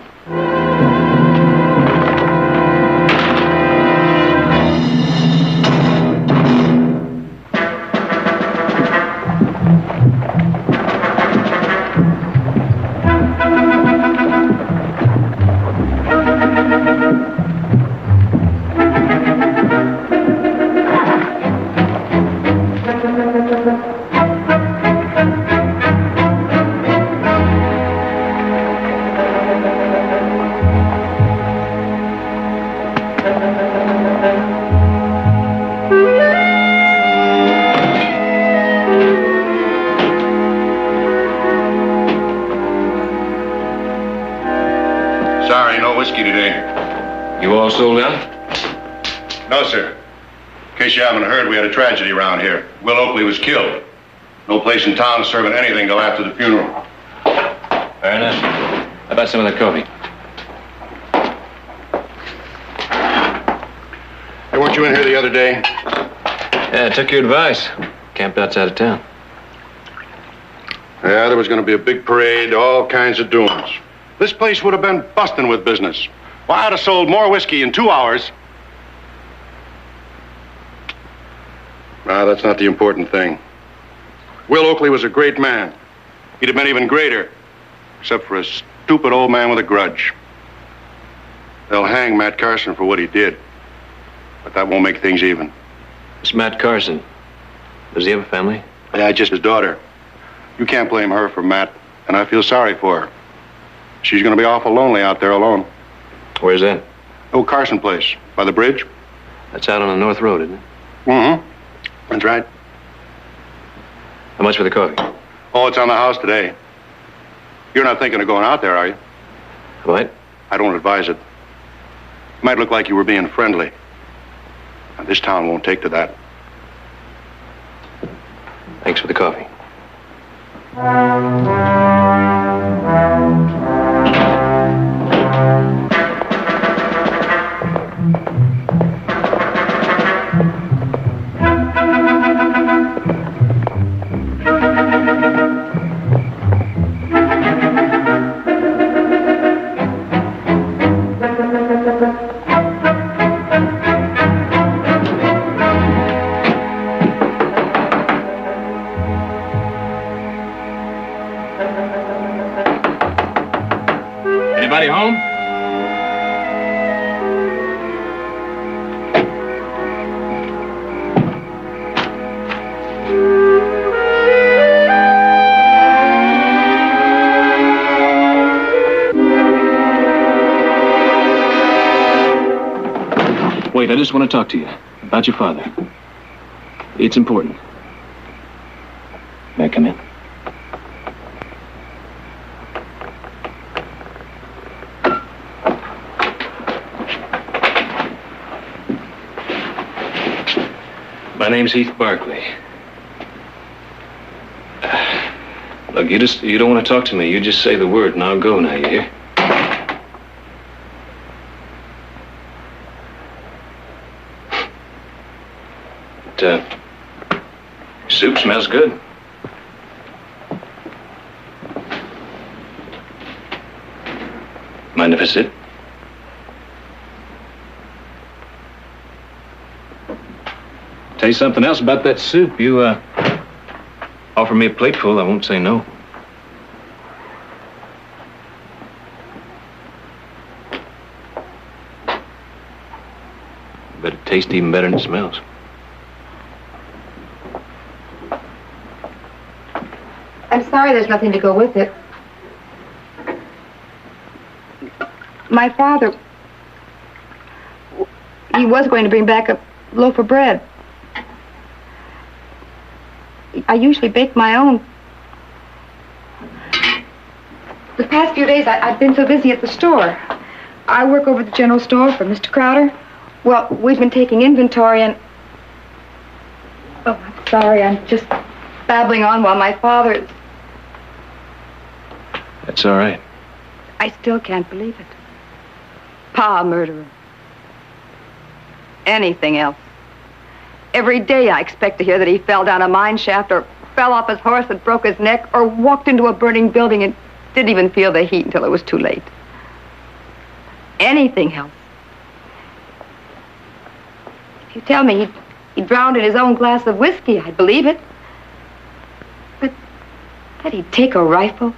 Sorry, no whiskey today. You all sold out? No, sir. In case you haven't heard, we had a tragedy around here. Will Oakley was killed. No place in town serving anything till after the funeral. Fair enough. How about some of that coffee? Hey, weren't you in here the other day? Yeah, I took your advice. Camped outside of town. Yeah, there was going to be a big parade, all kinds of doings. This place would have been busting with business. Well, I'd have sold more whiskey in 2 hours. No, that's not the important thing. Will Oakley was a great man. He'd have been even greater, except for a stupid old man with a grudge. They'll hang Matt Carson for what he did, but that won't make things even. It's Matt Carson. Does he have a family? Yeah, just his daughter. You can't blame her for Matt, and I feel sorry for her. She's going to be awful lonely out there alone. Where's that? Old Carson place, by the bridge. That's out on the North Road, isn't it? Mm-hmm. That's right. How much for the coffee? Oh, it's on the house today. You're not thinking of going out there, are you? What? I don't advise it. Might look like you were being friendly. And this town won't take to that. Thanks for the coffee. Anybody home? Wait, I just want to talk to you about your father. It's important. May I come in? My name's Heath Barkley. Look, you don't want to talk to me. You just say the word and I'll go now, you hear? Soup smells good. Mind if I sit? Tell you something else about that soup. You, offer me a plateful, I won't say no. But it tastes even better than it smells. I'm sorry there's nothing to go with it. My father, he was going to bring back a loaf of bread. I usually bake my own. The past few days, I've been so busy at the store. I work over at the general store for Mr. Crowder. Well, we've been taking inventory and... Oh, I'm sorry, I'm just babbling on while my father is... That's all right. I still can't believe it. Pa, a murderer. Anything else. Every day I expect to hear that he fell down a mine shaft or fell off his horse and broke his neck or walked into a burning building and didn't even feel the heat until it was too late. Anything else. If you tell me he drowned in his own glass of whiskey, I'd believe it. But that he'd take a rifle,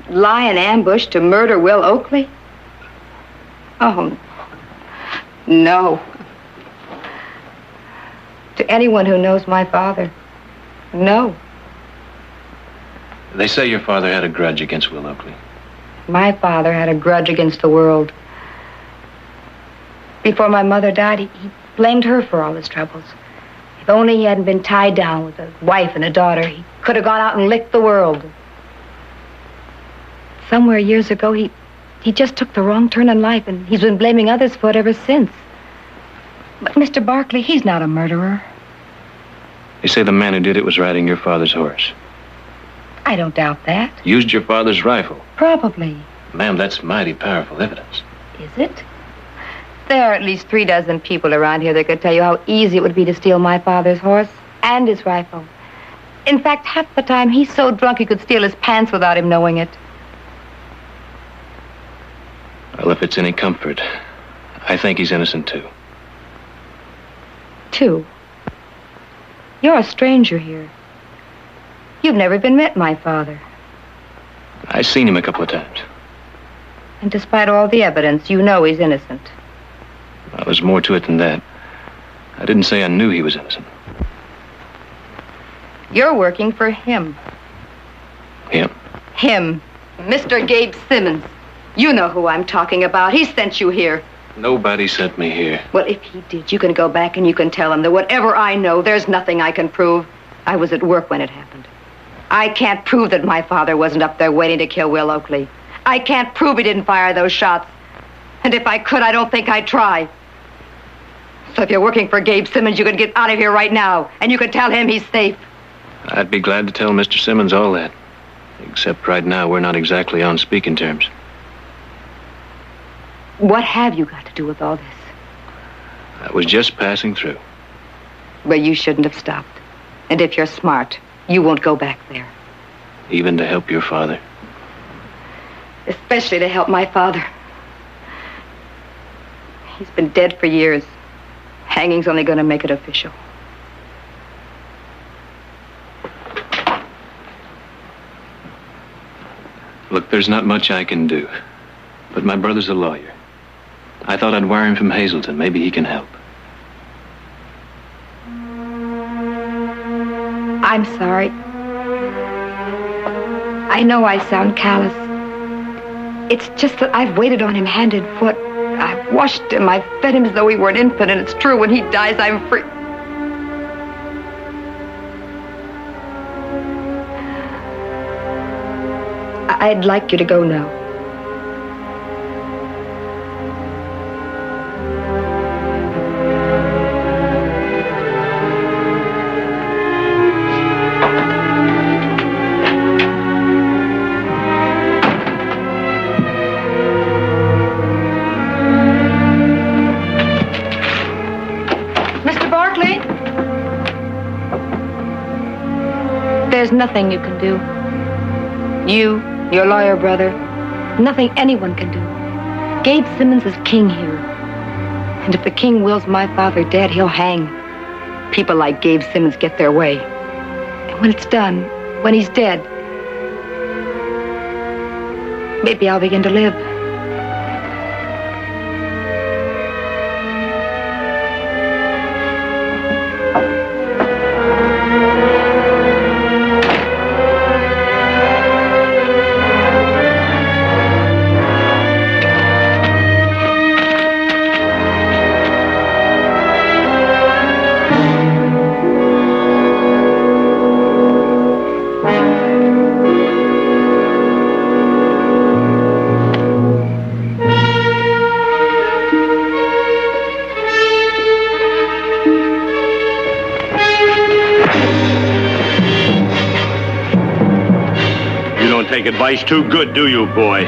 lie in ambush to murder Will Oakley? Oh, no. To anyone who knows my father, no. They say your father had a grudge against Will Oakley. My father had a grudge against the world. Before my mother died, he blamed her for all his troubles. If only he hadn't been tied down with a wife and a daughter, he could have gone out and licked the world. Somewhere years ago, he just took the wrong turn in life, and he's been blaming others for it ever since. But Mr. Barkley, he's not a murderer. They say the man who did it was riding your father's horse. I don't doubt that. Used your father's rifle. Probably. Ma'am, that's mighty powerful evidence. Is it? There are at least 3 dozen people around here that could tell you how easy it would be to steal my father's horse and his rifle. In fact, half the time he's so drunk he could steal his pants without him knowing it. Well, if it's any comfort, I think he's innocent too. 2? You're a stranger here. You've never even met my father. I've seen him a couple of times. And despite all the evidence, you know he's innocent. Well, there's more to it than that. I didn't say I knew he was innocent. You're working for him. Him? Him. Mr. Gabe Simmons. You know who I'm talking about. He sent you here. Nobody sent me here. Well, if he did, you can go back and you can tell him that whatever I know, there's nothing I can prove. I was at work when it happened. I can't prove that my father wasn't up there waiting to kill Will Oakley. I can't prove he didn't fire those shots. And if I could, I don't think I'd try. So if you're working for Gabe Simmons, you could get out of here right now, and you could tell him he's safe. I'd be glad to tell Mr. Simmons all that. Except right now, we're not exactly on speaking terms. What have you got to do with all this? I was just passing through. Well, you shouldn't have stopped. And if you're smart, you won't go back there. Even to help your father. Especially to help my father. He's been dead for years. Hanging's only going to make it official. Look, there's not much I can do. But my brother's a lawyer. I thought I'd wire him from Hazleton. Maybe he can help. I'm sorry. I know I sound callous. It's just that I've waited on him hand and foot. I've washed him. I've fed him as though he were an infant, and it's true. When he dies, I'm free. I'd like you to go now. Mr. Barkley? There's nothing you can do. You, your lawyer brother, nothing anyone can do. Gabe Simmons is king here. And if the king wills my father dead, he'll hang. People like Gabe Simmons get their way. And when it's done, when he's dead, maybe I'll begin to live. Take advice too good, do you, boy?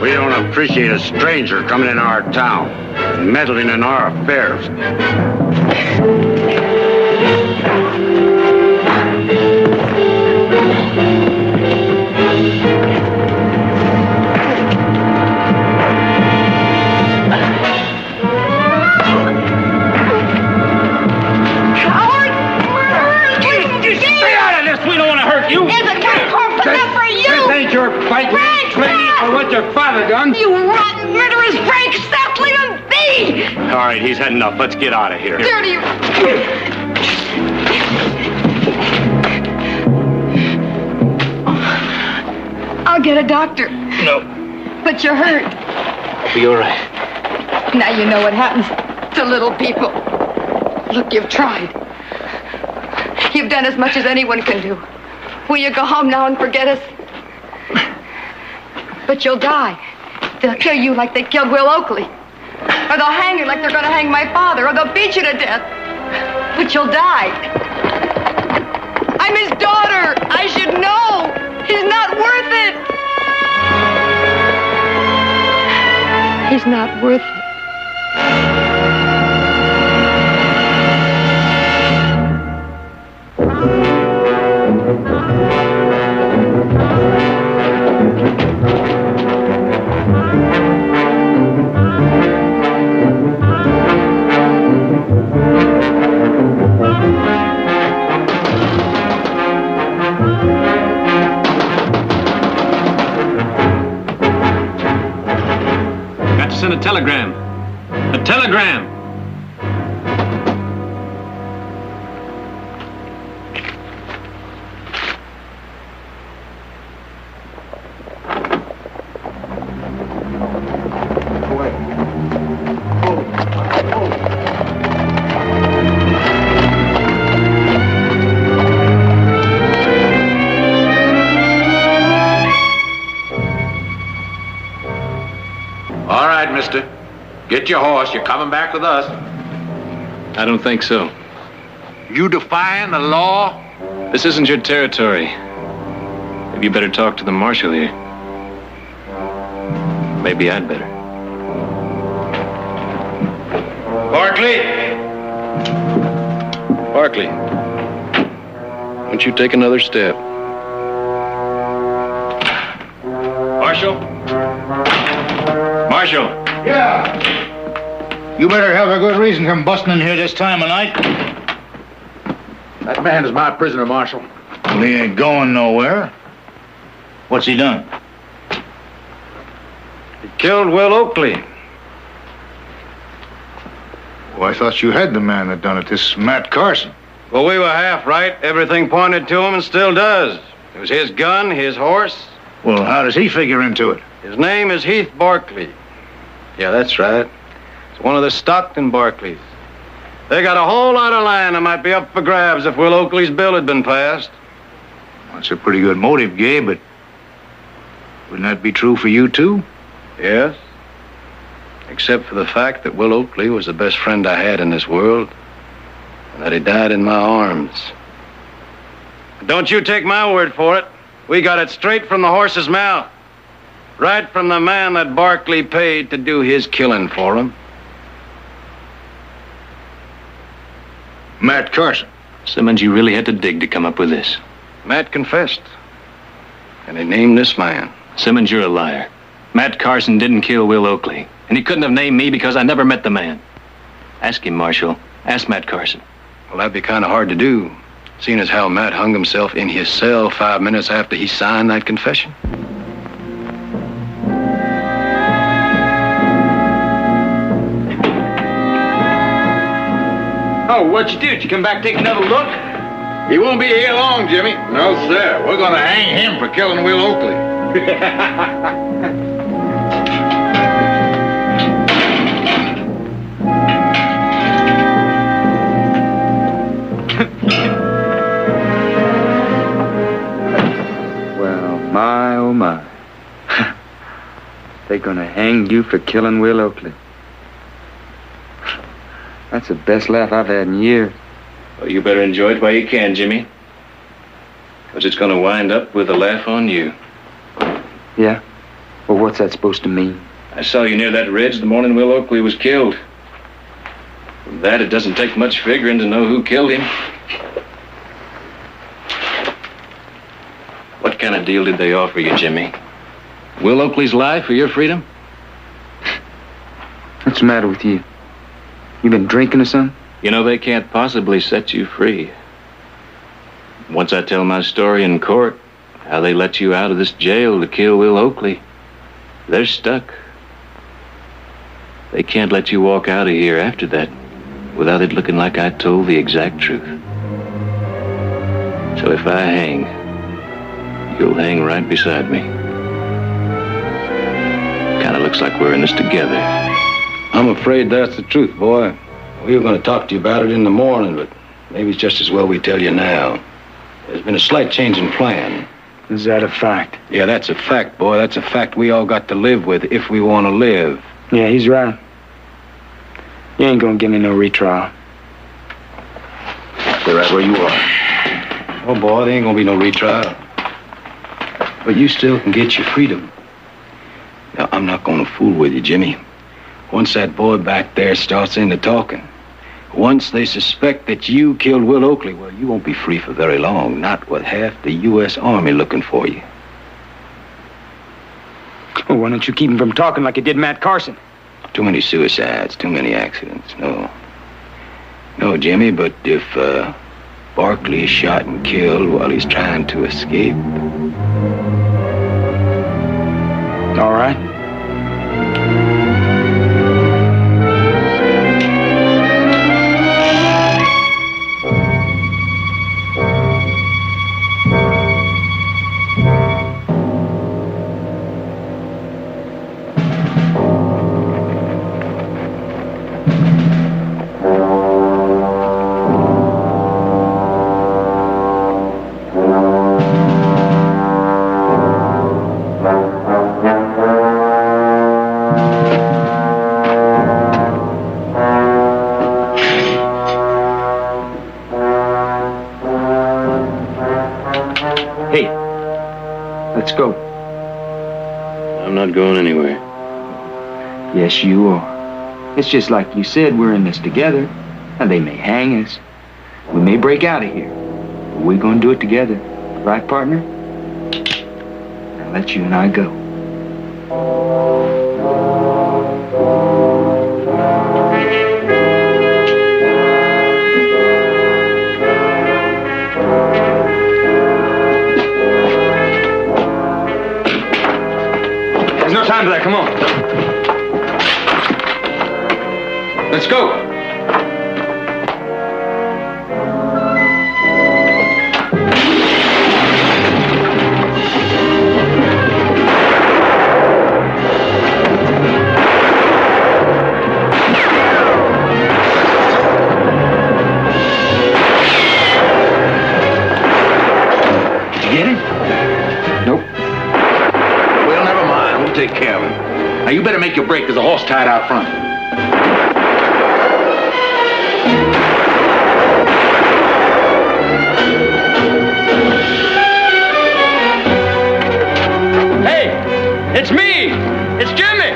We don't appreciate a stranger coming in our town and meddling in our affairs. Your fight, or what your father done? You rotten, murderous Frank! Stop leaving me! All right, he's had enough. Let's get out of here. Dirty! I'll get a doctor. No. But you're hurt. I'll be all right. Now you know what happens to little people. Look, you've tried. You've done as much as anyone can do. Will you go home now and forget us? But you'll die. They'll kill you like they killed Will Oakley. Or they'll hang you like they're going to hang my father. Or they'll beat you to death. But you'll die. I'm his daughter. I should know. He's not worth it. He's not worth it. Send a telegram. A telegram! All right, mister. Get your horse. You're coming back with us. I don't think so. You defying the law? This isn't your territory. Maybe you better talk to the marshal here. Maybe I'd better. Barkley! Barkley. Won't you take another step? Marshal? Marshal! Yeah. You better have a good reason for busting in here this time of night. That man is my prisoner, Marshal. Well, he ain't going nowhere. What's he done? He killed Will Oakley. Well, I thought you had the man that done it, this Matt Carson. Well, we were half right. Everything pointed to him and still does. It was his gun, his horse. Well, how does he figure into it? His name is Heath Barkley. Yeah, that's right. It's one of the Stockton Barkleys. They got a whole lot of land that might be up for grabs if Will Oakley's bill had been passed. That's a pretty good motive, Gabe, but wouldn't that be true for you, too? Yes. Except for the fact that Will Oakley was the best friend I had in this world, and that he died in my arms. Don't you take my word for it. We got it straight from the horse's mouth. Right from the man that Barkley paid to do his killing for him. Matt Carson. Simmons, you really had to dig to come up with this. Matt confessed. And he named this man. Simmons, you're a liar. Matt Carson didn't kill Will Oakley. And he couldn't have named me because I never met the man. Ask him, Marshal. Ask Matt Carson. Well, that'd be kind of hard to do, seeing as how Matt hung himself in his cell 5 minutes after he signed that confession. Oh, what'd you do? Did you come back take another look? He won't be here long, Jimmy. No, sir. We're gonna hang him for killing Will Oakley. Well, my, oh, my. They're gonna hang you for killing Will Oakley. That's the best laugh I've had in years. Well, you better enjoy it while you can, Jimmy. Because it's going to wind up with a laugh on you. Yeah? Well, what's that supposed to mean? I saw you near that ridge the morning Will Oakley was killed. From that, it doesn't take much figuring to know who killed him. What kind of deal did they offer you, Jimmy? Will Oakley's life or your freedom? What's the matter with you? You been drinking or something? You know, they can't possibly set you free. Once I tell my story in court, how they let you out of this jail to kill Will Oakley, they're stuck. They can't let you walk out of here after that without it looking like I told the exact truth. So if I hang, you'll hang right beside me. Kind of looks like we're in this together. I'm afraid that's the truth, boy. We were going to talk to you about it in the morning, but maybe it's just as well we tell you now. There's been a slight change in plan. Is that a fact? Yeah, that's a fact, boy. That's a fact we all got to live with if we want to live. Yeah, he's right. You ain't gonna give me no retrial. Stay right where you are. Oh, boy, there ain't gonna be no retrial. But you still can get your freedom. Now, I'm not gonna fool with you, Jimmy. Once that boy back there starts into talking, once they suspect that you killed Will Oakley, well, you won't be free for very long. Not with half the U.S. Army looking for you. Well, why don't you keep him from talking like you did Matt Carson? Too many suicides, too many accidents. No, Jimmy, but if Barkley is shot and killed while he's trying to escape. All right. I'm not going anywhere. Yes, you are. It's just like you said, we're in this together. Now, they may hang us. We may break out of here. But we're going to do it together. Right, partner? Now, let you and I go. There's no time for that. Come on. Let's go. Take care of him. Now, you better make your break. There's a horse tied out front. Hey, it's me. It's Jimmy.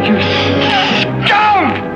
You scum!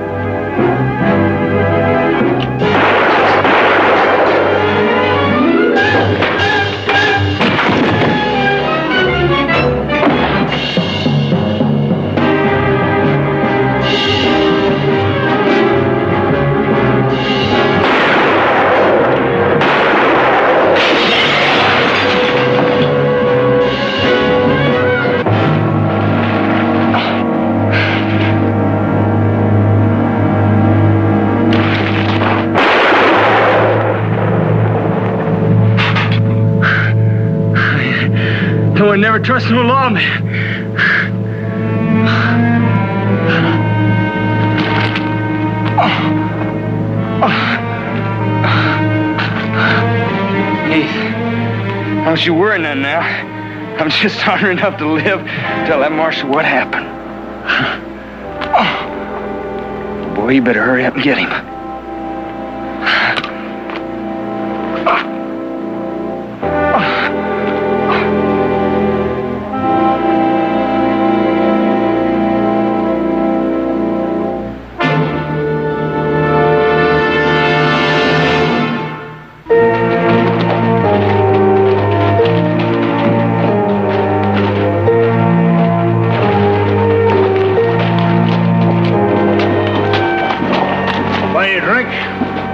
No one never trusted a lawman. Heath, don't you worry none now. I'm just hard enough to live. Tell that marshal what happened. Boy, you better hurry up and get him.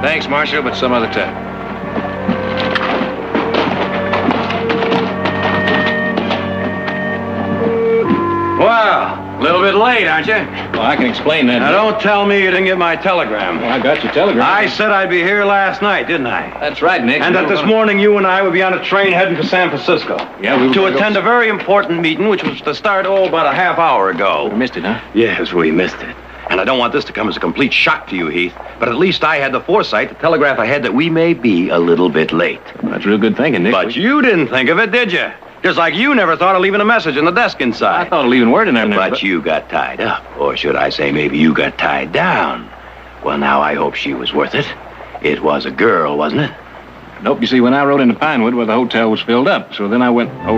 Thanks, Marshal, but some other time. Well, a little bit late, aren't you? Well, I can explain that. Now, don't tell me you didn't get my telegram. Well, I got your telegram. I said I'd be here last night, didn't I? That's right, Nick. And that this morning you and I would be on a train heading to San Francisco. Yeah, we were to attend a very important meeting, which was to start, about a half hour ago. We missed it, huh? Yes, we missed it. And I don't want this to come as a complete shock to you, Heath, but at least I had the foresight to telegraph ahead that we may be a little bit late. Well, that's real good thinking, Nick. But you didn't think of it, did you? Just like you never thought of leaving a message in the desk inside. I thought of leaving word in there. But you got tied up. Or should I say maybe you got tied down. Well, now I hope she was worth it. It was a girl, wasn't it? Nope. You see, when I rode into Pinewood, well, the hotel was filled up. So then I went over